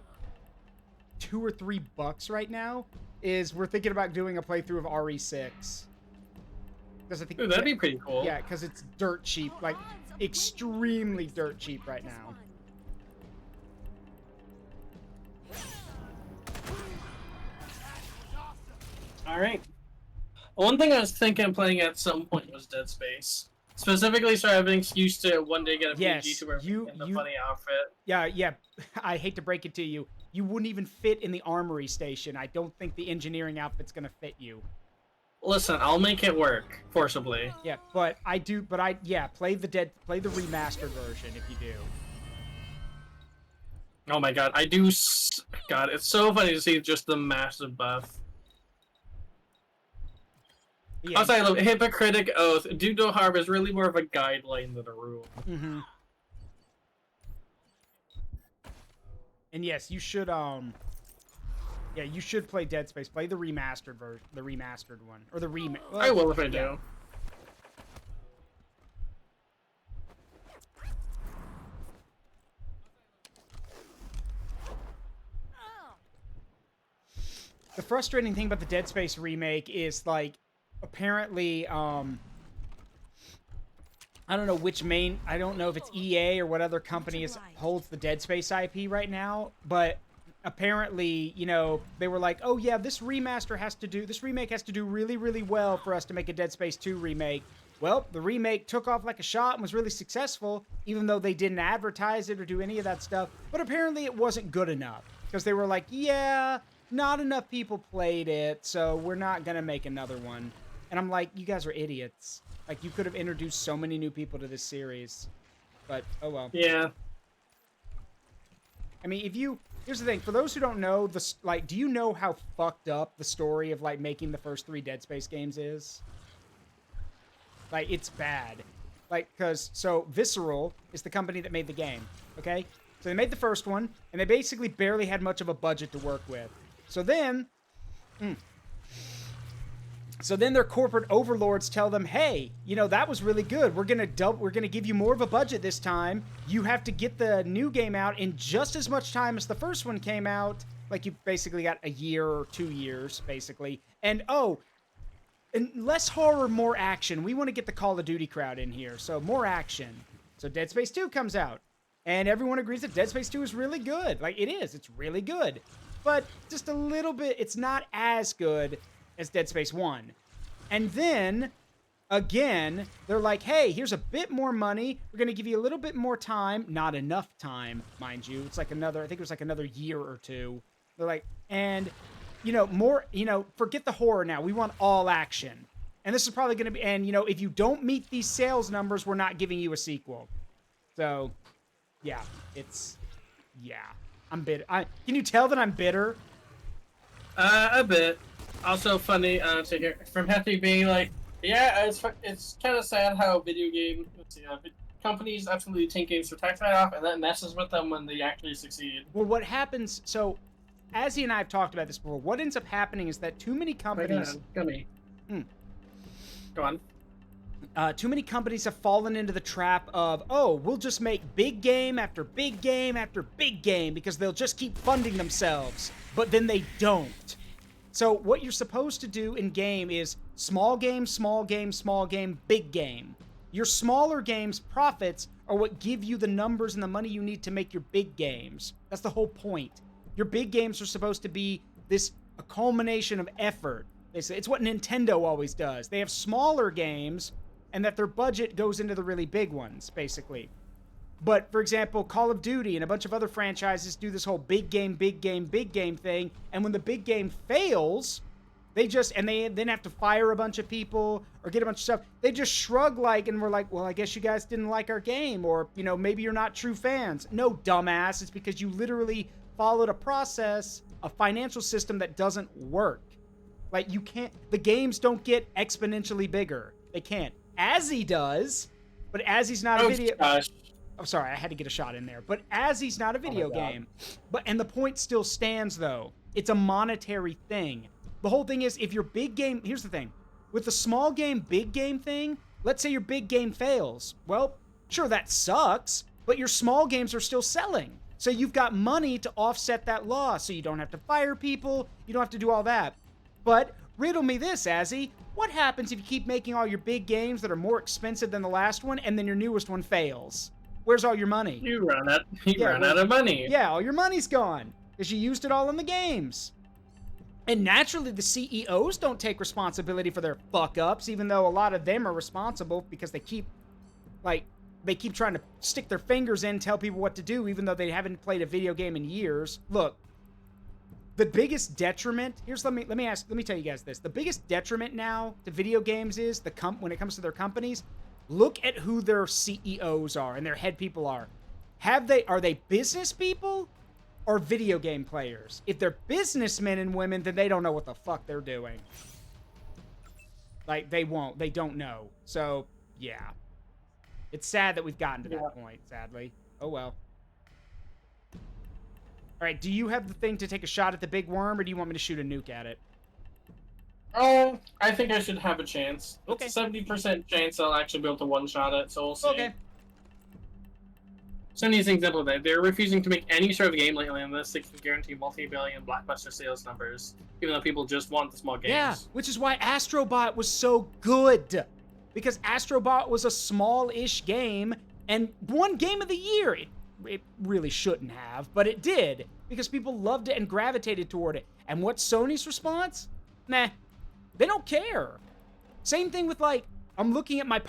S1: $2 or $3 right now. We're thinking about doing a playthrough of RE6. Because I think
S2: that'd be pretty cool.
S1: Yeah, because it's dirt cheap, like extremely dirt cheap right now.
S2: Alright. One thing I was thinking of playing at some point was Dead Space. Specifically, so I have an excuse to one day get a PG to wear a funny outfit.
S1: Yeah. I hate to break it to you. You wouldn't even fit in the armory station. I don't think the engineering outfit's gonna fit you.
S2: Listen, I'll make it work forcibly.
S1: Yeah, play the remastered version if you do.
S2: Oh my god, I do. God, it's so funny to see just the massive buff.
S1: Yeah.
S2: Outside of Hippocratic Oath, do no harm is really more of a guideline than a rule.
S1: Mm-hmm. And yes, you should yeah, you should play Dead Space. Play the remastered version, the remastered one, or the remake. Well,
S2: I will if I do.
S1: The frustrating thing about the Dead Space remake is, like, apparently, I don't know which I don't know if it's EA or what other company holds the Dead Space IP right now, but apparently, you know, they were like, oh yeah, this remake has to do really, really well for us to make a Dead Space 2 remake. Well, the remake took off like a shot and was really successful, even though they didn't advertise it or do any of that stuff, but apparently it wasn't good enough, because they were like, yeah, not enough people played it, so we're not gonna make another one. And I'm like, you guys are idiots. Like, you could have introduced so many new people to this series. But, oh well.
S2: Yeah.
S1: I mean, here's the thing. For those who don't know, do you know how fucked up the story of, like, making the first 3 Dead Space games is? Like, it's bad. Like, so Visceral is the company that made the game, okay? So they made the first one, and they basically barely had much of a budget to work with. So then their corporate overlords tell them, hey, you know, that was really good. We're gonna give you more of a budget this time. You have to get the new game out in just as much time as the first one came out. Like, you basically got a year or 2 years, basically. And and less horror, more action. We want to get the Call of Duty crowd in here, so more action. So Dead Space 2 comes out, and everyone agrees that Dead Space 2 is really good. Like, it is. It's really good. But just a little bit, it's not as good as Dead Space 1. And then, again, they're like, hey, here's a bit more money. We're going to give you a little bit more time. Not enough time, mind you. It's like I think it was like another year or two. They're like, and... you know, more, you know, forget the horror now. We want all action. And this is probably going to be, and, you know, if you don't meet these sales numbers, we're not giving you a sequel. So, yeah, I'm bitter. Can you tell that I'm bitter?
S2: A bit. Also funny to hear from Hetty being like, yeah, it's kind of sad how video game companies absolutely take games for tax write-off, and that messes with them when they actually succeed.
S1: Well, what happens, so... Azzy and I have talked about this before. What ends up happening is that too many companies...
S2: Go on.
S1: Too many companies have fallen into the trap of, oh, we'll just make big game after big game after big game because they'll just keep funding themselves. But then they don't. So what you're supposed to do in game is small game, small game, small game, big game. Your smaller games' profits are what give you the numbers and the money you need to make your big games. That's the whole point. Your big games are supposed to be a culmination of effort. It's what Nintendo always does. They have smaller games, and that their budget goes into the really big ones, basically. But, for example, Call of Duty and a bunch of other franchises do this whole big game, big game, big game thing, and when the big game fails, they then have to fire a bunch of people or get a bunch of stuff. They just shrug and we're like, well, I guess you guys didn't like our game, or, you know, maybe you're not true fans. No, dumbass. It's because you literally... followed a process, a financial system that doesn't work. Like, you can't... the games don't get exponentially bigger. They can't. Azzy does, but Azzy's not a video...
S2: Gosh.
S1: I'm sorry, I had to get a shot in there. But Azzy's not a video game. And the point still stands, though. It's a monetary thing. The whole thing is, if your big game... here's the thing. With the small game, big game thing, let's say your big game fails. Well, sure, that sucks, but your small games are still selling. So you've got money to offset that loss, so you don't have to fire people, you don't have to do all that. But riddle me this, Azzy. What happens if you keep making all your big games that are more expensive than the last one, and then your newest one fails? Where's all your money?
S2: You run out of money.
S1: Yeah, all your money's gone, because you used it all in the games. And naturally, the CEOs don't take responsibility for their fuck-ups, even though a lot of them are responsible because they keep trying to stick their fingers in, tell people what to do, even though they haven't played a video game in years. Look, the biggest detriment... let me tell you guys this. The biggest detriment now to video games is when it comes to their companies, look at who their CEOs are and their head people are. Are they business people or video game players? If they're businessmen and women, then they don't know what the fuck they're doing. Like, they don't know. So, yeah. It's sad that we've gotten to that point, sadly. Oh, well. All right, do you have the thing to take a shot at the big worm, or do you want me to shoot a nuke at it?
S2: I think I should have a chance. Okay. It's a 70% chance I'll actually be able to one-shot it, so we'll see. Okay. So an easy example of that. They're refusing to make any sort of game lately unless they can guarantee multi-billion blockbuster sales numbers, even though people just want the small games.
S1: Yeah, which is why Astrobot was so good. Because Astrobot was a small-ish game and won Game of the Year. It really shouldn't have, but it did. Because people loved it and gravitated toward it. And what's Sony's response? Meh. They don't care. Same thing with, like, I'm looking at my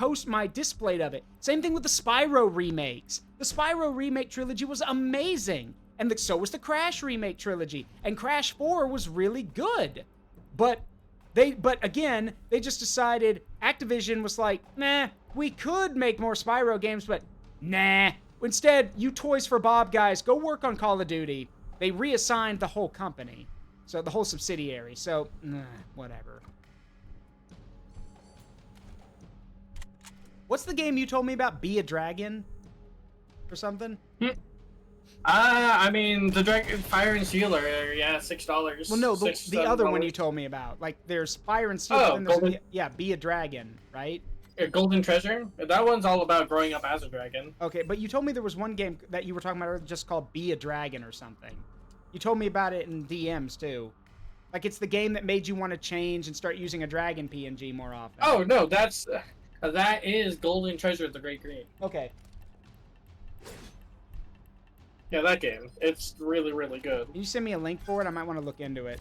S1: display of it. Same thing with the Spyro remakes. The Spyro remake trilogy was amazing. And so was the Crash remake trilogy. And Crash 4 was really good. But again, they just decided, Activision was like, nah, we could make more Spyro games, but nah. Instead, you Toys for Bob guys, go work on Call of Duty. They reassigned the whole company. So the whole subsidiary. So, whatever. What's the game you told me about? Be a Dragon? Or something?
S2: I mean, the Dragon Fire and Steel are, yeah, $6.
S1: Well, no, the other one
S2: $7.
S1: you told me about. Like, there's Fire and Steel,
S2: Oh,
S1: but then there's
S2: Golden...
S1: Be a Dragon, right?
S2: Golden Treasure? That one's all about growing up as a dragon.
S1: Okay, but you told me there was one game that you were talking about earlier just called Be a Dragon or something. You told me about it in DMs, too. Like, it's the game that made you want to change and start using a dragon PNG more often.
S2: Oh, no, that is Golden Treasure of the Great Green.
S1: Okay.
S2: Yeah, that game. It's really, really good.
S1: Can you send me a link for it? I might want to look into it.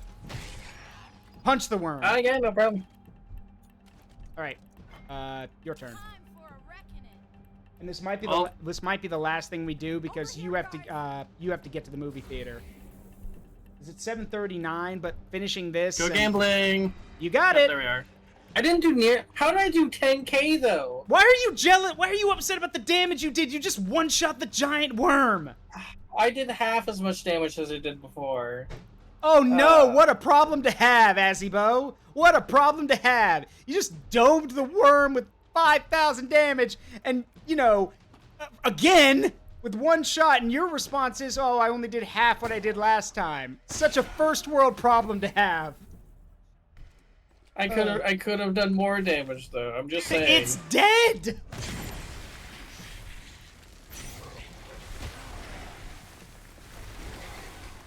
S1: Punch the worm.
S2: Yeah, no problem.
S1: All right. Your turn. And this might be the last thing we do because you have to get to the movie theater. Is it 7:39? But finishing this.
S2: Go gambling.
S1: You got it.
S2: There we are. I didn't do near. How did I do 10K though?
S1: Why are you jealous? Why are you upset about the damage you did? You just one-shot the giant worm.
S2: I did half as much damage as I did before.
S1: Oh no, what a problem to have, Asibow. What a problem to have. You just domed the worm with 5,000 damage and, you know, again, with one shot, and your response is, oh, I only did half what I did last time. Such a first world problem to have.
S2: I could have done more damage though. I'm just saying.
S1: It's dead.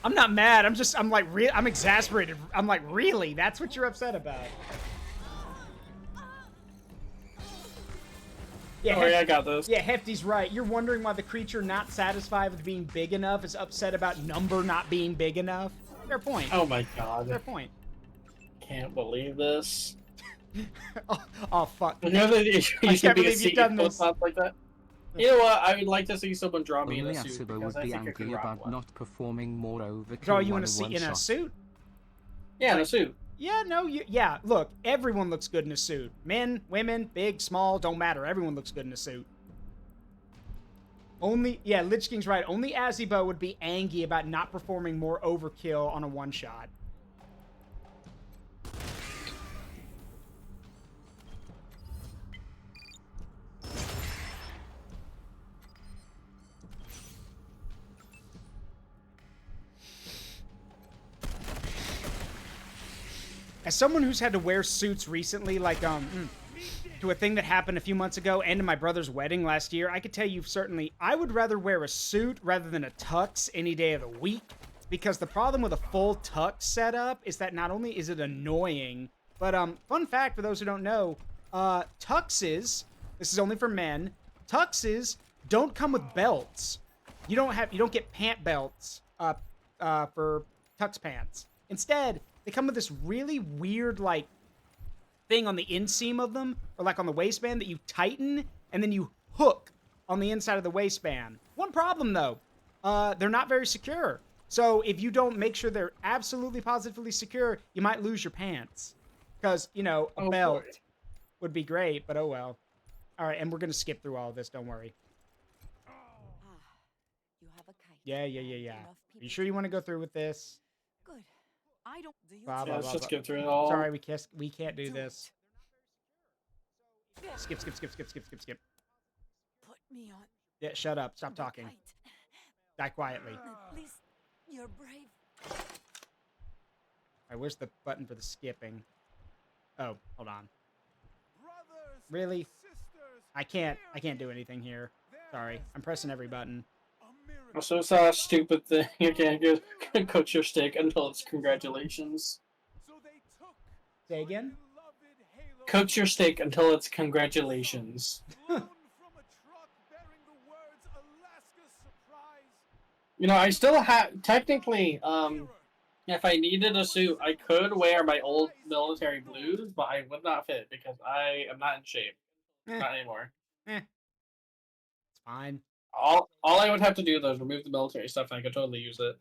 S1: I'm not mad. I'm exasperated. I'm like, really? That's what you're upset about? Yeah,
S2: I got this.
S1: Yeah, Hefty's right. You're wondering why the creature not satisfied with being big enough is upset about number not being big enough. Fair point.
S2: Oh my god.
S1: Fair point.
S2: Can't believe this.
S1: Oh fuck.
S2: You know that you
S1: can't believe you've done this.
S2: Like that? You know what? I would like to see someone draw me in
S13: Only
S2: a suit
S13: Asibow
S2: because
S13: would
S2: I
S13: be
S2: think I could
S13: angry
S2: rock
S13: about
S2: one.
S13: not performing more overkill.
S1: Draw you in a
S13: shot.
S1: suit?
S2: Yeah, in a suit.
S1: Yeah, no, yeah. Look, everyone looks good in a suit. Men, women, big, small, don't matter. Everyone looks good in a suit. Lich King's right. Only Asibow would be angry about not performing more overkill on a one-shot. As someone who's had to wear suits recently, like, to a thing that happened a few months ago and to my brother's wedding last year, I could tell you certainly, I would rather wear a suit rather than a tux any day of the week, because the problem with a full tux setup is that not only is it annoying, but, fun fact for those who don't know, tuxes, this is only for men, tuxes don't come with belts. You don't get pant belts, for tux pants. Instead, they come with this really weird, like, thing on the inseam of them, or like on the waistband that you tighten, and then you hook on the inside of the waistband. One problem, though. They're not very secure. So if you don't make sure they're absolutely positively secure, you might lose your pants. Because, you know, a belt would be great, but oh well. All right, and we're going to skip through all of this, don't worry.
S11: You have a kite.
S1: Yeah. Are you sure you want to go through with this?
S11: Good. I don't.
S1: Blah, blah,
S2: Let's
S1: blah,
S2: just
S1: blah.
S2: skip through it all.
S1: Sorry, we can't do this. Skip.
S11: Put me on.
S1: Yeah, shut up. Stop talking. Die quietly.
S11: Please, you're brave.
S1: All right, where's the button for the skipping? Oh, hold on. Really? I can't do anything here. Sorry. I'm pressing every button.
S2: So it's a stupid thing. You can't just coach your stick until it's congratulations.
S1: Say again?
S2: Coach your steak until it's congratulations. You know, I still have, technically, if I needed a suit, I could wear my old military blues, but I would not fit because I am not in shape. Not anymore.
S1: It's fine.
S2: All I would have to do, though, is remove the military stuff, and I could totally use it.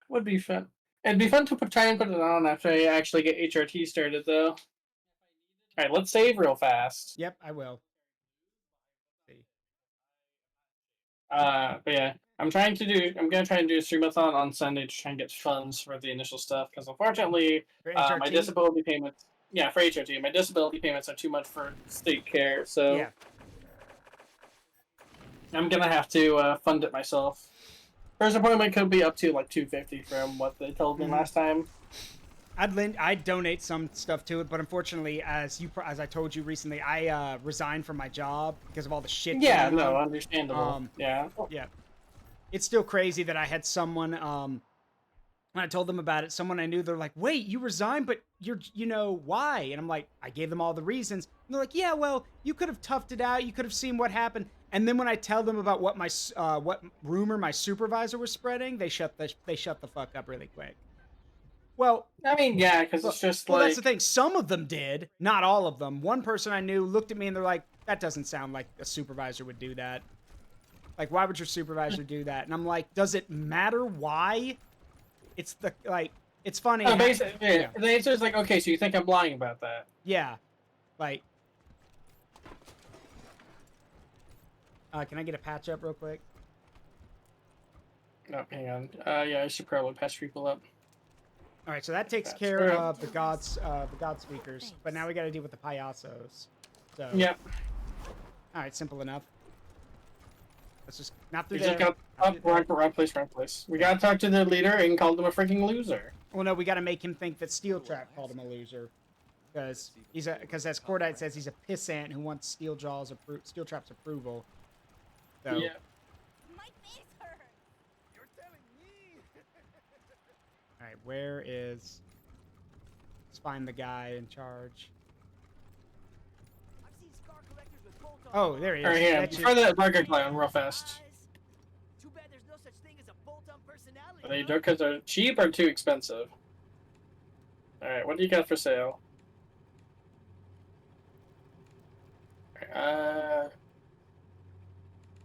S2: Would be fun. It'd be fun to try and put it on after I actually get HRT started, though. Alright, let's save real fast.
S1: Yep, I will.
S2: But yeah, I'm gonna try and do a streamathon on Sunday to try and get funds for the initial stuff, because unfortunately, my disability payments. yeah, for HOT, my disability payments are too much for state care, so
S1: Yeah.
S2: I'm gonna have to fund it myself. First appointment could be up to like $250 from what they told me last time.
S1: I'd donate some stuff to it, but unfortunately, as I told you recently, I resigned from my job because of all the shit.
S2: Yeah,
S1: going
S2: no,
S1: on.
S2: understandable. Yeah.
S1: It's still crazy that I had someone. When I told them about it, someone I knew, they're like, "Wait, you resigned, but you know why?" And I'm like, I gave them all the reasons. And they're like, "Yeah, well, you could have toughed it out. You could have seen what happened." And then when I tell them about what what rumor my supervisor was spreading, they shut the fuck up really quick. Well,
S2: I mean, yeah, because it's just
S1: well,
S2: like...
S1: that's the thing. Some of them did, not all of them. One person I knew looked at me and they're like, "That doesn't sound like a supervisor would do that. Like, why would your supervisor do that?" And I'm like, "Does it matter why?" It's it's funny.
S2: Basically, yeah. The answer is like, okay, so you think I'm lying about that?
S1: Yeah, like, can I get a patch up real quick?
S2: No, hang on. Yeah, I should probably patch people up.
S1: All right, so that takes care of the god speakers, but now we got to deal with the payasos. So.
S2: Yep.
S1: All right, simple enough. Let's just not through
S2: You
S1: there.
S2: just got wrong place. We gotta talk to the leader and call them a freaking loser.
S1: Well, no, we gotta make him think that Steel Trap called him a loser, because as Cordite says, he's a pissant who wants Steel Trap's approval. So.
S2: Yeah.
S9: My face hurts.
S3: You're telling me.
S1: All right, where is? Let's find the guy in charge. Oh, there he is.
S2: Alright, yeah. Try that burger clown real fast.
S3: Too bad there's no such thing as a bolt-on personality.
S2: Are they because they're cheap or too expensive? Alright, what do you got for sale? Let's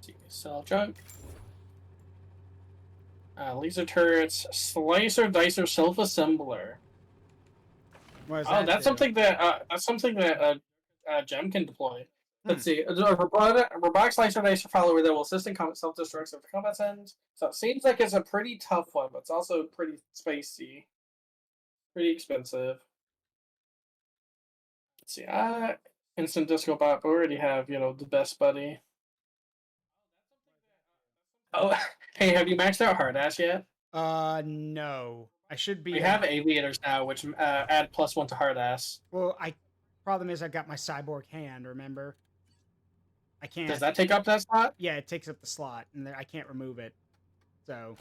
S2: see, sell junk. Laser turrets, slicer, dicer, self-assembler. That's something that Gem can deploy. Let's see. A robotic slicer dicer follower that will assist in self-destruct after combat ends. So it seems like it's a pretty tough one, but it's also pretty spacey. Pretty expensive. Let's see. Instant disco bot, but we already have, the best buddy. Oh, hey, have you maxed out hard ass yet?
S1: No. I should be.
S2: We have aviators now, which add +1 to hard ass.
S1: Well, problem is I got my cyborg hand, remember? I can't.
S2: Does that take up that slot?
S1: Yeah, it takes up the slot, and I can't remove it. So.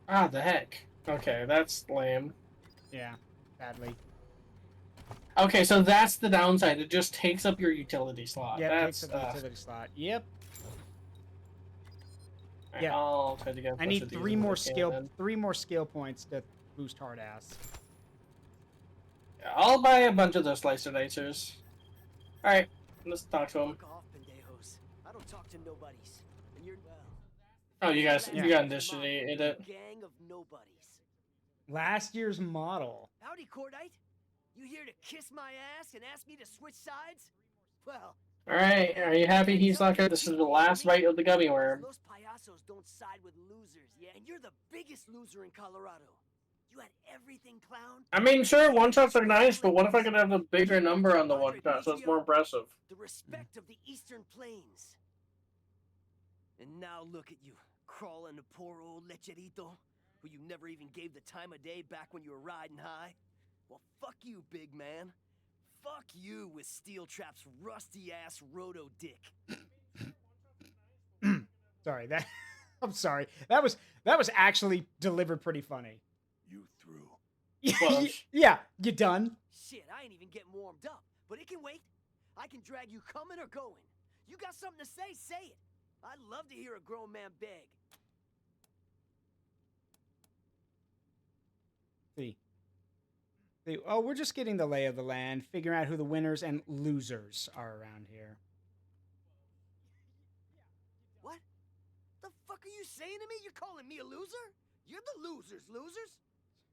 S2: Ah, the heck. Okay, that's lame.
S1: Yeah, badly.
S2: Okay, so that's the downside. It just takes up your utility slot.
S1: Yeah, it takes up the utility slot. Yep.
S2: Right,
S1: yeah.
S2: I'll try to get.
S1: I need three more skill points to boost hard ass.
S2: Yeah, I'll buy a bunch of those slicer dicers. All right, let's talk to him.
S3: I don't talk to nobodies. And you're
S2: Oh, you guys, you got initiated it.
S3: Gang of nobodies.
S1: Last year's model.
S3: Howdy, Cordite. You here to kiss my ass and ask me to switch sides? Well.
S2: All right, are you happy, He's Locker? This is the last bite of the gummy worm.
S3: Those payasos don't side with losers, yeah? And you're the biggest loser in Colorado. You had everything, clown.
S2: I mean, sure, one-shots are nice, but what if I could have a bigger number on the one-shot so it's more impressive?
S3: The respect of the Eastern Plains. And now look at you, crawling to poor old Lecherito, who you never even gave the time of day back when you were riding high. Well, fuck you, big man. Fuck you with Steel Trap's rusty-ass roto dick.
S1: Sorry, I'm sorry. That was actually delivered pretty funny.
S4: You through?
S1: Yeah, you done?
S3: Shit, I ain't even getting warmed up, but it can wait. I can drag you coming or going. You got something to say, say it. I'd love to hear a grown man beg.
S1: See. Oh, we're just getting the lay of the land, figuring out who the winners and losers are around here.
S3: What? The fuck are you saying to me? You're calling me a loser? You're the losers.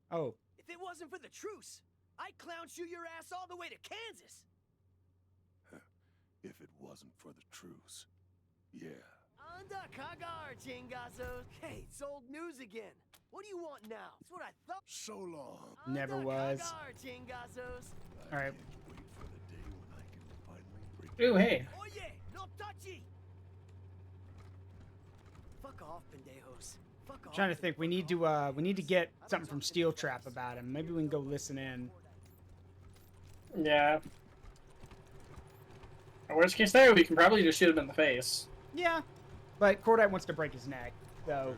S1: Oh.
S3: If it wasn't for the truce, I'd clown shoe your ass all the way to Kansas.
S4: If it wasn't for the truce, yeah.
S3: Anda cagar, chingazos. Hey, it's old news again. What do you want now? That's what I thought.
S4: So long.
S1: Never was. All right.
S2: Ooh, hey.
S3: Oh yeah, no touchy. Fuck off, pendejos. Fuck off.
S1: Trying to think. We need to get something from Steel Trap about him. Maybe we can go listen in.
S2: Yeah. Worst case scenario, we can probably just shoot him in the face.
S1: Yeah, but Cordite wants to break his neck, so.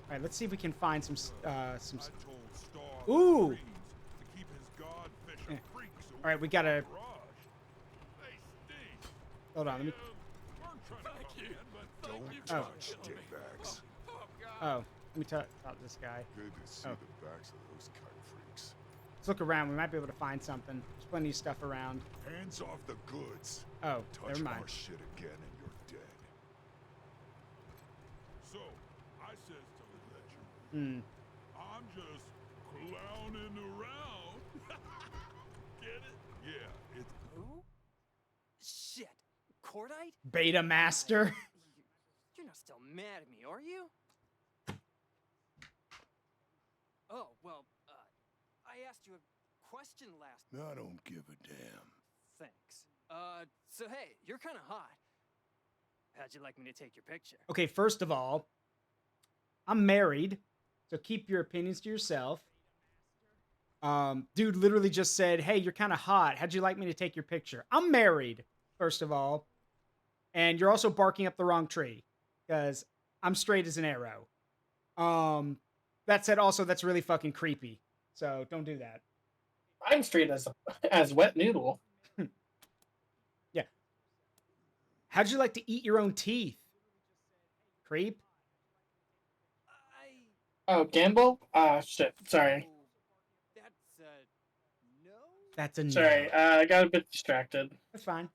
S1: All right, let's see if we can find some. Ooh. Yeah. All right, we gotta. Hold on, let me. Oh. Oh, let me talk this guy.
S4: Good to see
S1: Oh.
S4: the backs of those kite freaks.
S1: Let's look around. We might be able to find something. There's plenty of stuff around.
S4: Hands off the goods.
S1: Oh,
S4: Touch
S1: never mind.
S4: our shit again and you're dead.
S10: So, I says to Ledger, I'm just clowning around. Get it? Yeah, it's...
S12: Who? Shit. Cordite?
S1: Beta Master.
S12: You're not still mad at me, are you? Oh, well, I asked you a question last...
S4: I don't give a damn.
S12: Thanks. So hey, you're kind of hot. How'd you like me to take your picture?
S1: Okay, first of all, I'm married, so keep your opinions to yourself. Dude literally just said, hey, you're kind of hot. How'd you like me to take your picture? I'm married, first of all. And you're also barking up the wrong tree, because I'm straight as an arrow. That said, also, that's really fucking creepy. So don't do that.
S2: I'm straight as wet noodle.
S1: Yeah. How'd you like to eat your own teeth? Creep?
S2: Oh, Gamble? Shit. Sorry.
S1: That's a no.
S2: Sorry, I got a bit distracted.
S1: That's fine.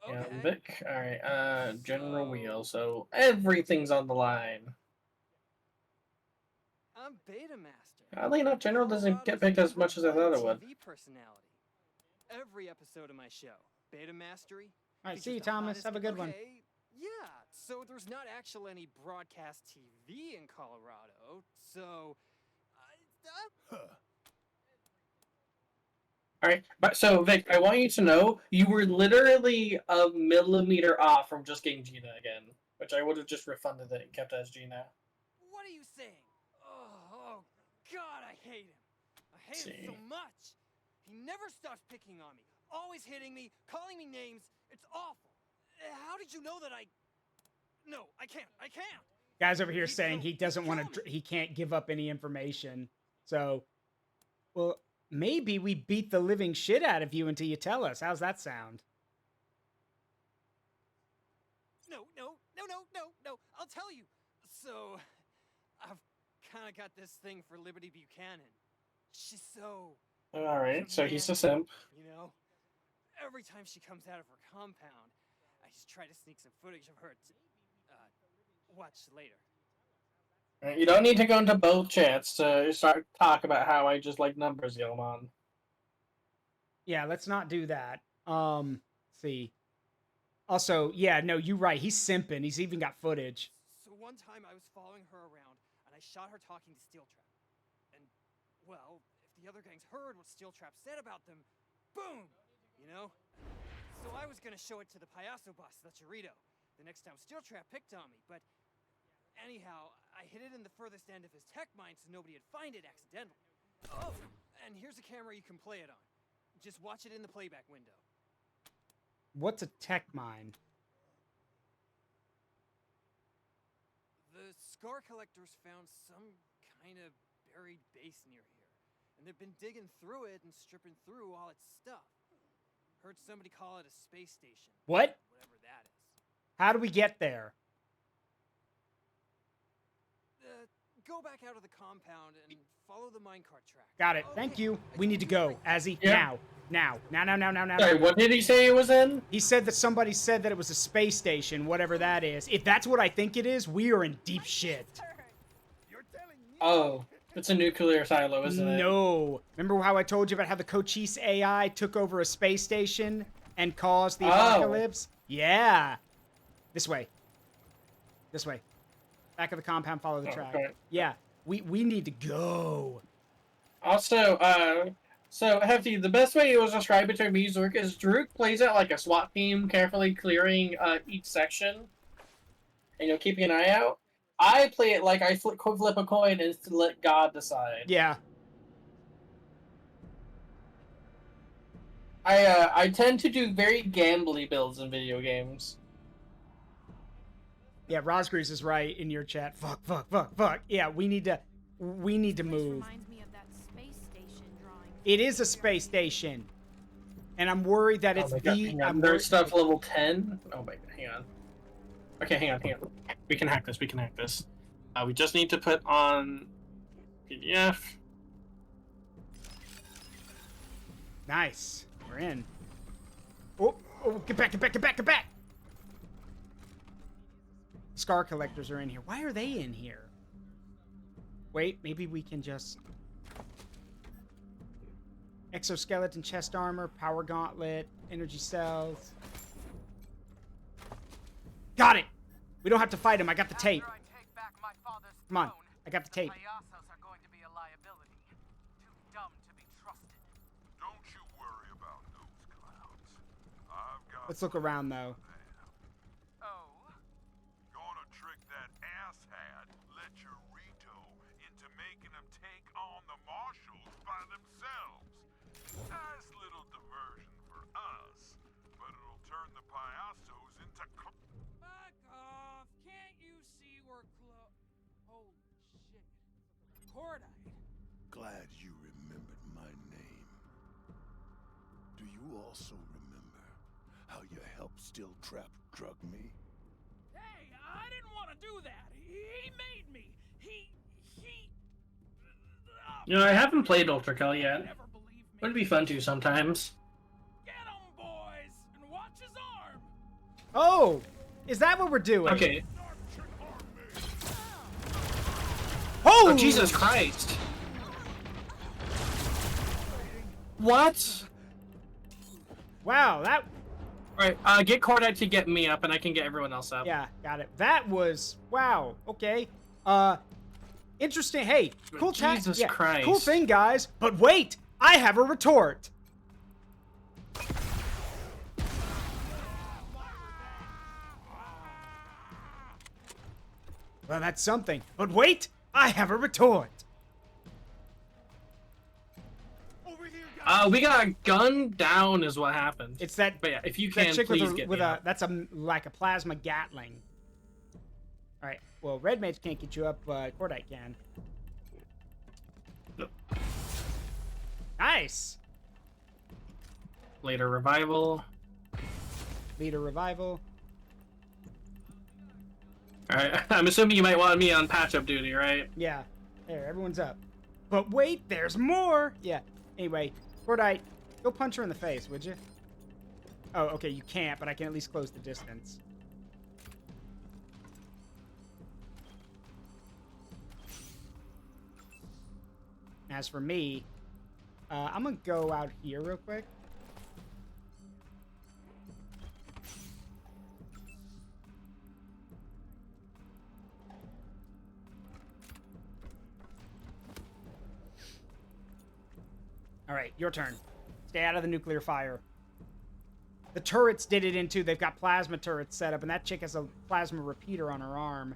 S2: Yeah, Vic. Alright, General Wheel, so everything's on the line.
S12: I'm Beta Master.
S2: Oddly enough, General doesn't get picked as much as I thought it would.
S12: TV personality. Every episode of my show, Beta Mastery.
S1: Alright, see you, Thomas. Have a good one.
S12: Yeah, so there's not actually any broadcast TV in Colorado, so...
S2: Alright, but so, Vic, I want you to know, you were literally a millimeter off from just getting Gina again, which I would have just refunded it and kept as Gina.
S12: What are you saying? Oh God, I hate him. I hate him so much. He never stops picking on me, always hitting me, calling me names. It's awful. How did you know that I... No, I can't.
S1: Guys over here saying he doesn't want to, he can't give up any information. So, well, maybe we beat the living shit out of you until you tell us. How's that sound?
S12: No. I'll tell you. So, I've kind of got this thing for Liberty Buchanan. She's so...
S2: Alright, so he's a simp.
S12: You know? Every time she comes out of her compound, I just try to sneak some footage of her to... watch later.
S2: You don't need to go into both chats to start talk about how I just like numbers, Yelmon.
S1: Yeah, let's not do that. See. Also, yeah, no, you're right. He's simping. He's even got footage.
S12: So one time I was following her around, and I shot her talking to Steel Trap. And, well, if the other gangs heard what Steel Trap said about them, boom! You know? So I was gonna show it to the Payaso boss, the Chorito, the next time Steel Trap picked on me, but... Anyhow, I hid it in the furthest end of his tech mine so nobody'd find it accidentally. Oh, and here's a camera you can play it on. Just watch it in the playback window.
S1: What's a tech mine?
S12: The Scar Collectors found some kind of buried base near here, and they've been digging through it and stripping through all its stuff. Heard somebody call it a space station.
S1: What?
S12: Whatever that is.
S1: How do we get there?
S12: Go back out of the compound and follow the minecart track.
S1: Got it. Thank you. We need to go. Azzy, now. Now.
S2: Sorry, what did he say it was in?
S1: He said that somebody said that it was a space station, whatever that is. If that's what I think it is, we are in deep shit.
S2: Oh, it's a nuclear silo, isn't it?
S1: No. Remember how I told you about how the Cochise AI took over a space station and caused the apocalypse? Yeah. This way. This way. Back of the compound, follow the track.
S2: Okay.
S1: Yeah, we need to go.
S2: Also, so Hefty, the best way it was described to me is Druk plays it like a SWAT team, carefully clearing each section, and keeping an eye out. I play it like I flip a coin and let God decide.
S1: Yeah.
S2: I tend to do very gambly builds in video games.
S1: Yeah, Rosgreaves is right in your chat. Fuck, fuck, fuck, fuck. Yeah, we need to move.
S15: Reminds me of that space station drawing.
S1: It is a space station, and I'm worried that it's
S2: There's stuff level 10. Oh my god, hang on. Okay, hang on. We can hack this. We just need to put on PDF.
S1: Nice. We're in. Oh, get back. Scar collectors are in here. Why are they in here? Wait, maybe we can just... Exoskeleton, chest armor, power gauntlet, energy cells. Got it! We don't have to fight him. I got the tape. Come on. I got the tape. Let's look around, though.
S10: Gonna trick that asshat Lecherito into making them take on the marshals by themselves. Nice little diversion for us, but it'll turn the payasos into...
S16: Back off! Can't you see we're close? Holy shit. Cordite.
S4: Glad you remembered my name. Do you also remember how you helped still trap drug me?
S16: Hey, I didn't want to do that. He made me. He.
S2: I haven't played Ultra Cal yet. Would be fun to sometimes.
S16: Get him, boys, and watch his arm.
S1: Oh, is that what we're doing?
S2: Okay.
S1: Oh,
S2: Jesus Christ! What?
S1: Wow, that...
S2: Alright, get Cordite to get me up, and I can get everyone else up.
S1: Yeah, got it. That was... Wow, okay. Interesting. Hey, cool
S2: Jesus Christ.
S1: Cool thing, guys. But wait, I have a retort. Well, that's something. But wait, I have a retort.
S2: We got gunned down is what happened.
S1: It's that...
S2: But yeah, if you can,
S1: chick
S2: please get me up.
S1: That's like a plasma Gatling. Alright, well, Red Mage can't get you up, but Cordite can.
S2: Nope.
S1: Nice!
S2: Later revival.
S1: Leader revival.
S2: Alright, I'm assuming you might want me on patch-up duty, right?
S1: Yeah. There, everyone's up. But wait, there's more! Yeah. Anyway, Cordite, go punch her in the face, would you? Oh, okay, you can't, but I can at least close the distance. As for me, I'm gonna go out here real quick. All right, your turn. Stay out of the nuclear fire. The turrets did it into. They've got plasma turrets set up, and that chick has a plasma repeater on her arm.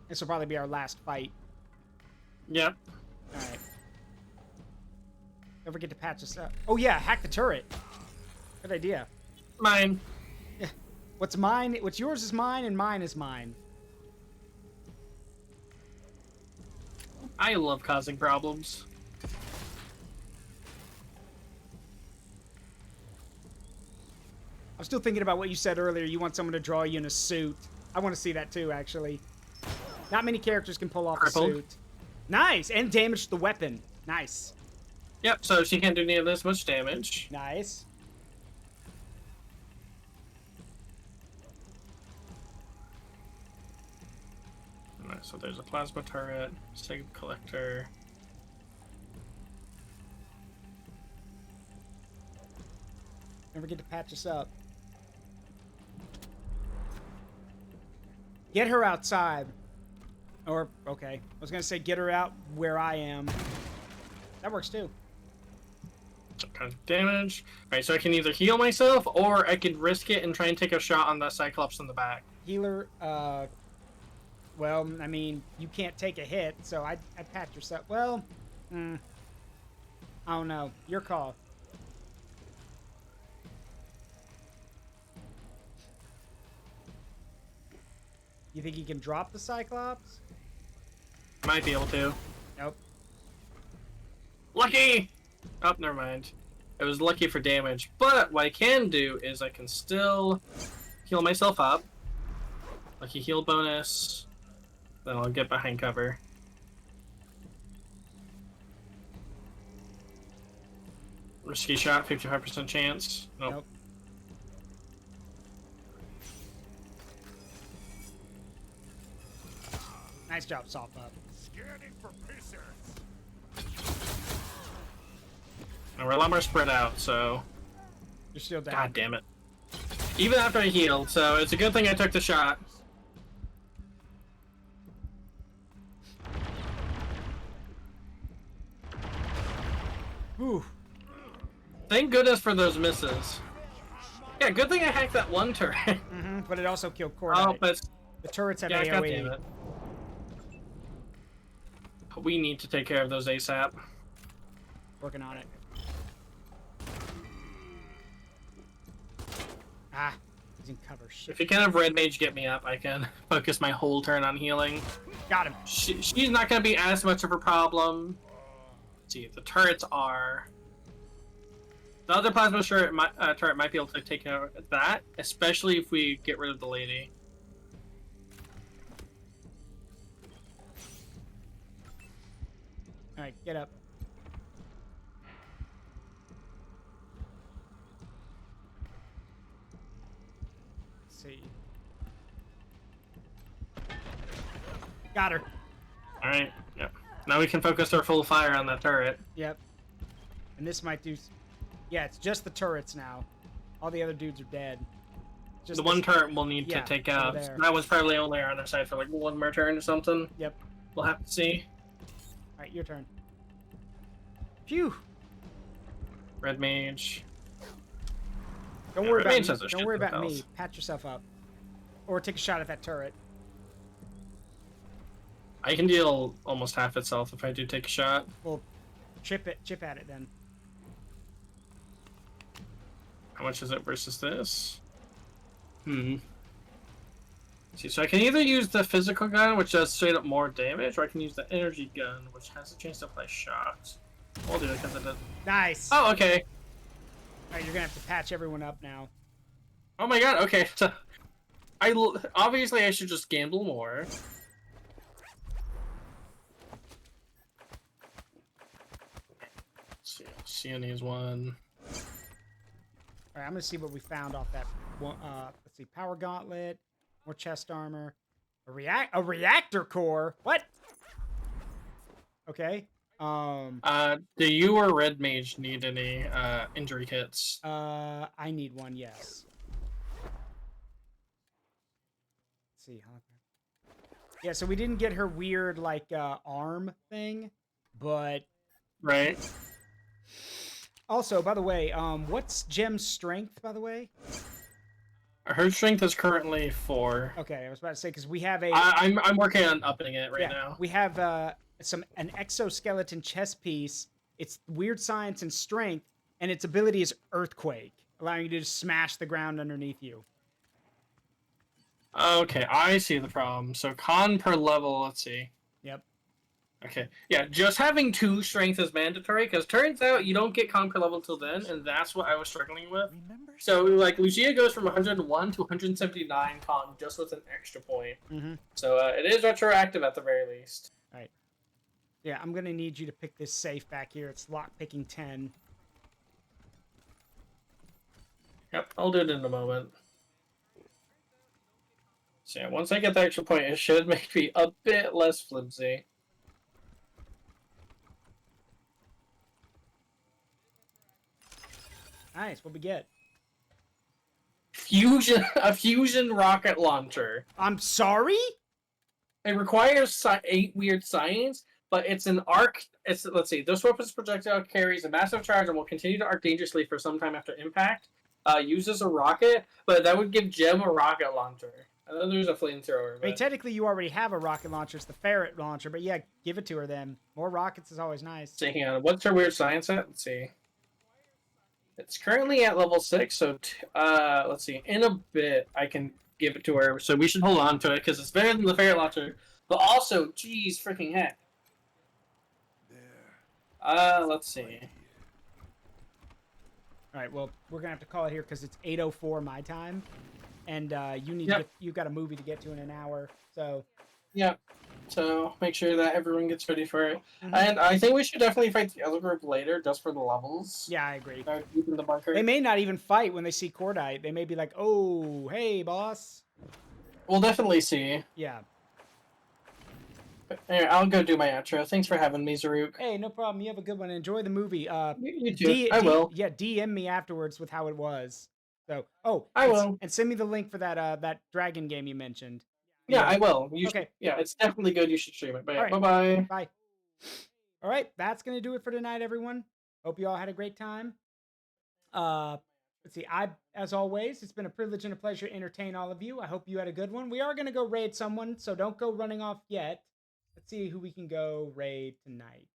S1: This will probably be our last fight.
S2: Yep.
S1: All right. Don't forget to patch us up. Oh yeah, hack the turret. Good idea.
S2: Mine.
S1: Yeah. What's mine? What's yours is mine, and mine is mine.
S2: I love causing problems.
S1: I'm still thinking about what you said earlier. You want someone to draw you in a suit. I want to see that too, actually. Not many characters can pull off
S2: Crippled.
S1: a suit. Nice! And damage the weapon. Nice.
S2: Yep, so she can't do any of this much damage.
S1: Nice.
S2: Alright, so there's a plasma turret, sig collector.
S1: Don't forget to patch us up. Get her outside. Or, okay. I was going to say get her out where I am. That works too.
S2: Some kind of damage. Alright, so I can either heal myself, or I could risk it and try and take a shot on the Cyclops in the back.
S1: Healer, well, I mean, you can't take a hit, so I'd pat yourself. Well, I don't know. Your call. You think he can drop the Cyclops?
S2: Might be able to.
S1: Nope.
S2: Lucky! Oh, never mind. It was lucky for damage. But what I can do is I can still heal myself up. Lucky heal bonus. Then I'll get behind cover. Risky shot, 55% chance. Nope.
S1: Nice job, Salt Up.
S16: Scanning for pissers.
S2: And we're a lot more spread out, so...
S1: You're still down.
S2: God damn it. Even after I healed, so it's a good thing I took the shot.
S1: Whew.
S2: Thank goodness for those misses. Yeah, good thing I hacked that one turret.
S1: But it also killed Core.
S2: Oh, but...
S1: The turrets have
S2: Yeah, God
S1: AoE.
S2: damn it. We need to take care of those ASAP.
S1: Working on it. Ah, he's in cover. Shit.
S2: If you can have Red Mage get me up, I can focus my whole turn on healing.
S1: Got him.
S2: She's not going to be as much of a problem. Let's see, the turrets are... The other plasma turret might be able to take care of that, especially if we get rid of the lady.
S1: Alright, get up. Let's see. Got her.
S2: Alright, yep. Now we can focus our full fire on that turret.
S1: Yep. And this might do... Yeah, it's just the turrets now. All the other dudes are dead. Just
S2: the one turret we'll need to take out. That was probably only on our side for like one more turn or something.
S1: Yep.
S2: We'll have to see.
S1: Alright, your turn. Phew.
S2: Red Mage.
S1: Don't
S2: Yeah,
S1: worry
S2: Red Mage
S1: about
S2: has
S1: me.
S2: a
S1: Don't
S2: shit
S1: worry
S2: ton
S1: about
S2: of
S1: me.
S2: health.
S1: Pat yourself up. Or take a shot at that turret.
S2: I can deal almost half its health if I do take a shot.
S1: Well, chip at it then.
S2: How much is it versus this? See, so I can either use the physical gun, which does straight up more damage, or I can use the energy gun, which has a chance to apply shots. We'll do it because it does.
S1: Nice.
S2: Oh, okay.
S1: Alright, you're gonna have to patch everyone up now.
S2: Oh my god, okay. So, obviously I should just gamble more. Let's see, Sione is one.
S1: Alright, I'm gonna see what we found off that one. Let's see, power gauntlet, more chest armor, a reactor core. What? Okay.
S2: Do you or Red Mage need any injury kits?
S1: I need one. Yes. Let's see. Yeah, so we didn't get her weird like arm thing, but
S2: right.
S1: Also, by the way, what's Gem's strength, by the way?
S2: Her strength is currently 4.
S1: Okay, I was about to say, because we have a...
S2: I'm working on upping it right now.
S1: We have an exoskeleton chest piece. It's weird science and strength, and its ability is Earthquake, allowing you to just smash the ground underneath you.
S2: Okay, I see the problem. So con per level, let's see.
S1: Yep.
S2: Okay, yeah, just having 2 strength is mandatory, because turns out you don't get con per level till then, and that's what I was struggling with. So, like, Lucia goes from 101 to 179 con just with an extra point. So, it is retroactive at the very least.
S1: Alright. Yeah, I'm going to need you to pick this safe back here. It's lockpicking 10.
S2: Yep, I'll do it in a moment. So, yeah, once I get the extra point, it should make me a bit less flimsy.
S1: Nice, what we get?
S2: a fusion rocket launcher.
S1: I'm sorry?
S2: It requires 8 weird science, but it's an arc. Let's see. This weapon's projectile carries a massive charge and will continue to arc dangerously for some time after impact. Uses a rocket, but that would give Gem a rocket launcher. And then there's a flamethrower.
S1: I mean, technically, you already have a rocket launcher. It's the ferret launcher, but yeah, give it to her then. More rockets is always nice.
S2: So hang on. What's her weird science at? Let's see. It's currently at level 6, so let's see. In a bit, I can give it to her. So we should hold on to it because it's better than the ferret launcher. But also, geez, freaking heck. Let's see.
S1: All right, well, we're gonna have to call it here because it's 8:04 my time, and you've got a movie to get to in an hour. So.
S2: Yeah. So make sure that everyone gets ready for it. And I think we should definitely fight the other group later, just for the levels.
S1: Yeah, I agree.
S2: In the bunker.
S1: They may not even fight when they see Cordite. They may be like, "Oh, hey, boss."
S2: We'll definitely see.
S1: Yeah.
S2: Anyway, I'll go do my outro. Thanks for having me, Zaruk.
S1: Hey, no problem. You have a good one. Enjoy the movie.
S2: You too. I will.
S1: Yeah, DM me afterwards with how it was. So,
S2: I will.
S1: And send me the link for that dragon game you mentioned.
S2: Yeah, I will.
S1: Okay.
S2: Yeah, it's definitely good. You should stream it. But yeah,
S1: right.
S2: bye-bye.
S1: Bye. All right, that's going to do it for tonight, everyone. Hope you all had a great time. Let's see. As always, it's been a privilege and a pleasure to entertain all of you. I hope you had a good one. We are going to go raid someone, so don't go running off yet. Let's see who we can go raid tonight.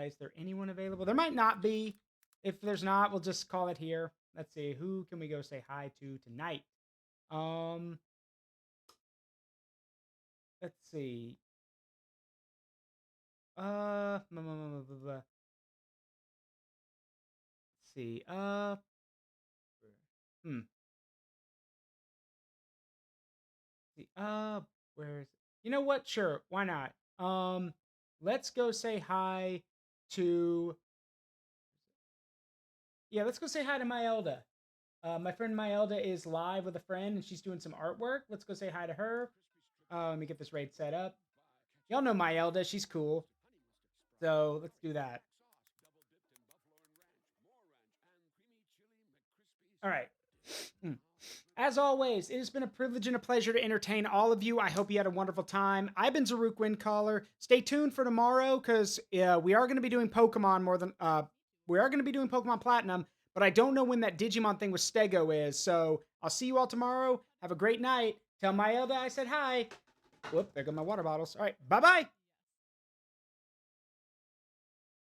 S1: Is there anyone available? There might not be. If there's not, we'll just call it here. Let's see. Who can we go say hi to tonight? Let's see. Let's see. Where is it? You know what? Sure, why not? Let's go say hi to. Yeah, let's go say hi to Myelda. My friend Myelda is live with a friend, and she's doing some artwork. Let's go say hi to her. Let me get this raid set up. Y'all know Myelda. She's cool. So let's do that. All right. As always, it has been a privilege and a pleasure to entertain all of you. I hope you had a wonderful time. I've been Zaruk Windcaller. Stay tuned for tomorrow because we are going to be doing Pokemon we are going to be doing Pokemon Platinum, but I don't know when that Digimon thing with Stego is. So I'll see you all tomorrow. Have a great night. Tell Myelda I said hi. Whoop, there go my water bottles. All right, bye-bye.